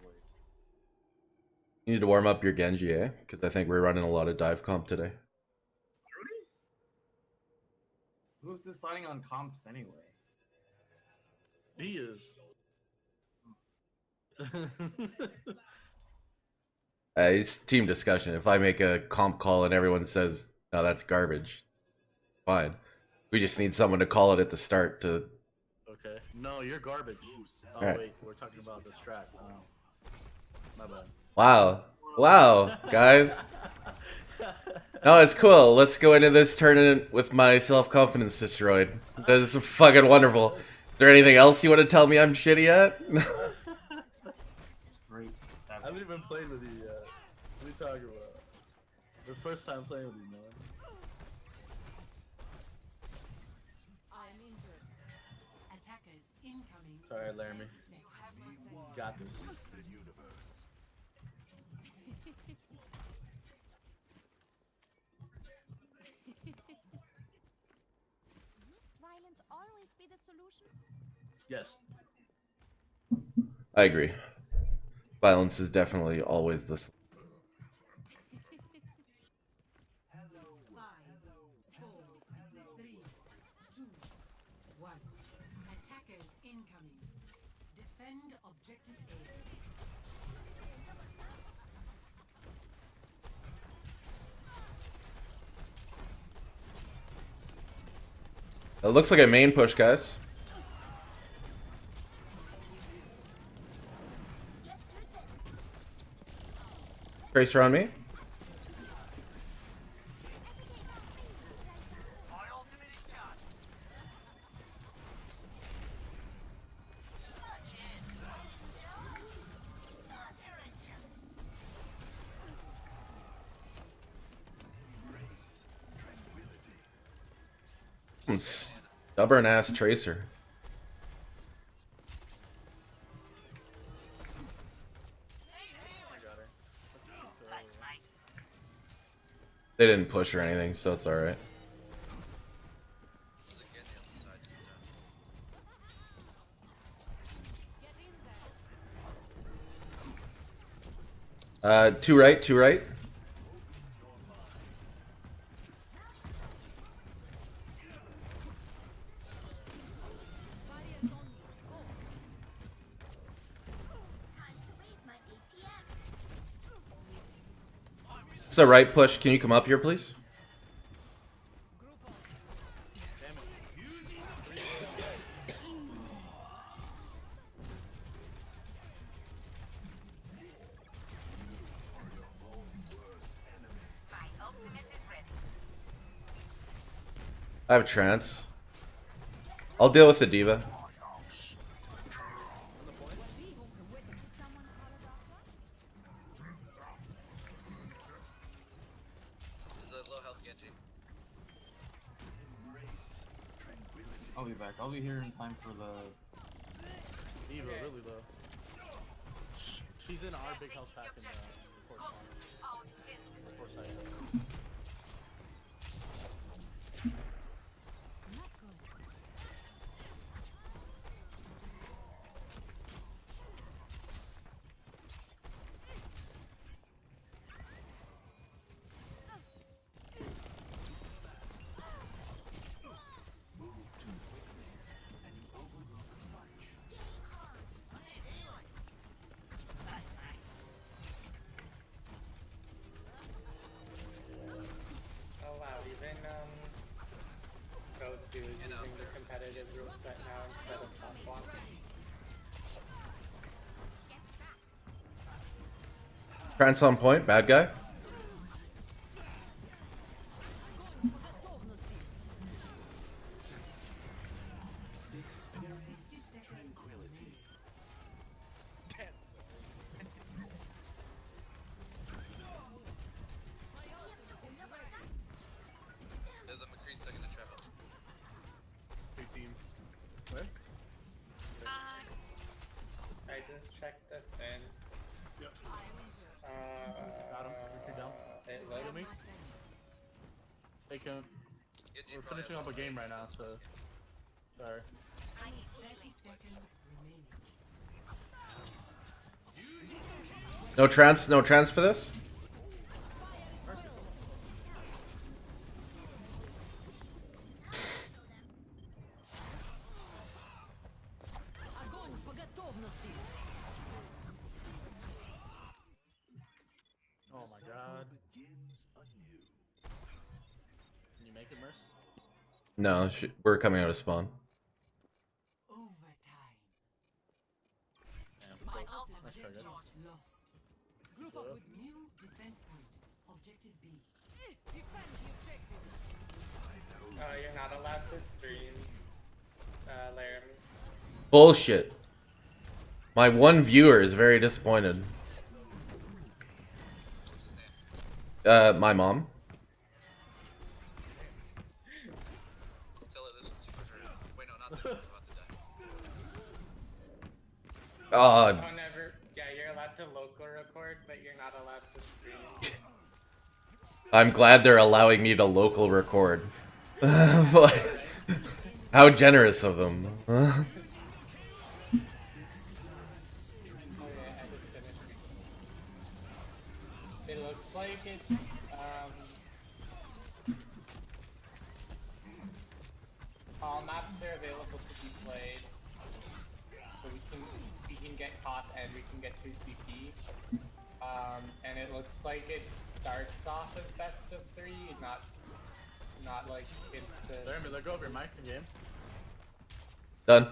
You need to warm up your Genji, eh? Because I think we're running a lot of dive comp today. Who's deciding on comps anyway? He is. It's team discussion. If I make a comp call and everyone says, no, that's garbage, fine. We just need someone to call it at the start to... Okay. No, you're garbage. Oh, Alright. wait. We're talking about the strat. My bad. Wow. Wow, guys. No, it's cool. Let's go into this tournament with my self-confidence destroyed. This is fucking wonderful. Is there anything else you want to tell me I'm shitty at? I haven't even played with you yet. What are you talking about? This first time playing with you, man. I'm injured. Attackers incoming. Sorry, Laramie. Got this. Must violence always be the solution? Yes. I agree. Violence is definitely always the... 5, 4, 3, 2, 1. Attackers incoming. Defend objective A. It looks like a main push, guys. Tracer on me. Stubborn ass Tracer. They didn't push or anything, so it's alright. Two right, two right. It's a right push. Can you come up here, please? I have a trance. I'll deal with the D.va. I'll be back. I'll be here in time for the... D.va really low. She's in our big health pack in the fourth side. Oh wow, even go to using the competitive rule set now instead of top block. Trance on point. Bad guy. There's a McCree stuck in the trap. Big team. Where? I just checked this in. Yep. Got him. You're down. It loaded me. Take him. We're finishing up a game right now, so... Sorry. 30 seconds remaining. No trance. No trance for this. Oh my god. Can you make it, Merce? No, we're coming out of spawn. Nice try, guys. Lost. Group up with new defense point. Objective B. You're not allowed to stream, Laramie. Bullshit. My one viewer is very disappointed. My mom. Tell her this one's super hurt. Wait, no, not this one. Uh, Oh, never. Yeah, you're allowed to local record, but you're not allowed to stream. I'm glad they're allowing me to local record. Like, how generous of them. It looks like it's, all maps are available to be played. So we can get caught and we can get 2 CP. And it looks like it starts off as best of 3, not like it's the... Laramie, let go of your mic again. Done.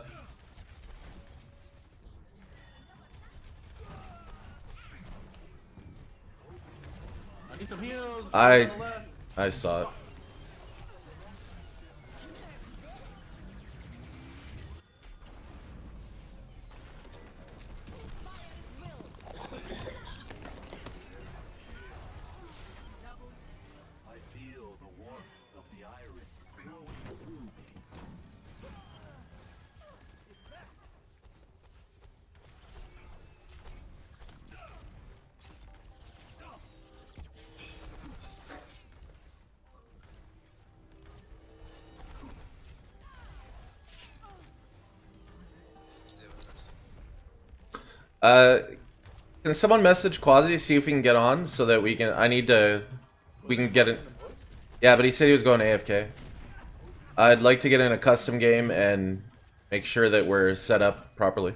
I need some heals. I saw it. I feel the warmth of the iris glowing through me. Can someone message Quasi, see if we can get on so that we can, we can get it. Yeah, but he said he was going AFK. I'd like to get in a custom game and make sure that we're set up properly.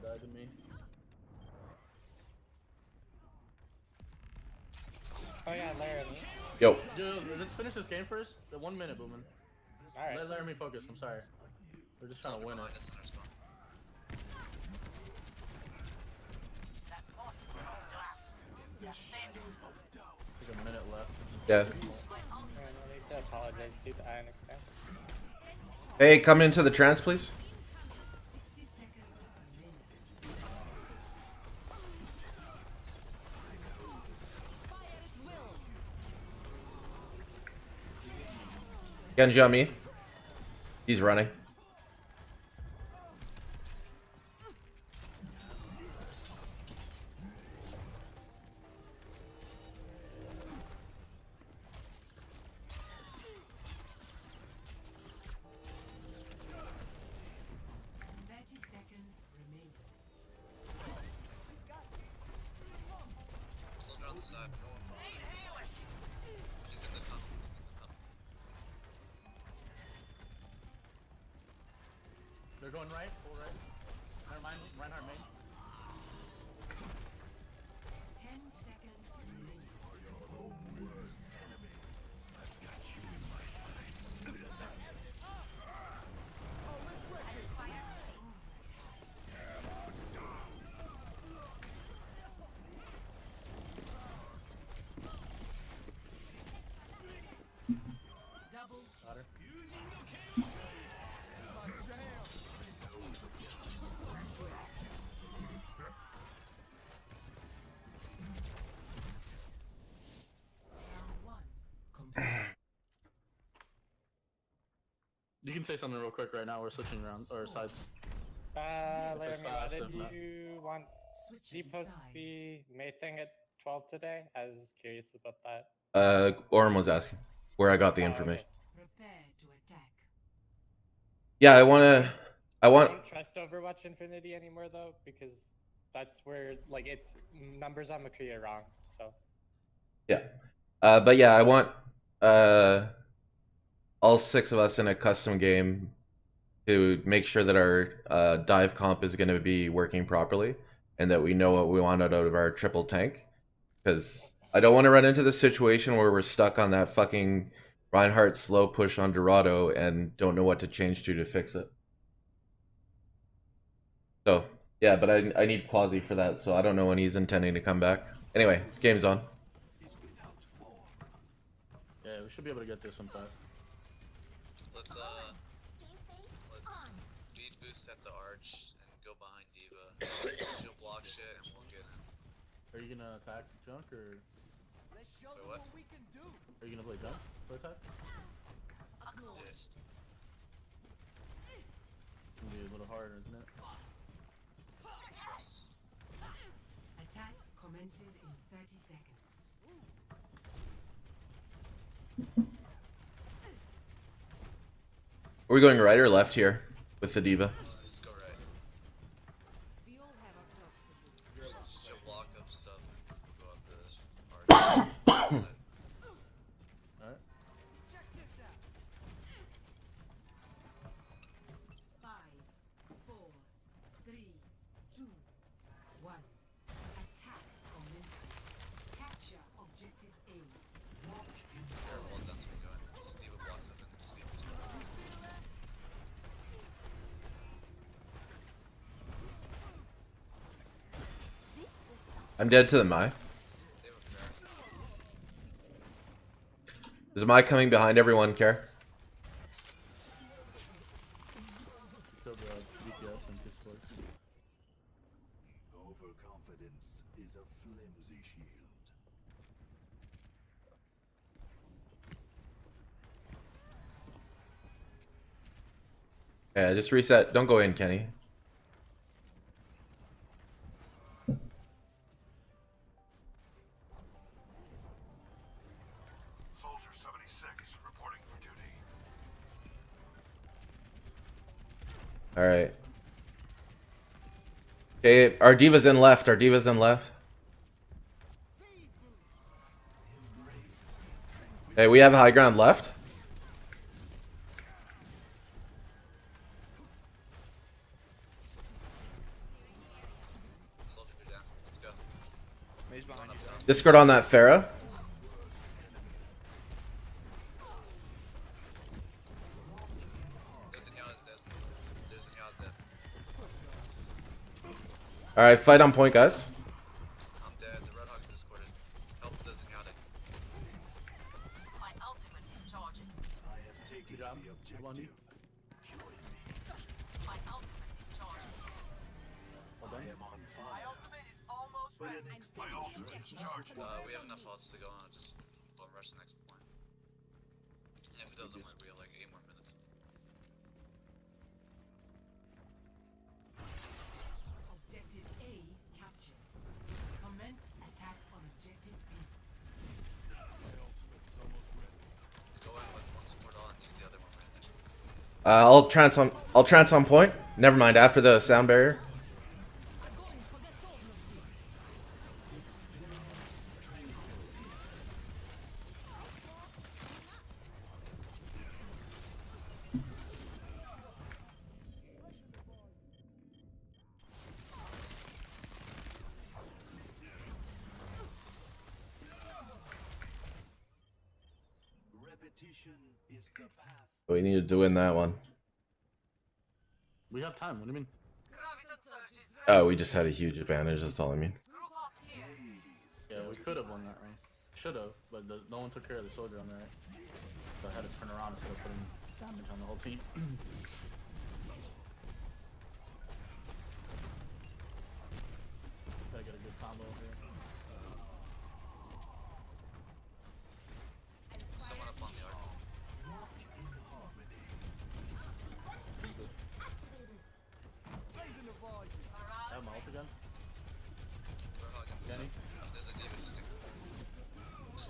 Died to me. Oh yeah, Laramie. Yo. Dude, let's finish this game first. 1 minute, Boomin. Alright. Let Laramie focus. I'm sorry. We're just trying to win it. Like a minute left. Yeah. I need to apologize due to iron extent. Hey, come into the trance, please. Genji on me. He's running. They're going right, full right. Never mind, Reinhardt main. 10 seconds remaining. I've got you in my sights. Double. Got her. You can say something real quick right now. We're switching around or sides. Laramie, what fast, did if not. you want D-post the May thing at 12 today? I was just curious about that. Orm was asking where I got the Oh, information. okay. Prepare to attack. Yeah, I I want. don't trust Overwatch Infinity anymore though, because that's where like it's numbers on McCree are wrong. So Yeah. But yeah, I want all 6 of us in a custom game to make sure that our dive comp is going to be working properly and that we know what we want out of our triple tank. Because I don't want to run into the situation where we're stuck on that fucking Reinhardt slow push on Dorado and don't know what to change to fix it. So, yeah, but I need Quasi for that, so I don't know when he's intending to come back. Anyway, game's on. Yeah, we should be able to get this one fast. Let's speed boost at the arch and go behind D.va. She'll block shit and we'll get him. Are you gonna attack junk or? Wait, what? Are you gonna play junk for attack? Yeah. It's gonna be a little harder, isn't it? Attack commences in 30 seconds. Are we going right or left here with the D.Va? Let's go right. We all have our jobs to do. She'll block up stuff and go up the arch. Alright. Check this out. 5, 4, 3, 2, 1. Attack commencing. Capture objective A. Well done to me going. Just D.va blocks up and speed boost. I'm dead to the Mai. Is Mai coming behind everyone, Care? Killed the DPS and this works. Overconfidence is a flimsy shield. Yeah, just reset. Don't go in, Kenny. Soldier 76 reporting for duty. Alright. Okay, our D.Va's in left. Our D.Va's in left. Hey, we have high ground left. Discord on that Pharah. Alright, fight on point, guys. I'm dead. The Red Hawk's discorded. Help the Zenyatta. My ultimate is charging. I have taken the objective. Join me. My ultimate is charging. I am on fire. My ultimate is almost ready. My ultimate is charged. We have enough ults to go on. Just bum rush the next point. And if it doesn't work, we have like 8 more minutes. Objective A captured. Commence attack on objective B. Go in with one support all and use the other one right there. I'll trance on point. Never mind, after the sound barrier. Repetition is the path. We needed to win that one. We have time. What do you mean? Oh, we just had a huge advantage, that's all I mean. Yeah, we could have won that round. Should have, but no one took care of the soldier on the right. So I had to turn around instead of putting damage on the whole team. Gotta get a good combo here. Someone up on the arc. I have my ult again. Kenny? There's a D.va just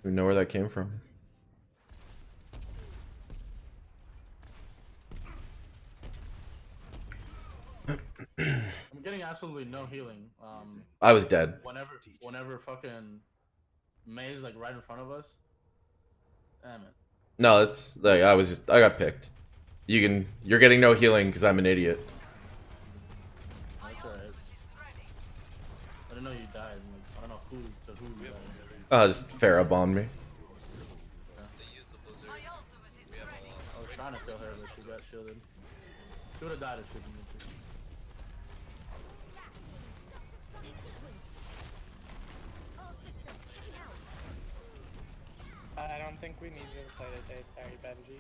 We know where that came from. I'm getting absolutely no healing. I was dead. Whenever fucking May's like right in front of us. Damn it. No, it's like I got picked. You're getting no healing because I'm an idiot. That's alright. I didn't know you died. Like, I don't know who you died. Just Pharah bombed me. I was trying to kill her, but she got shielded. She would have died if she didn't. I don't think we need to play today, sorry Benji.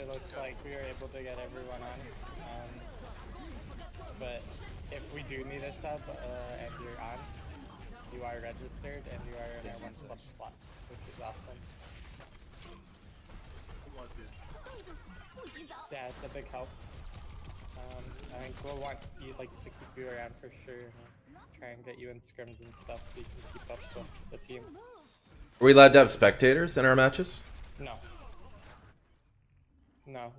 It looks like we were able to get everyone on. But if we do need a sub and you're on, you are registered and you are in our 1 sub slot, which is awesome. Yeah, it's a big help. I think we'll want you to keep you around for sure. Try and get you in scrims and stuff so you can keep up with the team. Are we allowed to have spectators in our matches? No. No,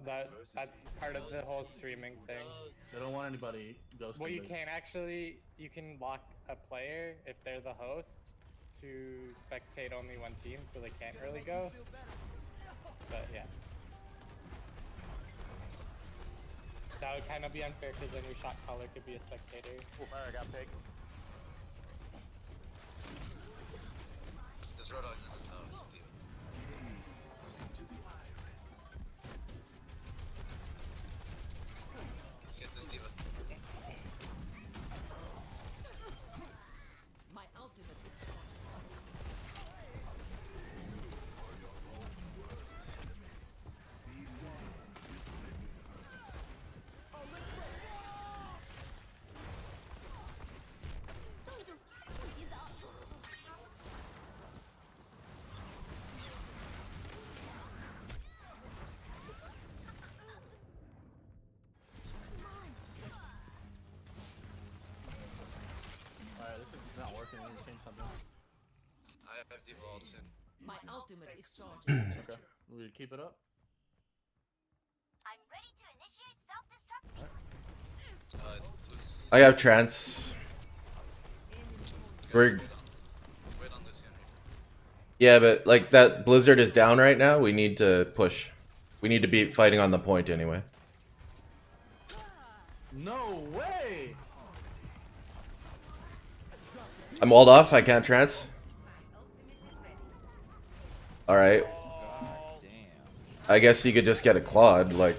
that's part of the whole streaming thing. They don't want anybody ghosting. Well, you can lock a player if they're the host to spectate only one team, so they can't really ghost. But yeah. That would kind of be unfair because then your shot caller could be a spectator. Oh, I got picked. This Red Hawk's in the tower. It's a D.va. Get this D.va. My ultimate is Alright, this is not working. We need to change something. I have D.va ults in. My ultimate is charging. Okay. We keep it up? I'm ready to initiate self-destruct. I have trance. We're... Yeah, but like that Blizzard is down right now. We need to push. We need to be fighting on the point anyway. No way! I'm walled off. I can't trance. All right. I guess you could just get a quad, like.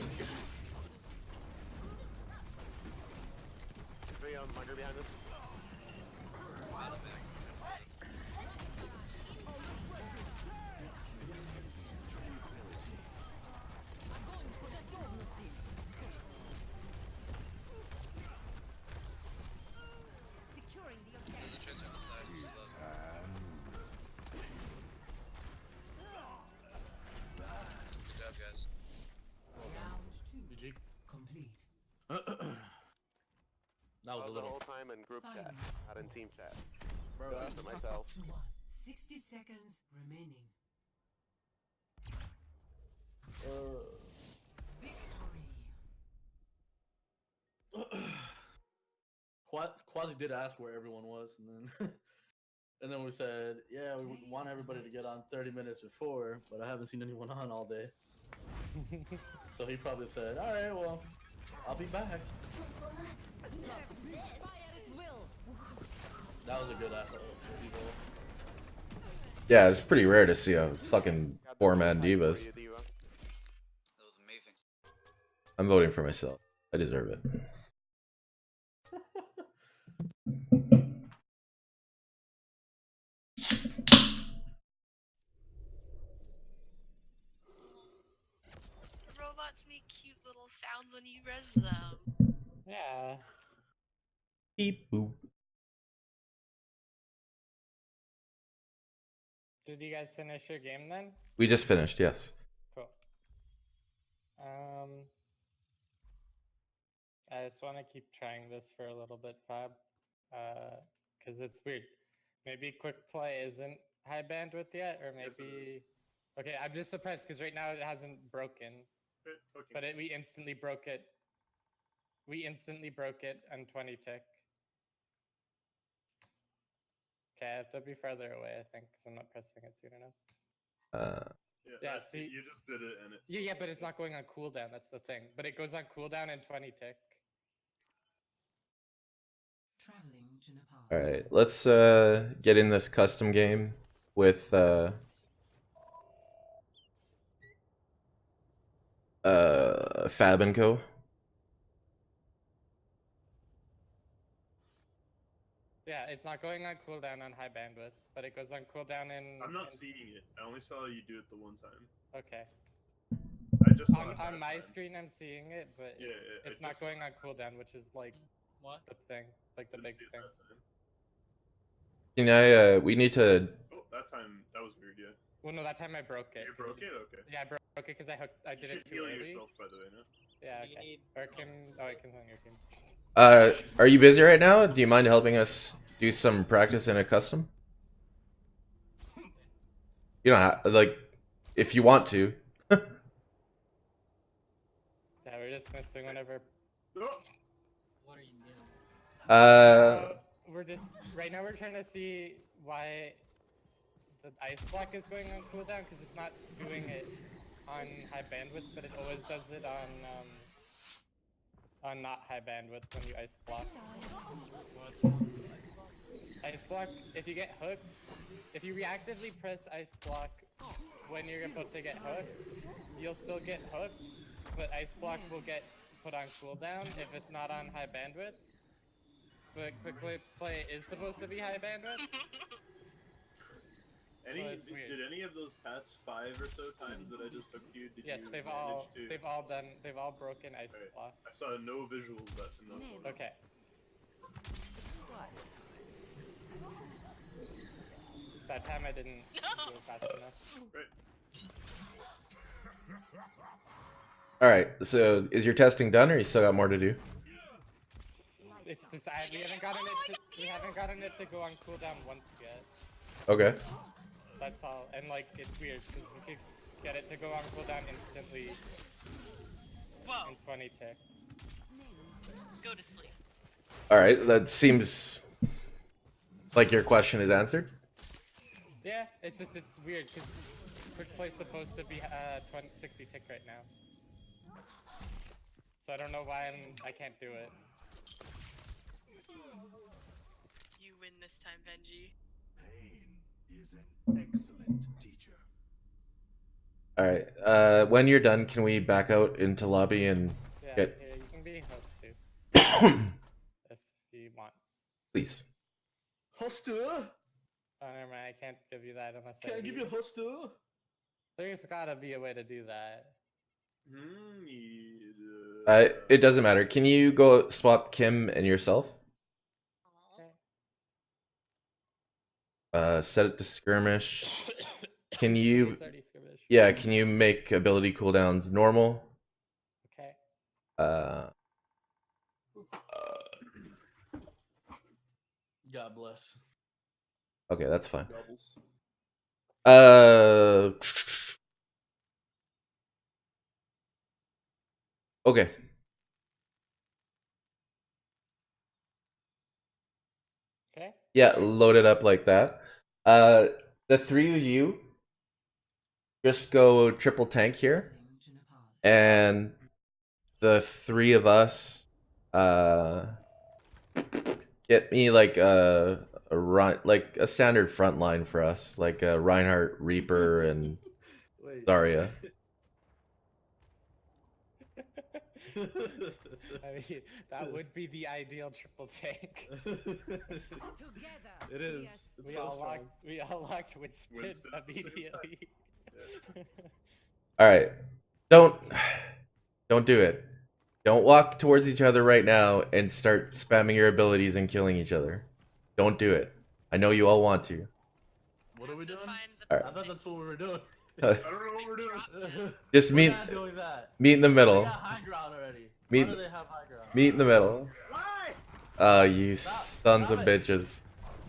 That was a the little. whole time in group chat, not in team chat. Bro, Good for myself. 60 seconds remaining. Quasi did ask where everyone was, and then and then we said, yeah, we want everybody to get on 30 minutes before, but I haven't seen anyone on all day. So he probably said, all right, well, I'll be back. That was a good ass. Yeah, it's pretty rare to see a fucking 4-man divas. I'm voting for myself. I deserve it. Robots make cute little sounds when you res them. Yeah. Beep boop. Did you guys finish your game then? We just finished, yes. Cool. I just want to keep trying this for a little bit, Fab. Because it's weird. Maybe quick play isn't high bandwidth yet, or maybe... Okay, I'm just surprised because right now it hasn't broken. But we instantly broke it. We instantly broke it on 20 tick. Okay, I have to be farther away, I think, because I'm not pressing it soon enough. Yeah, see, you just did it, and it's yeah, but it's not going on cooldown. That's the thing. But it goes on cooldown in 20 tick. Traveling to Nepal. All right, let's get in this custom game with Fab and Co. Yeah, it's not going on cooldown on high bandwidth, but it goes on cooldown in... I'm not seeing it. I only saw you do it the one time. Okay. I just saw it on my time. screen, I'm seeing it, but Yeah, it's not going on cooldown, which is like the thing, like the big thing. Can I? We need to. Oh, that time that was weird. Yeah. Well, no, that time I broke it. You broke it? Okay. Yeah, I broke it because I did it too heal early. yourself, by the way, no? Yeah, okay. Or Kim, oh, I can on your team. Are you busy right now? Do you mind helping us do some practice in a custom? You don't have, like, if you want to. Yeah, we're just missing whenever. Oh. What are you doing? We're just right now. We're trying to see why the ice block is going on cooldown because it's not doing it on high bandwidth, but it always does it on not high bandwidth when you ice block. Ice block, if you get hooked, if you reactively press ice block when you're about to get hooked, you'll still get hooked, but ice block will get put on cooldown if it's not on high bandwidth. But quick play is supposed to be high bandwidth. Did any of those past 5 or so times that I just hooked you? Yes, you they've all broken ice block. I saw no visuals in those ones. Okay. That time I didn't do it fast enough. Right. All right. So, is your testing done, or you still got more to do? It's just we haven't gotten it to go on cooldown once yet. Okay. That's all, and like it's weird because we could get it to go on cooldown instantly. Whoa. In 20 tick. Go to sleep. All right. That seems like your question is answered. Yeah, it's weird because quick play's supposed to be 60 tick right now. So I don't know why I can't do it. You win this time, Benji. Pain is an excellent teacher. All right. When you're done, can we back out into lobby and get? Yeah, you can be host too. If you want. Please. Hoster? Oh, never mind. I can't give you that unless Can I give you a hoster? There's gotta be a way to do that. It doesn't matter. Can you go swap Kim and yourself? Set it to skirmish. Can you? Yeah. Can you make ability cooldowns normal? Okay. God bless. Okay, that's fine. Doubles. Okay. Okay. Yeah, load it up like that. The three of you just go triple tank here, and the three of us get me like a standard front line for us, like a Reinhardt, Reaper, and Zarya. I mean, that would be the ideal triple tank. It is. It's so we all locked Winston immediately. All right, don't do it. Don't walk towards each other right now and start spamming your abilities and killing each other. Don't do it. I know you all want to. What are we doing? All right. I thought that's what we were doing. I don't know what we're doing. Just We're meet. not doing that. Meet in the middle. They got high ground already. Meet. Why do they have high ground? Meet in the middle. Why? You sons of bitches.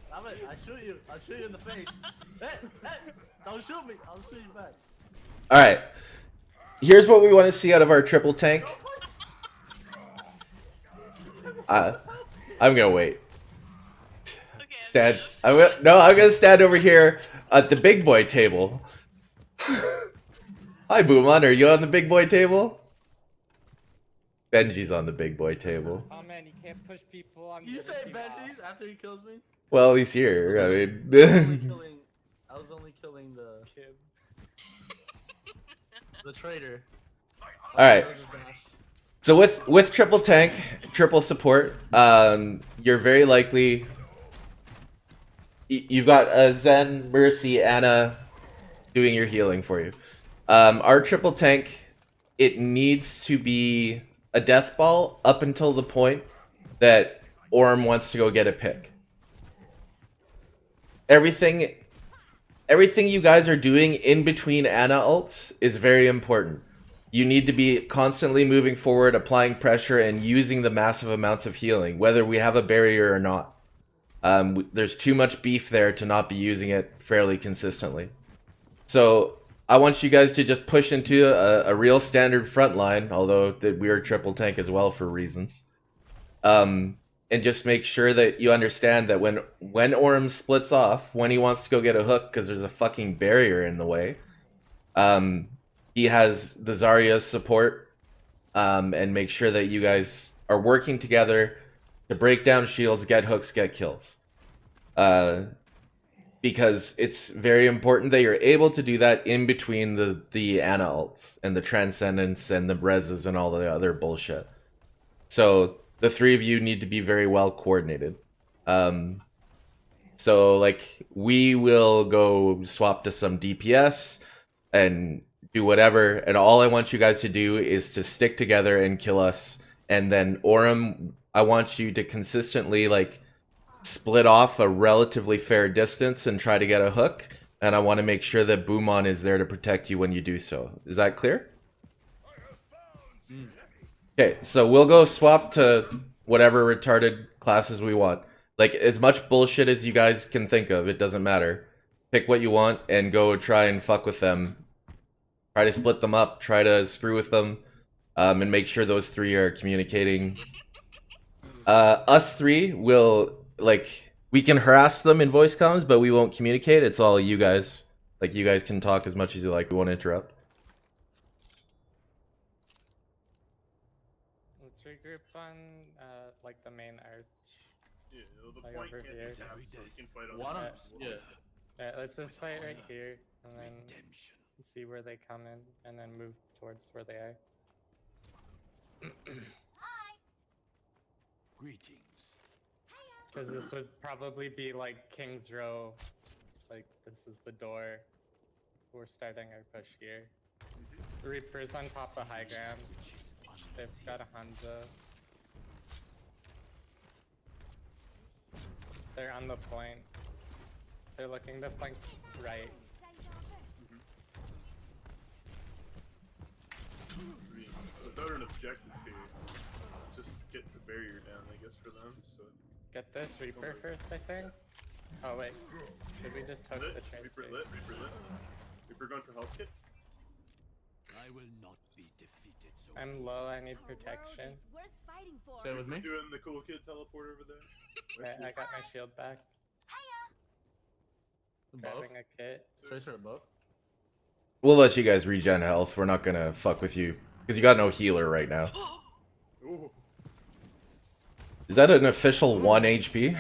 Stop it. I shoot you. I'll shoot you in the face. Hey, don't shoot me. I'll shoot you back. All right. Here's what we want to see out of our triple tank. I'm gonna wait. Stand. I'm gonna stand over here at the big boy table. Hi, Boomon. Are you on the big boy table? Benji's on the big boy table. Oh man, you can't push people on. You say Benji's after he kills me? Well, he's here. I mean. I was only killing the kid. The traitor. All right. So with triple tank, triple support, you're very likely. You've got Zen, Mercy, Anna doing your healing for you. Our triple tank, it needs to be a death ball up until the point that Orm wants to go get a pick. Everything you guys are doing in between Anna ults is very important. You need to be constantly moving forward, applying pressure, and using the massive amounts of healing, whether we have a barrier or not. There's too much beef there to not be using it fairly consistently. So I want you guys to just push into a real standard front line, although that we are triple tank as well for reasons. And just make sure that you understand that when Orm splits off, when he wants to go get a hook because there's a fucking barrier in the way, he has the Zarya's support, and make sure that you guys are working together to break down shields, get hooks, get kills. Because it's very important that you're able to do that in between the Ana ults and the Transcendence and the Reses and all the other bullshit. So the three of you need to be very well coordinated. So like we will go swap to some DPS and do whatever, and all I want you guys to do is to stick together and kill us. And then Orem, I want you to consistently like split off a relatively fair distance and try to get a hook. And I want to make sure that Boomon is there to protect you when you do so. Is that clear? Okay, so we'll go swap to whatever retarded classes we want. Like as much bullshit as you guys can think of, it doesn't matter. Pick what you want and go try and fuck with them. Try to split them up, try to screw with them, and make sure those three are communicating. Us three will, like, we can harass them in voice comms, but we won't communicate. It's all you guys. Like, you guys can talk as much as you like. We won't interrupt. Let's regroup on, like, the main arch. Yeah, the Like point over can't here. be capped, so we can fight on One the of map. yeah. Yeah, let's just fight right here and then see where they come in and then move towards where they are. Greetings. Because this would probably be like King's Row. Like, this is the door. We're starting our push here. The Reaper's on top of high ground. They've got a Hanzo. They're on the point. They're looking to flank right. Without an objective here, let's just get the barrier down, I guess, for them. So Get this Reaper first, I think. Oh wait, should we just hook the tracer? Reaper lit. Reaper going for health kit. I will not be defeated. So I'm low, I need protection. Stay with me. Doing the cool kid teleport over there. I got my shield back. Grabbing a kit. Tracer above. We'll let you guys regen health. We're not gonna fuck with you because you got no healer right now. Ooh. Is that an official 1 HP?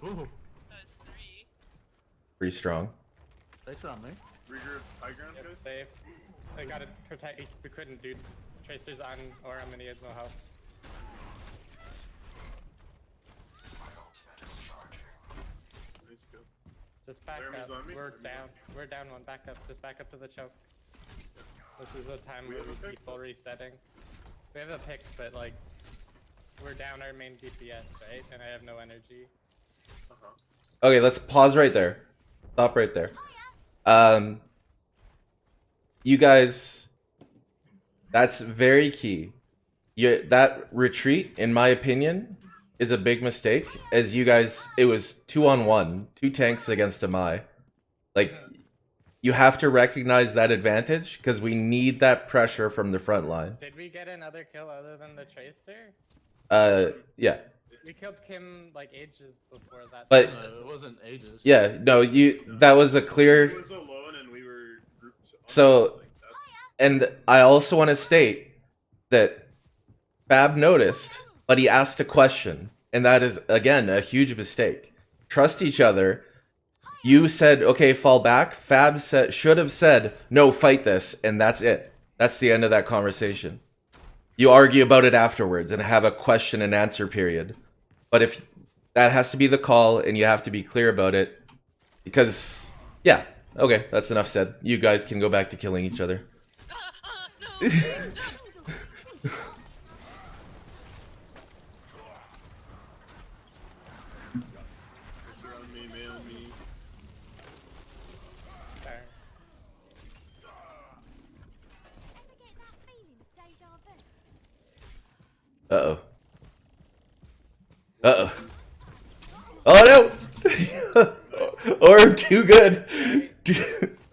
Ooh. Pretty strong. Tracer on me. Regroup high ground, Yep, guys. safe. I gotta protect. We couldn't, dude. Tracer's on Orem and he has no health. Nice go. Just back Laramie's up. on me. We're down. We're down one. Back up. Just back up to the choke. This is the time We where have a we pick? keep full resetting. We have a pick, but like, we're down our main DPS, right? And I have no energy. Okay, let's pause right there. Stop right there. You guys, that's very key. That retreat, in my opinion, is a big mistake. As you guys, it was 2-on-1, 2 tanks against a Mai. Like, you have to recognize that advantage because we need that pressure from the front line. Did we get another kill other than the Tracer? Yeah. We killed Kim like ages before that. But it wasn't ages. yeah, no, that was a clear. He was alone and we were grouped. So, and I also want to state that Fab noticed, but he asked a question, and that is again a huge mistake. Trust each other. You said, okay, fall back. Fab should have said, no, fight this, and that's it. That's the end of that conversation. You argue about it afterwards and have a question and answer period. But if that has to be the call, and you have to be clear about it, because, yeah, okay, that's enough said. You guys can go back to killing each other. Uh-oh. Uh-oh. Oh, no! Or too good.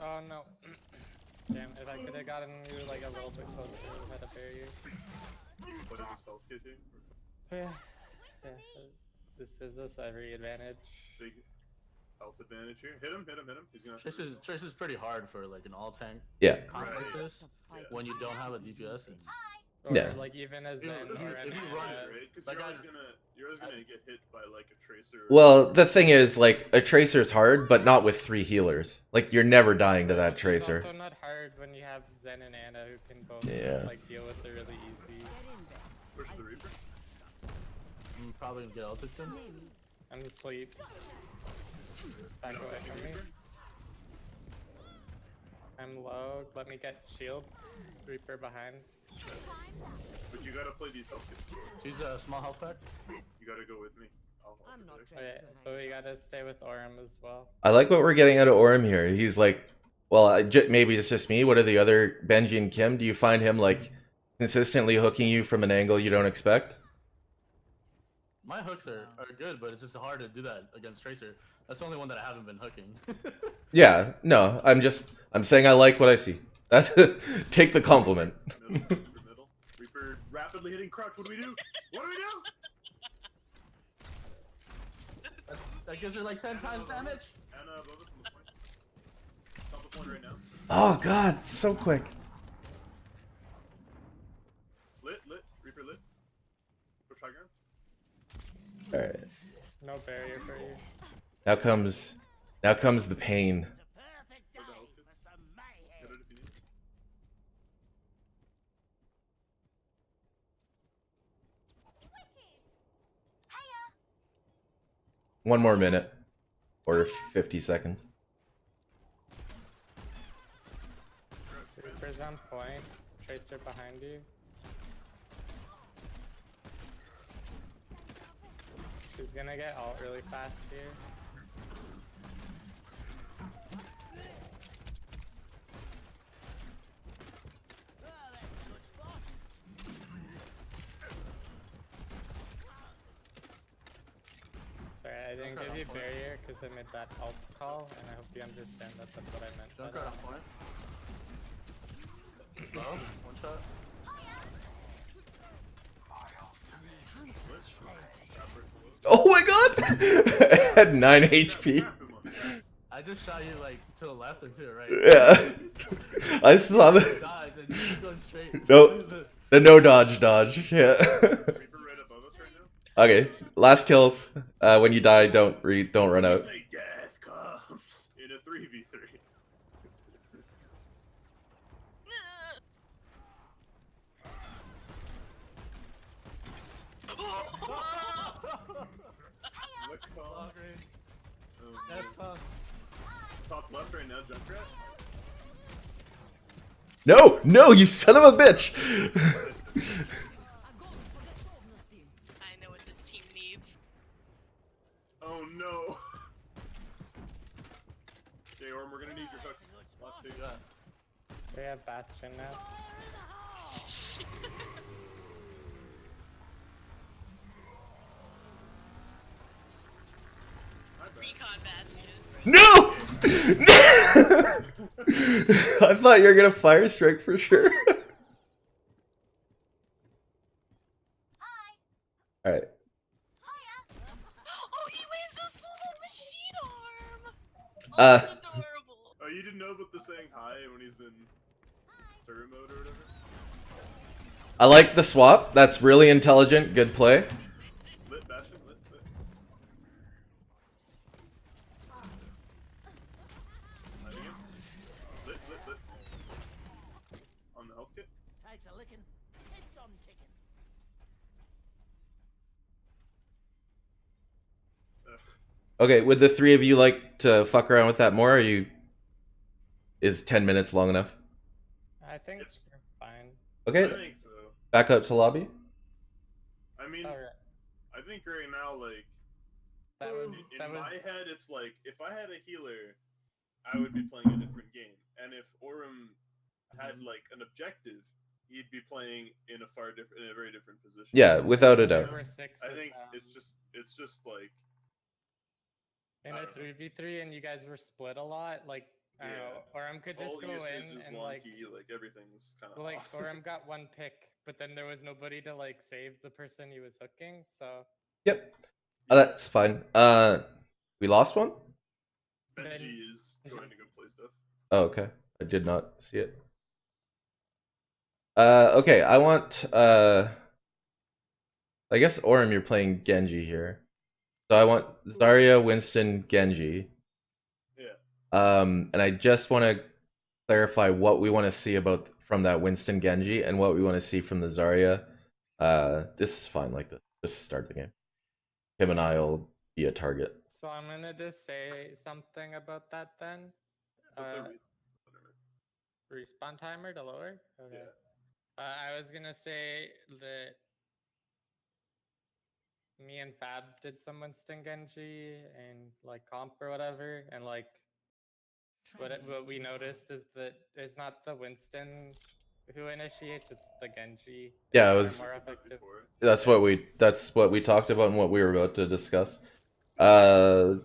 Oh, no. Damn, if I could have gotten you like a little bit closer, we would have had a barrier. What is this health kit doing? Yeah. This gives us every advantage. Big health advantage here. Hit him. He's gonna. Tracer's pretty hard for like an all tank. Yeah. Comp like this, when you don't have a DPS. Or Yeah. like even as If Zen you or run it, any, right? Because you're always gonna get hit by like a tracer. Well, the thing is, like, a tracer's hard, but not with 3 healers. Like, you're never dying to that It's tracer. also not hard when you have Zen and Anna who can both Yeah. like deal with it really easy. Push the Reaper. I'm probably gonna get ulted soon. I'm asleep. Back away from me. I'm low. Let me get shields. Reaper behind. But you gotta play these health kits. She's a small health pack. You gotta go with me. I'm not Okay, but we gotta stay with Orem as well. I like what we're getting out of Orem here. He's like, well, maybe it's just me. What are the other Benji and Kim? Do you find him like consistently hooking you from an angle you don't expect? My hooks are good, but it's just hard to do that against Tracer. That's the only one that I haven't been hooking. Yeah, no, I'm saying I like what I see. That's take the compliment. Middle. Reaper rapidly hitting crouch. What do we do? What do we do? That gives her like 10 times damage. Anna above us on the point. Top of point right now. Oh god, so quick. Lit. Reaper lit. Push high ground. Alright. No barrier for you. Now comes the pain. One more minute. Or 50 seconds. Reaper's on point. Tracer behind you. He's gonna get ult really fast here. Sorry, I didn't give you barrier because I made that ult call, and I hope you understand that that's what I meant. Junkrat on point. Low, one shot. Oh my god! I had 9 HP. I just shot you like to the left and to the right. Yeah. I saw the... Dodge and you just going straight. Nope. The no dodge. Yeah. Okay. Last kills. When you die, don't run out. Death comes in a 3v3. Top left right now, Junkrat. No, you son of a bitch! I know what this team needs. Oh no. Okay, Orm, we're gonna need your hooks. Lot two. We have Bastion now. Recon Bastion. No! I thought you were gonna fire strike for sure. Alright. Oh, he waves his little machine arm! Oh, you didn't know about the saying hi when he's in turret mode or whatever? I like the swap. That's really intelligent. Good play. Lit, Bastion, lit. Lit. On the health kit? Takes a licking. It's on ticking. Okay, would the three of you like to fuck around with that more, or is 10 minutes long enough? I think it's fine. Okay. I think so. Back up to lobby. I mean, I think right now, like, in my head, it's like, if I had a healer, I would be playing a different game. And if Orem had, like, an objective, he'd be playing in a very different position. Yeah, without a doubt. I think it's just like... In a 3v3 and you guys were split a lot, like, I don't know, Orem could just go in and like everything's kind of like, off. Orem got one pick, but then there was nobody to, like, save the person he was hooking, so... Yep. That's fine. We lost one? Benji is going to go play stuff. Oh, okay. I did not see it. Okay, I want, I guess Orem, you're playing Genji here. So I want Zarya, Winston, Genji. Yeah. And I just want to clarify what we want to see from that Winston Genji and what we want to see from the Zarya. This is fine like this. Just start the game. Him and I will be a target. So I'm gonna just say something about that then. Respawn timer to lower? Okay. Yeah. I was gonna say that me and Fab did some Winston Genji and like comp or whatever, and like what we noticed is that it's not the Winston who initiates, it's the Genji. Yeah, it was. More effective. That's what we talked about and what we were about to discuss. So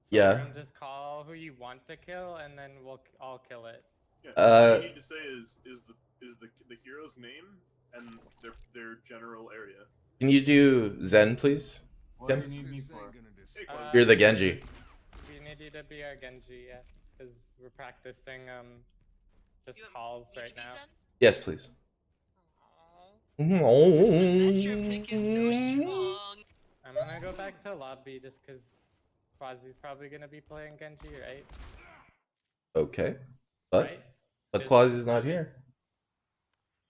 yeah. just call who you want to kill, and then we'll all kill it. Yeah, what you need to say is the hero's name and their general area. Can you do Zen, please? What do you need me for? You're the Genji. We need you to be our Genji, yeah, because we're practicing just calls right now. Yes, please. Your pick is so strong. I'm gonna go back to lobby just because Quasi's probably gonna be playing Genji, right? Okay. But Right? but Quasi's not here.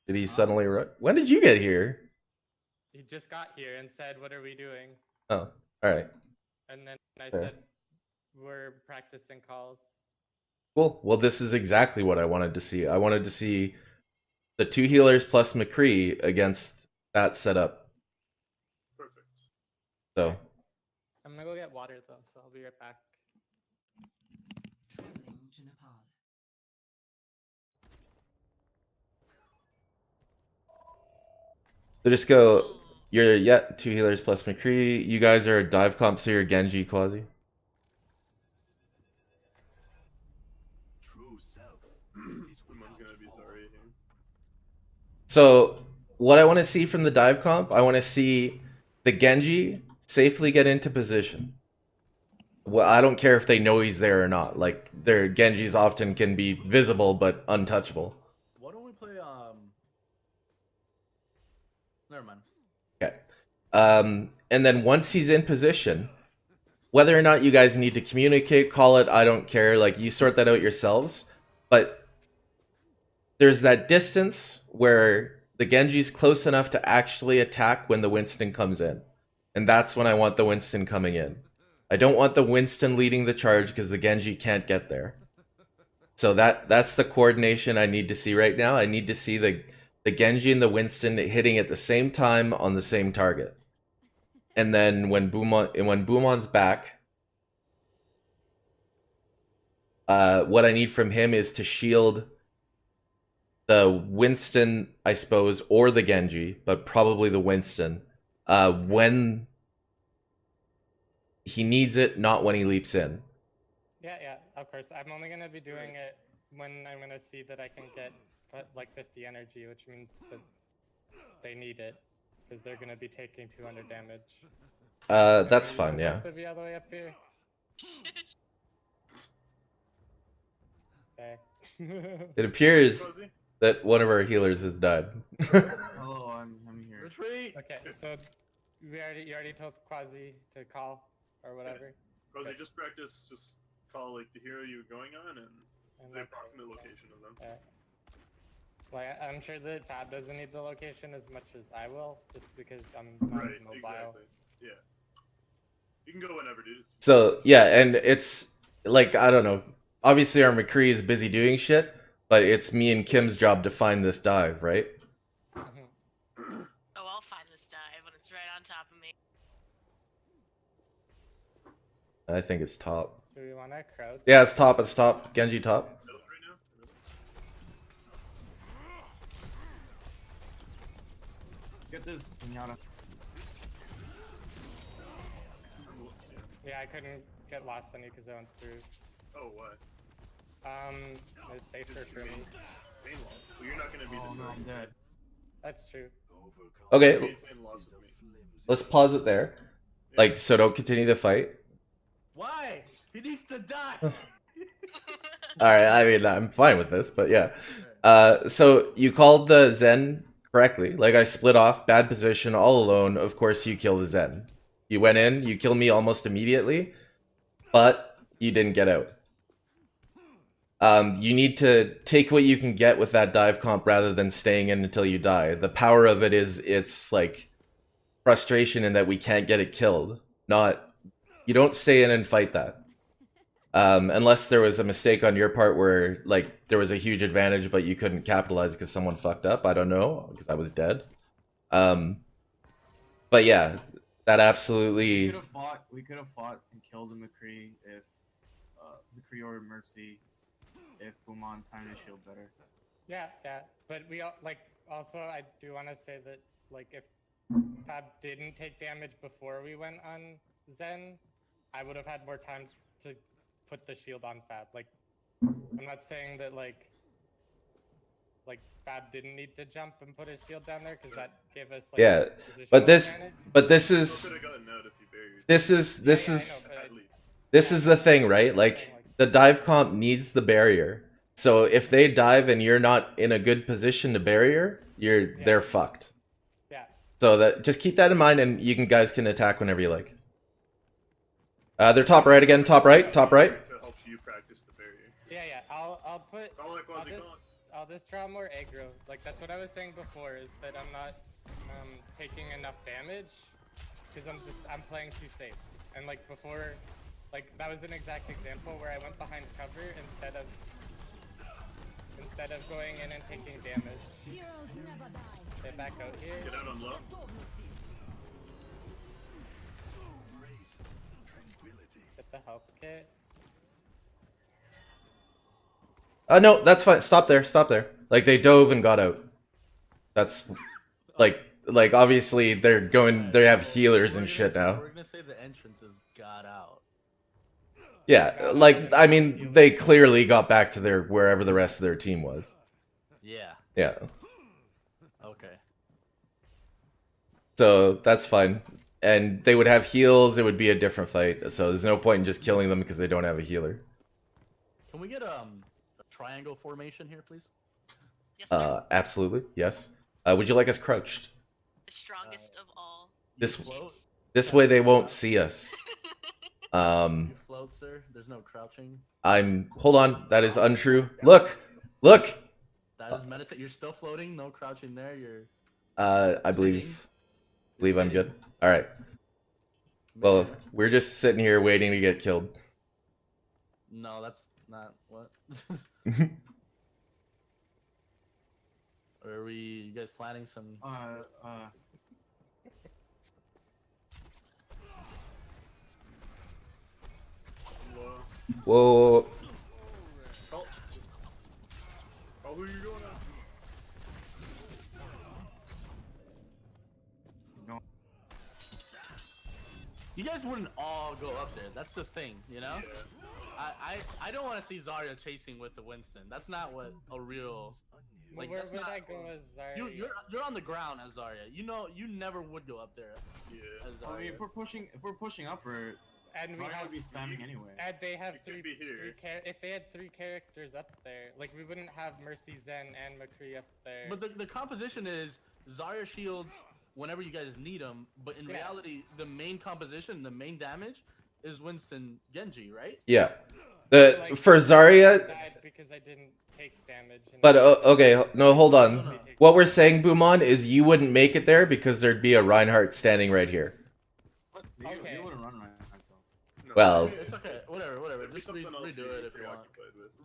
Did he suddenly run? When did you get here? He just got here and said, "What are we doing?" Oh, all right. And then I Fair. said, "We're practicing calls." Cool. Well, this is exactly what I wanted to see. I wanted to see the 2 healers plus McCree against that setup. Perfect. So. I'm gonna go get water though, so I'll be right back. Traveling to Nepal. So just go. You're 2 healers plus McCree. You guys are a dive comp, so you're Genji Quasi. Someone's gonna be sorry here. So what I want to see from the dive comp, I want to see the Genji safely get into position. Well, I don't care if they know he's there or not. Like, their Genjis often can be visible but untouchable. Why don't we play Never mind. Okay. And then once he's in position, whether or not you guys need to communicate, call it, I don't care. Like, you sort that out yourselves. But there's that distance where the Genji's close enough to actually attack when the Winston comes in. And that's when I want the Winston coming in. I don't want the Winston leading the charge because the Genji can't get there. So that's the coordination I need to see right now. I need to see the Genji and the Winston hitting at the same time on the same target. And then when Boomon's back, what I need from him is to shield the Winston, I suppose, or the Genji, but probably the Winston, when he needs it, not when he leaps in. Yeah, of course. I'm only gonna be doing it when I'm gonna see that I can get like 50 energy, which means that they need it because they're gonna be taking 200 damage. That's fine, yeah. Supposed to be all the way up here. Okay. It appears that one of our healers has died. Oh, I'm here. Retreat. Okay, so you already told Quasi to call or whatever. Quasi, just practice. Just call like the hero you're going on and the approximate location of them. Like, I'm sure that Fab doesn't need the location as much as I will, just because I'm not as mobile. Exactly. Yeah. You can go whenever, dude. So, yeah, and it's, like, I don't know. Obviously, our McCree is busy doing shit, but it's me and Kim's job to find this dive, right? Oh, I'll find this dive when it's right on top of me. I think it's top. Do we want to crowd? Yeah, it's top, it's top. Genji top. Get this, Pinata. Yeah, I couldn't get lost any because I went through. Oh, what? It's safer for me. Main loss. Well, you're not gonna be Oh, no, I'm dead. That's true. Okay, let's pause it there. Like, so don't continue the fight. Why? He needs to die. Alright, I mean, I'm fine with this, but yeah. So you called the Zen correctly. Like, I split off, bad position, all alone. Of course, you kill the Zen. You went in, you killed me almost immediately, but you didn't get out. You need to take what you can get with that dive comp rather than staying in until you die. The power of it is, it's like frustration in that we can't get it killed. Not, you don't stay in and fight that. Unless there was a mistake on your part where, like, there was a huge advantage but you couldn't capitalize because someone fucked up. I don't know, because I was dead. But yeah, that absolutely... We could have fought and killed the McCree if McCree or Mercy, if Boomon timed his shield better. Yeah, but we all, like, also I do want to say that, like, if Fab didn't take damage before we went on Zen, I would have had more time to put the shield on Fab. Like, I'm not saying that, like Fab didn't need to jump and put his shield down there because that gave us, like, yeah, but this is the thing, right? Like, the dive comp needs the barrier. So if they dive and you're not in a good position to barrier, they're fucked. Yeah. So that just keep that in mind, and you guys can attack whenever you like. They're top right again. Top right. Top right. To help you practice the barrier. Yeah. I'll just draw more aggro. Like that's what I was saying before. Is that I'm not taking enough damage because I'm playing too safe. And like before, like that was an exact example where I went behind cover instead of going in and taking damage. Get back out here. Get out on low. Get the health kit. No, that's fine. Stop there. Stop there. Like they dove and got out. That's like obviously they're going. They have healers and shit now. We're gonna say the entrances got out. Yeah, like I mean, they clearly got back to their wherever the rest of their team was. Yeah. Yeah. Okay. So that's fine. And they would have heals. It would be a different fight. So there's no point in just killing them because they don't have a healer. Can we get a triangle formation here, please? Yes, Absolutely. Yes. Would you like us crouched? the strongest of all. This way they won't see us. You float, sir. There's no crouching. Hold on. That is untrue. Look. That is meditate. You're still floating. No crouching there. You're. I believe I'm good. All right. Well, we're just sitting here waiting to get killed. No, that's not what. Or are you guys planning some? Whoa. Oh, who are you doing now? You guys wouldn't all go up there. That's the thing, you know. Yeah. I don't want to see Zarya chasing with the Winston. That's not what a real. Like, where would I go as Zarya? You're on the ground as Zarya. You know you never would go up there. Yeah. As Zarya. I mean, if we're pushing upward, and we would be spamming anyway. And they have if they had 3 characters up there, like we wouldn't have Mercy, Zen, and McCree up there. But the composition is Zarya shields whenever you guys need them. But in reality, the main composition, the main damage, is Winston Genji, right? Yeah. For Zarya. Because I didn't take damage. But okay, no, hold on. What we're saying, Boomon, is you wouldn't make it there because there'd be a Reinhardt standing right here. What? Okay. You wouldn't run Reinhardt though. No, well, it's okay. Whatever. Just redo it if you want.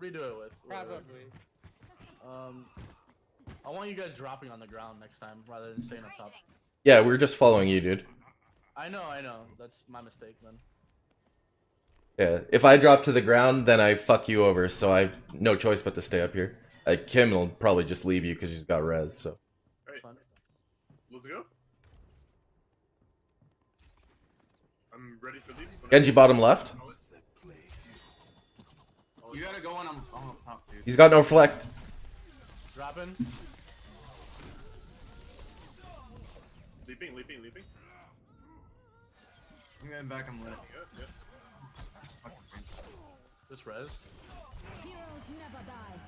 Redo it with. Probably. I want you guys dropping on the ground next time rather than staying up top. Yeah, we're just following you, dude. I know. That's my mistake, then. Yeah, if I drop to the ground, then I fuck you over, so I have no choice but to stay up here. Kim will probably just leave you because she's got res, so. Alright, let's go. I'm ready for these. Genji bottom left. You gotta go on top, dude. He's got no reflect. Dropping. Leaping. I'm getting back, I'm lit. Yep. This res. Heroes never die.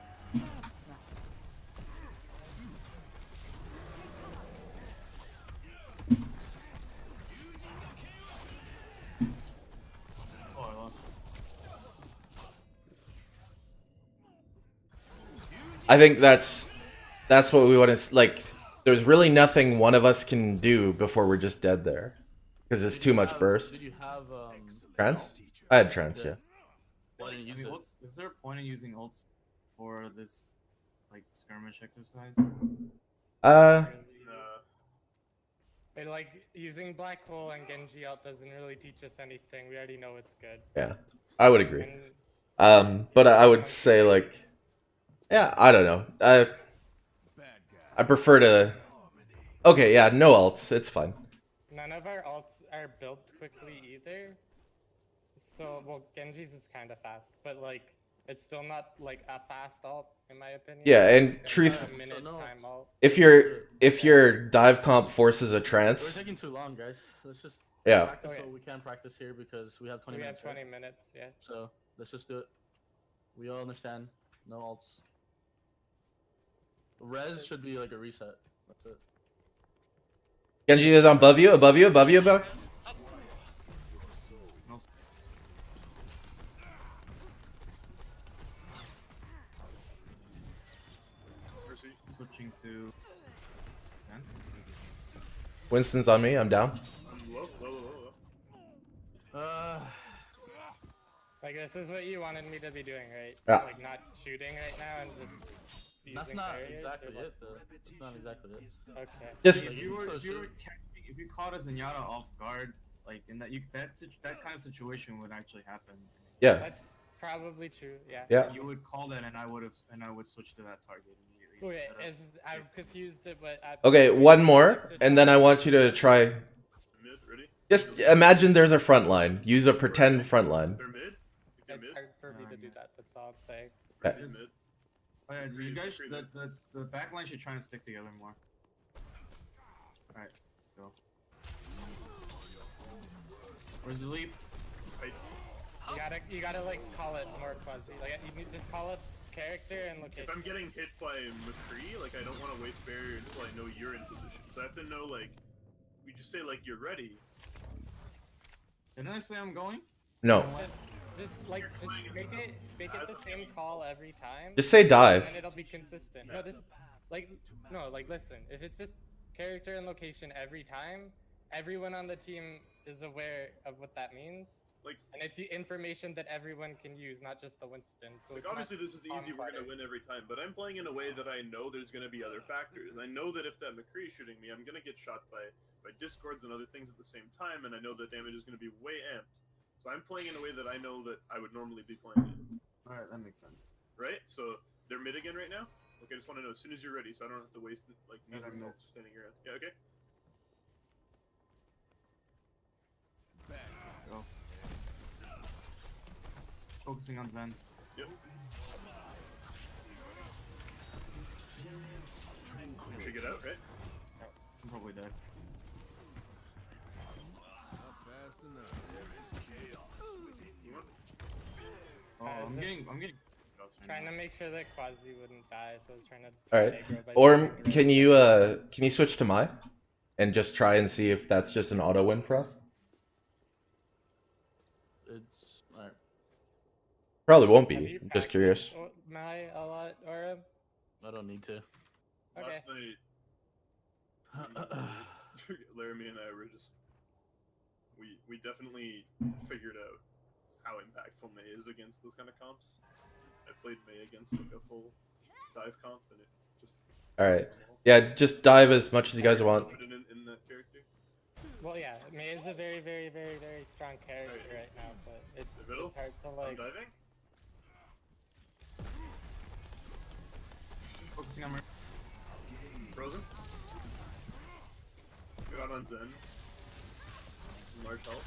Oh, I lost. I think that's what we want to like. There's really nothing one of us can do before we're just dead there, because it's too much burst. Did you have trance? I had trance, yeah. Why didn't you use it? Is there a point in using ults for this like skirmish exercise? Like using Black Hole and Genji out doesn't really teach us anything. We already know it's good. Yeah, I would agree. But I would say like, yeah, I don't know. I prefer to. Okay, yeah, no ults. It's fine. None of our ults are built quickly either. So, well, Genji's is kind of fast, but like, it's still not like a fast ult in my opinion. Yeah, and truth, if your dive comp forces a trance. We're taking too long, guys. Let's just practice what we can practice here because we have 20 minutes. We have 20 minutes, yeah. So let's just do it. We all understand. No ults. Res should be like a reset. That's it. Genji is above you, above you, above you, above. Switching to. Winston's on me. I'm down. I'm low. Like this is what you wanted me to be doing, right? Yeah. Like not shooting right now and just using That's not barriers, exactly or it, though. That's not exactly it. Okay. Just If you caught a Zenyatta off guard, like in that that kind of situation would actually happen. Yeah. That's probably true. Yeah. Yeah. You would call that, and I would switch to that target immediately. Okay, I'm confused at what. Okay, one more, and then I want you to try. Mid, ready? Just imagine there's a front line. Use a pretend front line. They're mid. It's hard for me to do that. That's all I'm saying. Okay. Alright, you guys, the back line should try and stick together more. Alright, let's go. Where's the leap? You gotta like call it more fuzzy. Like you need just call it character and location. If I'm getting hit by McCree, like I don't want to waste barrier until I know you're in position. So I have to know, like, we just say like you're ready. Didn't I say I'm going? No. Just make it the same call every time. Just say dive. And it'll be consistent. No, listen. If it's just character and location every time, everyone on the team is aware of what that means. Like, and it's the information that everyone can use, not just the Winston. So like obviously this is easy, we're gonna win every time, but I'm playing in a way that I know there's gonna be other factors. I know that if that McCree is shooting me, I'm gonna get shot by discords and other things at the same time, and I know the damage is gonna be way amped. So I'm playing in a way that I know that I would normally be playing in. Alright, that makes sense. Right? So they're mid again right now? Okay, I just want to know as soon as you're ready, so I don't have to waste like me just standing here. Yeah, okay. Go. Focusing on Zen. Yep. Should get out, right? I'm probably dead. Oh, I'm getting. Trying to make sure that Quasi wouldn't die, so I was trying to. All right. Or can you switch to Mai, and just try and see if that's just an auto win for us? It's alright. Probably won't be. I'm just curious. Mai a lot, or I don't need to. Okay. Last night, Laramie and I were just we definitely figured out how impactful May is against those kind of comps. I played May against like a full dive comp, and it just. All right. Yeah, just dive as much as you guys want. In that character. Well, yeah, May is a very, very, very, very strong character right now, but it's hard to like. I'm diving. Focusing on my. Frozen. Got on Zen. Large health.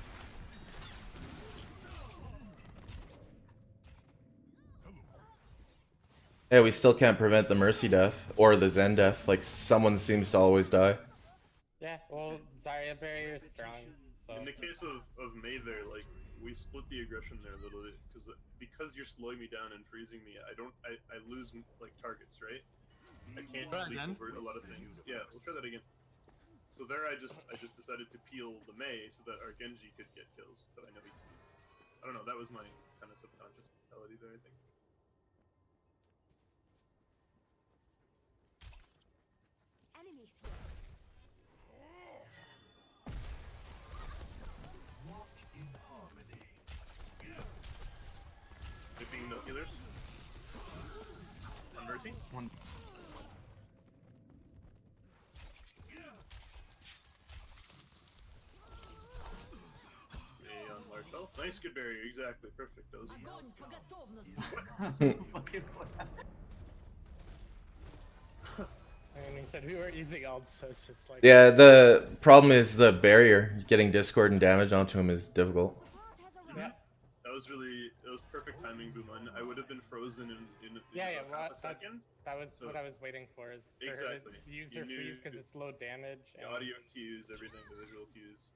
Yeah, we still can't prevent the Mercy death or the Zen death. Like someone seems to always die. Yeah, well, Zarya barrier is strong. So. In the case of May there, like we split the aggression there a little bit because you're slowing me down and freezing me. I lose like targets, right? I can't leap over a lot of things. Yeah, we'll try that again. So there, I just decided to peel the May so that our Genji could get kills that I know he. I don't know. That was my kind of subconscious mentality there, I think. Enemies here. Walk in harmony. Dipping no healers. On Mercy. One. On large health. Nice, good barrier. Exactly. Perfect. Those. And he said we were using ult, so it's just like. Yeah, the problem is the barrier. Getting Discord and damage onto him is difficult. Yeah. That was perfect timing, Booman. I would have been frozen in half a second. That was what I was waiting for, is for her to use her freeze because it's low damage. The audio cues, everything, the visual cues.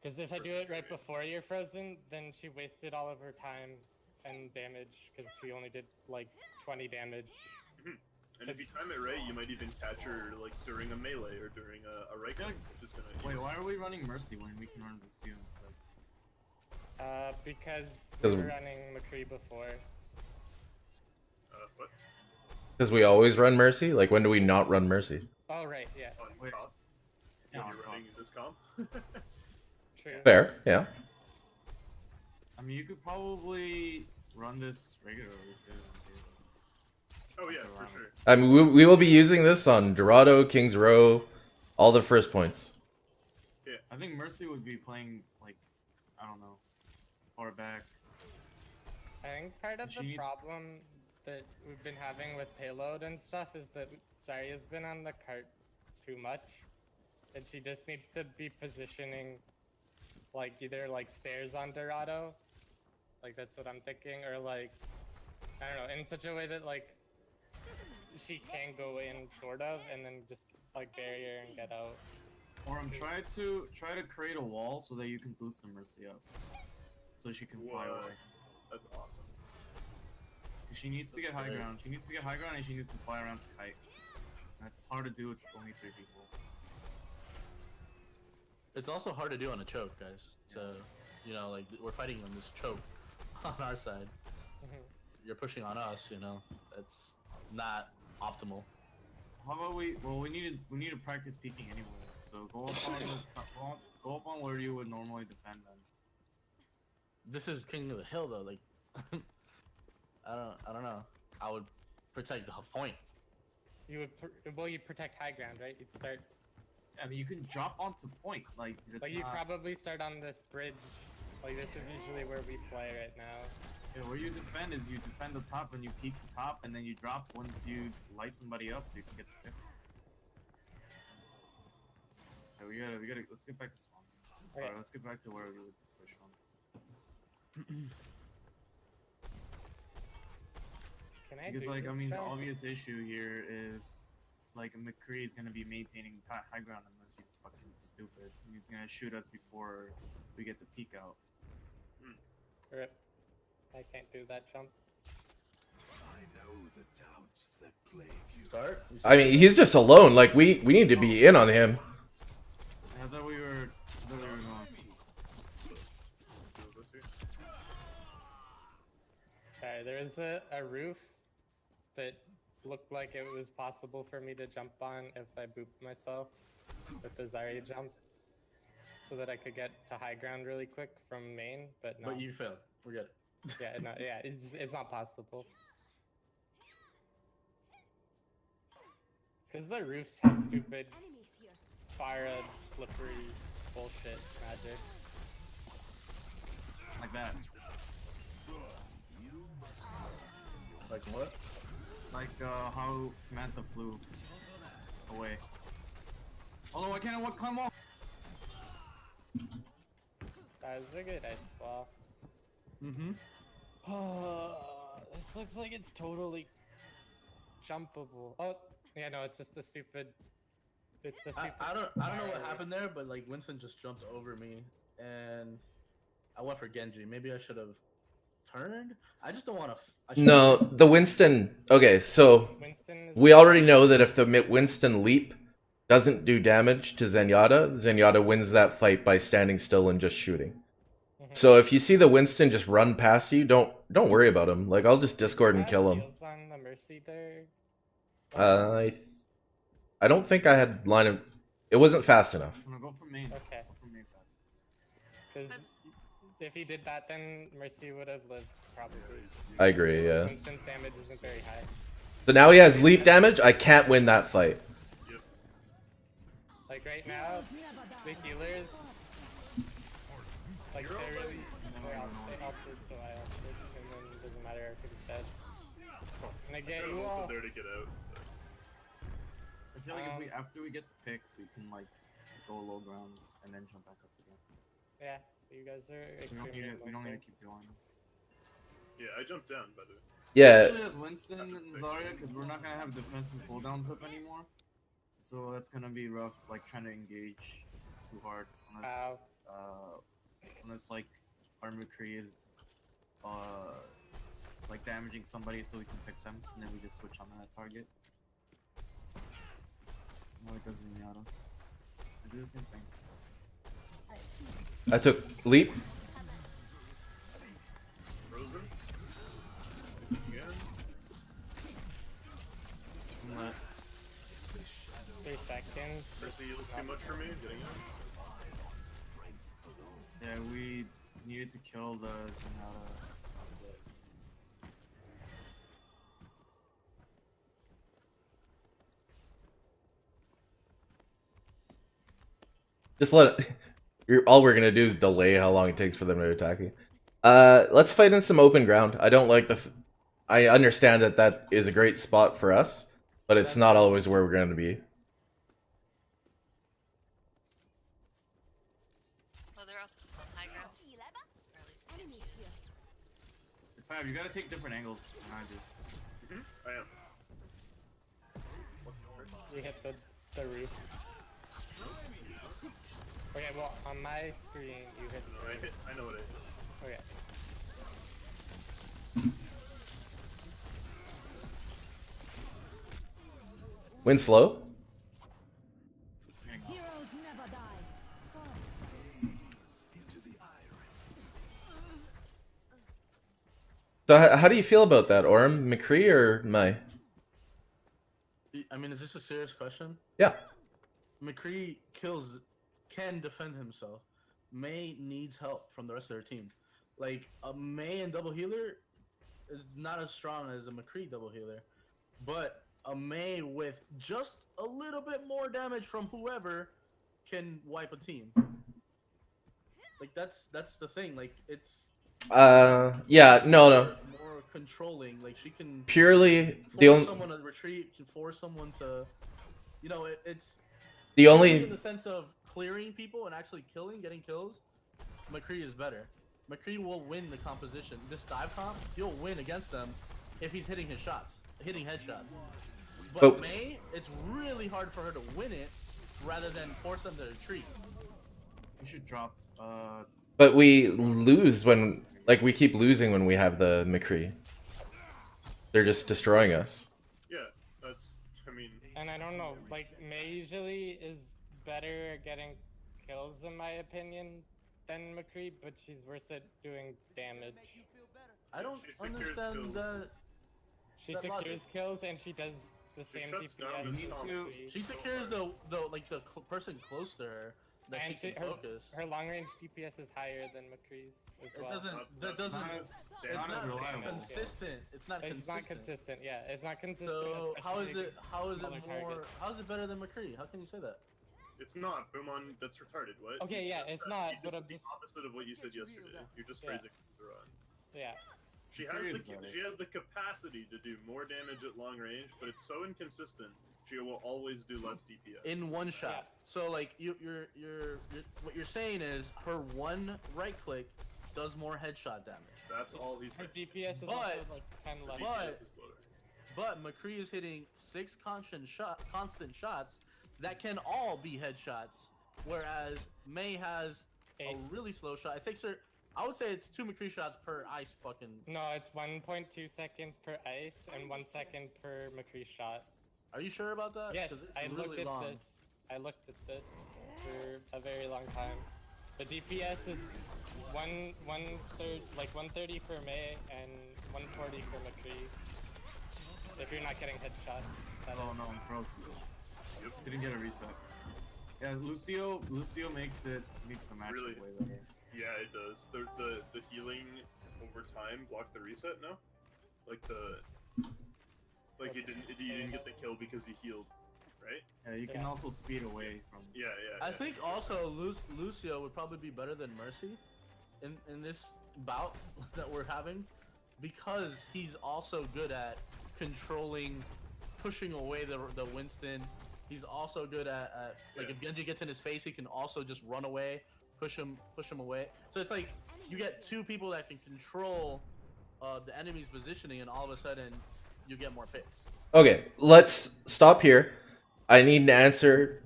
Because if I do it right before you're frozen, then she wasted all of her time and damage because she only did like 20 damage. And And if you time it right, you might even catch her like during a melee or during a right click. Just gonna. Wait, why are we running Mercy when we can run Lucio instead? Because we were running McCree before. What? Because we always run Mercy? Like, when do we not run Mercy? Oh, right, yeah. Wait, when you're running this comp? True. Fair, yeah. I mean, you could probably run this regularly too. Oh yeah, for sure. I mean, we will be using this on Dorado, Kings Row, all the first points. Yeah. I think Mercy would be playing, like, I don't know, far back. I think part of the problem that we've been having with payload and stuff is that Zarya's been on the cart too much. And she just needs to be positioning, like, either, like, stairs on Dorado. Like, that's what I'm thinking. Or, like, I don't know, in such a way that, like, she can go in, sort of, and then just, like, barrier and get out. Or I'm trying to create a wall so that you can boost the Mercy up. So she can fly away. That's awesome. She needs to get high ground. She needs to get high ground and she needs to fly around to kite. That's hard to do with only 3 people. It's also hard to do on a choke, guys. So, you know, like, we're fighting on this choke on our side. You're pushing on us, you know. It's not optimal. How about we need to practice peeking anyway. So go up on where you would normally defend them. This is King of the Hill though, like I don't know. I would protect the point. You would you protect high ground, right? You'd start. I mean, you can drop onto point, like. But you probably start on this bridge. Like, this is usually where we play right now. Yeah, where you defend is you defend the top and you peek the top, and then you drop once you light somebody up, so you can get the pick. Okay, we gotta. Let's get back to spawn. Okay. Alright, let's get back to where we would push on. Because, like, I mean, the obvious issue here is, like, McCree is gonna be maintaining high ground unless he's fucking stupid. He's gonna shoot us before we get the peek out. Rip. I can't do that jump. I know the doubts that plague you. Start? I mean, he's just alone. Like, we need to be in on him. I thought we were going. Sorry, there is a roof that looked like it was possible for me to jump on if I booped myself with the Zarya jump, so that I could get to high ground really quick from main, but no. But you failed. We're good. Yeah, no, yeah, it's not possible. It's because the roofs have stupid fire slippery bullshit magic. Like that. Like what? Like how Mantha flew away. Oh no, I can't climb off! That was a good ice ball. This looks like it's totally jumpable. Oh, yeah, no, it's just the stupid. It's the stupid. I don't know what happened there, but like Winston just jumped over me, and I went for Genji. Maybe I should have turned. I just don't want to. No, the Winston. Okay, so we already know that if the Winston leap doesn't do damage to Zenyatta, Zenyatta wins that fight by standing still and just shooting. So if you see the Winston just run past you, don't worry about him. Like, I'll just Discord and kill him. On the Mercy there. I don't think I had line of. It wasn't fast enough. I'm gonna go for main. Okay. Because if he did that, then Mercy would have lived probably. I agree. Yeah. Winston's damage isn't very high. So now he has leap damage. I can't win that fight. Like right now, the healers, like they're really, they ulted, so I ulted, and then it doesn't matter if he's dead. And I get you all. There to get out. I feel like if after we get the pick, we can like go low ground and then jump back up again. Yeah, you guys are. We don't need to keep going. Yeah, I jumped down, by the way. Yeah. Especially as Winston and Zarya, because we're not gonna have defensive cooldowns up anymore. So that's gonna be rough, like trying to engage too hard unless like our McCree is like damaging somebody so we can pick them, and then we just switch on that target. Like as Zenyatta. I do the same thing. I took leap. Frozen. Again. 3 seconds. Mercy was too much for me. Getting out. Yeah, we needed to kill the Zenyatta. Just let it. All we're gonna do is delay how long it takes for them to attack you. Let's fight in some open ground. I don't like the. I understand that that is a great spot for us, but it's not always where we're going to be. Oh, they're up on high ground. Fab, you gotta take different angles than I do. I am. You hit the roof. Okay, well, on my screen, you hit the roof. I know what it is. Okay. Win slow. Heroes never die. So how do you feel about that, Orm? McCree or Mai? I mean, is this a serious question? Yeah. McCree can defend himself. May needs help from the rest of their team. Like, a May and double healer is not as strong as a McCree double healer. But a May with just a little bit more damage from whoever can wipe a team. Like, that's the thing. Like, it's... yeah, no. More controlling. Like, she can... Purely... Force someone to retreat, can force someone to... You know, it's... The only... In the sense of clearing people and actually getting kills, McCree is better. McCree will win the composition. This dive comp, he'll win against them if he's hitting his shots, hitting headshots. But May, it's really hard for her to win it rather than force them to retreat. You should drop. But we lose when, like, we keep losing when we have the McCree. They're just destroying us. Yeah, that's. I mean. And I don't know, like, May usually is better at getting kills, in my opinion, than McCree, but she's worse at doing damage. I don't understand that. She secures kills and she does the same DPS. She secures the person close to her that and she can focus. Her long range DPS is higher than McCree's as well. It's not consistent. It's not consistent. Yeah, it's not consistent. So how is it better than McCree? How can you say that? It's not. Boomon, that's retarded. What? Okay, yeah, it's not. But I'm the just opposite of what you said yesterday. You're just phrasing things wrong. Yeah. She has the capacity to do more damage at long range, but it's so inconsistent. She will always do less DPS in one shot. Yeah. So like what you're saying is her one right click does more headshot damage. That's all he's saying. Her DPS is also like 10 less. But McCree is hitting 6 constant shots that can all be headshots, whereas May has a really slow shot. It takes her. I would say it's 2 McCree shots per ice fucking... No, it's 1.2 seconds per ice and 1 second per McCree shot. Are you sure about that? Yes, I looked at this. I looked at this for a very long time. The DPS is 130 for May and 140 for McCree. If you're not getting headshots. Oh no, I'm frozen. Didn't get a reset. Yeah, Lucio makes the match way better. Yeah, it does. The healing over time blocked the reset. No, you didn't get the kill because he healed, right? Yeah, you can also speed away from. Yeah. I think also Lucio would probably be better than Mercy, in this bout that we're having, because he's also good at controlling, pushing away the Winston. He's also good at if Genji gets in his face, he can also just run away. Push him away. So it's like you get 2 people that can control the enemy's positioning, and all of a sudden you get more picks. Okay, let's stop here. I need an answer.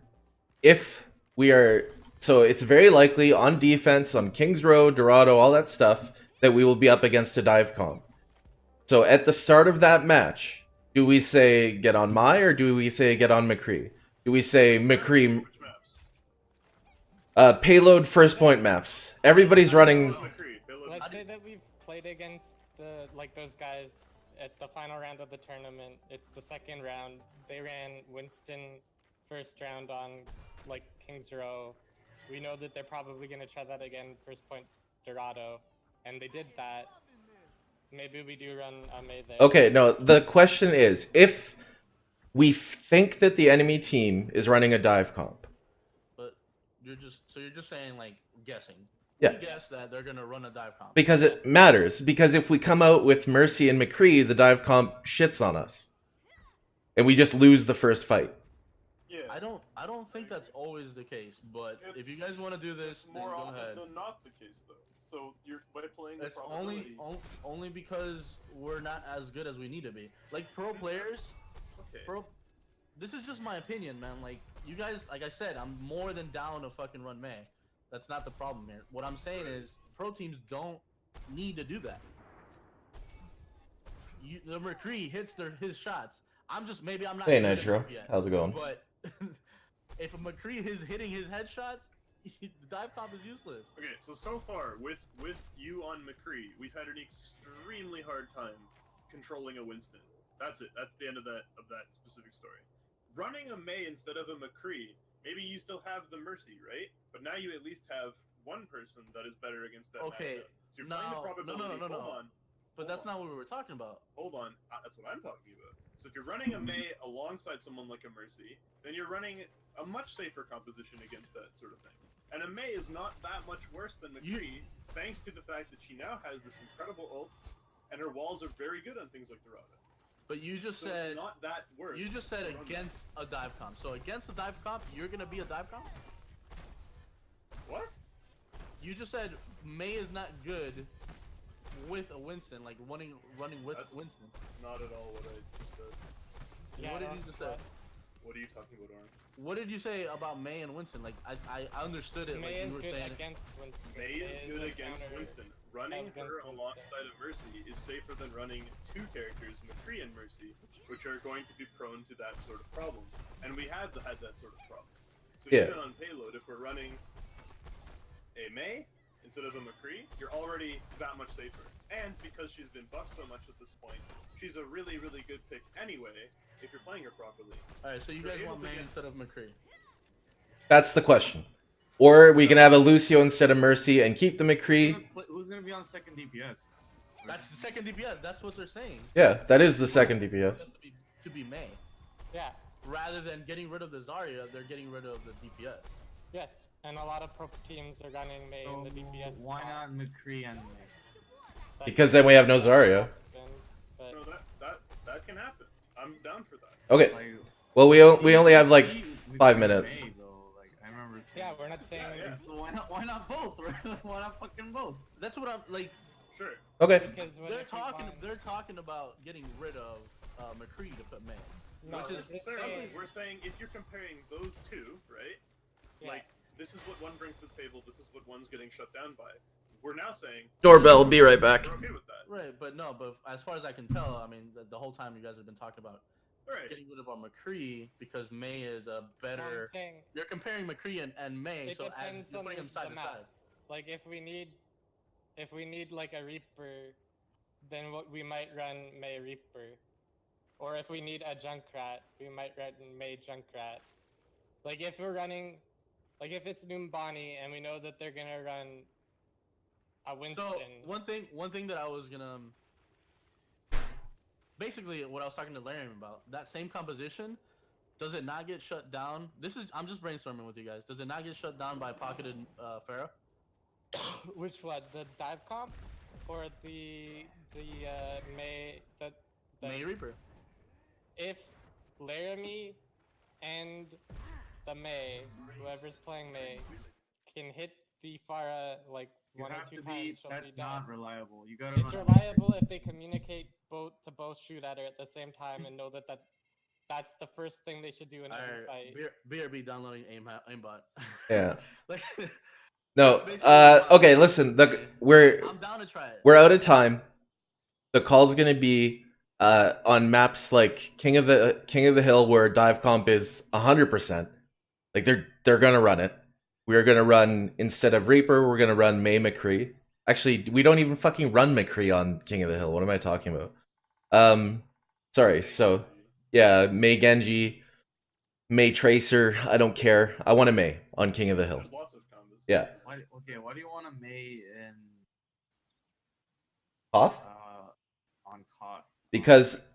If we are... So it's very likely on defense, on Kings Row, Dorado, all that stuff, that we will be up against a dive comp. So at the start of that match, do we say get on Mai or do we say get on McCree? do we say McCree? Payload first point maps. Everybody's running. Let's say that we've played against those guys at the final round of the tournament. It's the second round. They ran Winston first round on Kings Row. We know that they're probably gonna try that again first point Dorado, and they did that. Maybe we do run a May there. Okay, no. The question is, if we think that the enemy team is running a dive comp. But you're just saying guessing. Yeah. You guess that they're gonna run a dive comp. Because it matters. Because if we come out with Mercy and McCree, the dive comp shits on us, and we just lose the first fight. Yeah. I don't think that's always the case. But if you guys want to do this, then more go often ahead. than not the case, though. So you're by playing the It's probability. only because we're not as good as we need to be. Pro players. Okay. This is just my opinion, man. You guys, like I said, I'm more than down to fucking run May. That's not the problem here. What I'm saying is, pro teams don't need to do that. The McCree hits his shots. Maybe I'm not. Hey, good Nitro. enough yet, How's it going? But if a McCree is hitting his headshots, the dive comp is useless. Okay, so far with you on McCree, we've had an extremely hard time controlling a Winston. That's it. That's the end of that specific story. Running a May instead of a McCree, maybe you still have the Mercy, right? But now you at least have one person that is better against that. Okay. matchup. So you're playing the probability. No. Hold on. But that's not what we were talking about. Hold on. That's what I'm talking about. So if you're running a May alongside someone like a Mercy, then you're running a much safer composition against that sort of thing. And a May is not that much worse than McCree, thanks to the fact that she now has this incredible ult, and her walls are very good on things like Dorado. But you just said it's not that worse. You just said against a dive comp. So against a dive comp, you're gonna be a dive comp? What? You just said May is not good with a Winston, running with Winston. Not at all what I just said. Yeah, what did you just say? What are you talking about, Arn? What did you say about May and Winston? I understood it. May you were is good saying against Winston. May is good against Winston. Running her alongside of Mercy is safer than running two characters, McCree and Mercy, which are going to be prone to that sort of problem. And we have had that sort of problem. So even on payload, if we're running a May instead of a McCree, you're already that much safer. And because she's been buffed so much at this point, she's a really, really good pick anyway, if you're playing her properly. Alright, so you guys want May instead of McCree? That's the question. Or we can have a Lucio instead of Mercy and keep the McCree. Who's gonna be on second DPS? That's the second DPS. That's what they're saying. Yeah, that is the second DPS. To be May. Yeah. Rather than getting rid of the Zarya, they're getting rid of the DPS. Yes, and a lot of pro teams are running May in the DPS. Why not McCree and May? Because then we have no Zarya. No, that can happen. I'm down for that. Okay. Well, we only have 5 minutes. I remember. Yeah, we're not saying. Yeah. So why not both? Why not fucking both? That's what I'm like. Sure. Okay. They're talking about getting rid of McCree to put May. Not necessarily. We're saying if you're comparing those two, right? Yeah. This is what one brings to the table. This is what one's getting shut down by. We're now saying Doorbell. Be right back. We're okay with that. Right, but as far as I can tell, I mean, the whole time you guys have been talking about getting rid of our McCree because May is a better. You're comparing McCree and May, so as you're putting them side to side. If we need a Reaper, then we might run May Reaper, or if we need a Junkrat, we might run May Junkrat. If we're running, if it's Noombani and we know that they're gonna run a Winston. So one thing that I was gonna basically what I was talking to Laramie about, that same composition, does it not get shut down? I'm just brainstorming with you guys. Does it not get shut down by pocketed Pharah? Which one? The dive comp or the May the May Reaper? If Laramie and the May, whoever's playing May, can hit the Pharah one or two times, that's not reliable. You gotta. It's reliable if they communicate to both shoot at her at the same time and know that's the first thing they should do in every fight. BRB downloading aimbot. Yeah. No. Okay. Listen. I'm down to try it. We're out of time. The call's gonna be on maps like King of the Hill, where dive comp is 100%. Like they're gonna run it. We're gonna run, instead of Reaper, we're gonna run May McCree. Actually, we don't even fucking run McCree on King of the Hill. What am I talking about? Sorry. So yeah, May Genji, May Tracer. I don't care. I want a May on King of the Hill. There's lots of combos. Yeah. Why do you want a May in Koth? On Koth? Because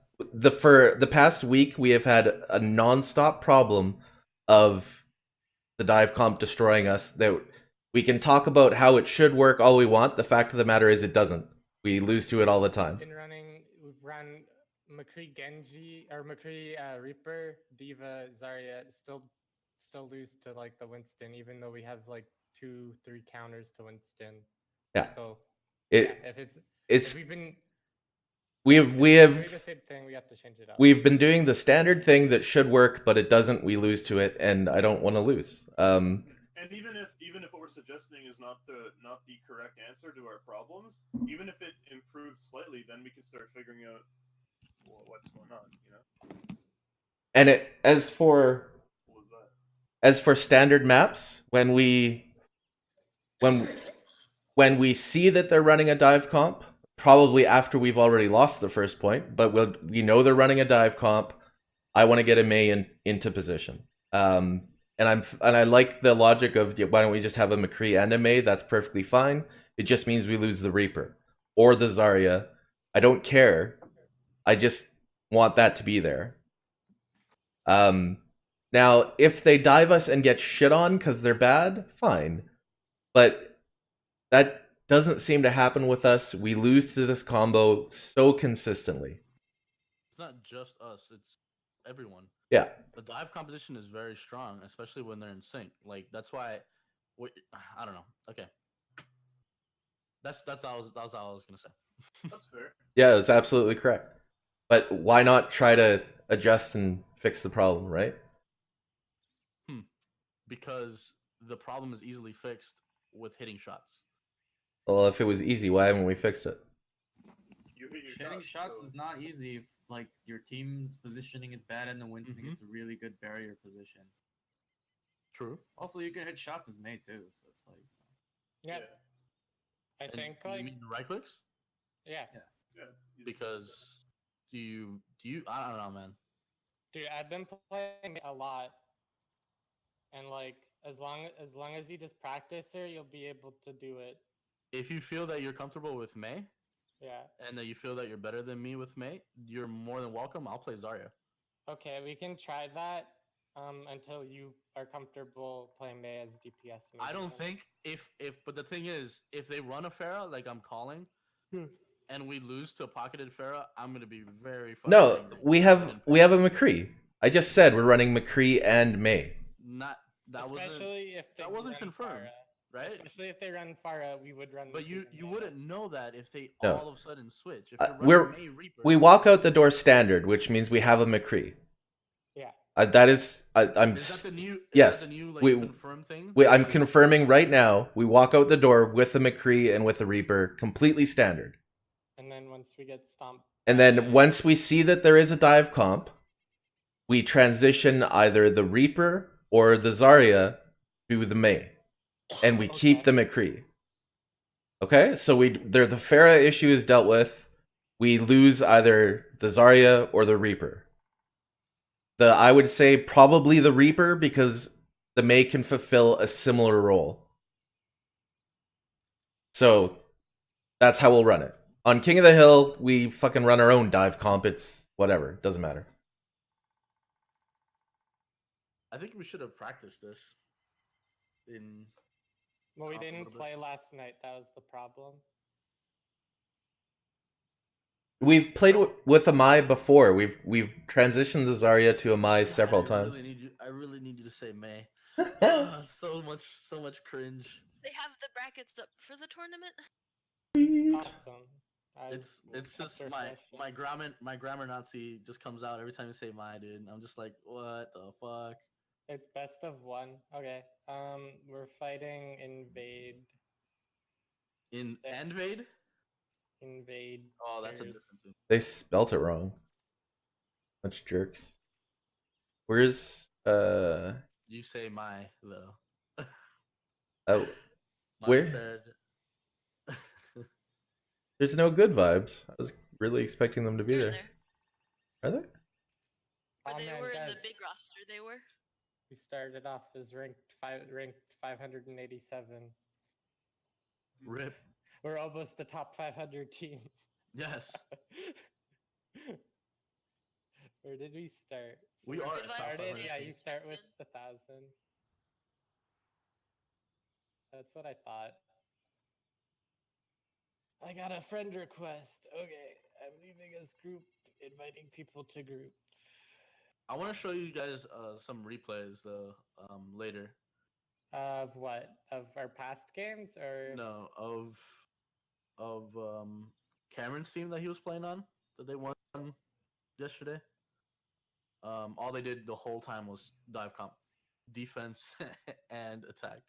for the past week we have had a non-stop problem of the dive comp destroying us. That we can talk about how it should work all we want. The fact of the matter is it doesn't. We lose to it all the time. In running, we've run McCree Genji or McCree Reaper, d.va, Zarya, still lose to like the Winston, even though we have like 2-3 counters to Winston. Yeah. So if we've been we have doing the same thing, we have to change it up. We've been doing the standard thing that should work, but it doesn't. We lose to it, and I don't want to lose. And even if what we're suggesting is not the correct answer to our problems, even if it improves slightly, then we can start figuring out what's going on. You know. And as for standard maps, when we see that they're running a dive comp, probably after we've already lost the first point, but we know they're running a dive comp, I want to get a May into position. And I like the logic of, why don't we just have a McCree and a May? That's perfectly fine. It just means we lose the Reaper or the Zarya. I don't care. I just want that to be there. Now, if they dive us and get shit on because they're bad, fine. But that doesn't seem to happen with us. We lose to this combo so consistently. It's not just us, it's everyone. Yeah. The dive composition is very strong, especially when they're in sync. Like, that's why I don't know. Okay. That's all I was gonna say. That's fair. Yeah, that's absolutely correct. But why not try to adjust and fix the problem, right? Because the problem is easily fixed with hitting shots. Well, if it was easy, why haven't we fixed it? Hitting shots is not easy if like your team's positioning is bad and the Winston gets a really good barrier position. True. Also, you can hit shots as May too, so it's like. Yeah. I think like. You mean right clicks? Yeah. Because do you? I don't know, man. Dude, I've been playing a lot, and like as long as you just practice her, you'll be able to do it. If you feel that you're comfortable with May, and that you feel that you're better than me with May, you're more than welcome. I'll play Zarya. Okay, we can try that until you are comfortable playing May as DPS. I don't think but the thing is, if they run a Pharah like I'm calling, and we lose to a pocketed Pharah, I'm gonna be very fucking No, angry. we have a McCree. I just said we're running McCree and May. That wasn't confirmed. Right? Especially if they run Pharah, we would run. But you wouldn't know that if they No. all of a sudden switch. If they're running May Reaper, we walk out the door standard, which means we have a McCree. Yeah. That is, I'm. Is that the new? Yes. That the new, confirm thing? I'm confirming right now. We walk out the door with a McCree and with a Reaper, completely standard. And then once we get stomped. And then once we see that there is a dive comp, we transition either the Reaper or the Zarya to the May. And we keep the McCree. Okay, so the Pharah issue is dealt with. We lose either the Zarya or the Reaper. I would say probably the Reaper, because the May can fulfill a similar role. So that's how we'll run it. On King of the Hill, we fucking run our own dive comp. It's whatever, it doesn't matter. I think we should have practiced this. Well, we didn't play last night. That was the problem. We've played with a Mai before. We've transitioned the Zarya to a Mai several times. I really need you to say May. So much cringe. They have the brackets up for the tournament. Awesome. It's just my grammar Nazi just comes out every time you say Mai, dude. I'm just like, what the fuck? It's best of one. Okay. We're fighting Invade. Invade? invade. Oh, that's a different thing. They spelt it wrong. Bunch of jerks. Where's You say my though. oh My where? said. There's no good vibes. I was really expecting them to be They're there. Are they? Where they man, were in guys, the big roster, they were. we started off as ranked 587. Rip. We're almost the top 500 team. Yes. Where did we start? So We are at started. 500. Yeah, you start with 1,000. That's what I thought. I got a friend request. Okay, I'm leaving as group, inviting people to group. I want to show you guys some replays though later. Of what? Of our past games or No, of Cameron's team that he was playing on that they won yesterday. All they did the whole time was dive comp, defense, and attack.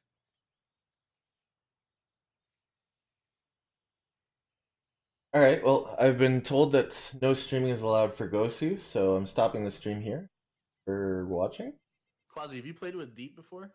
All right. Well, I've been told that no streaming is allowed for Gosu, so I'm stopping the stream here for watching. Quasi, have you played with Deep before?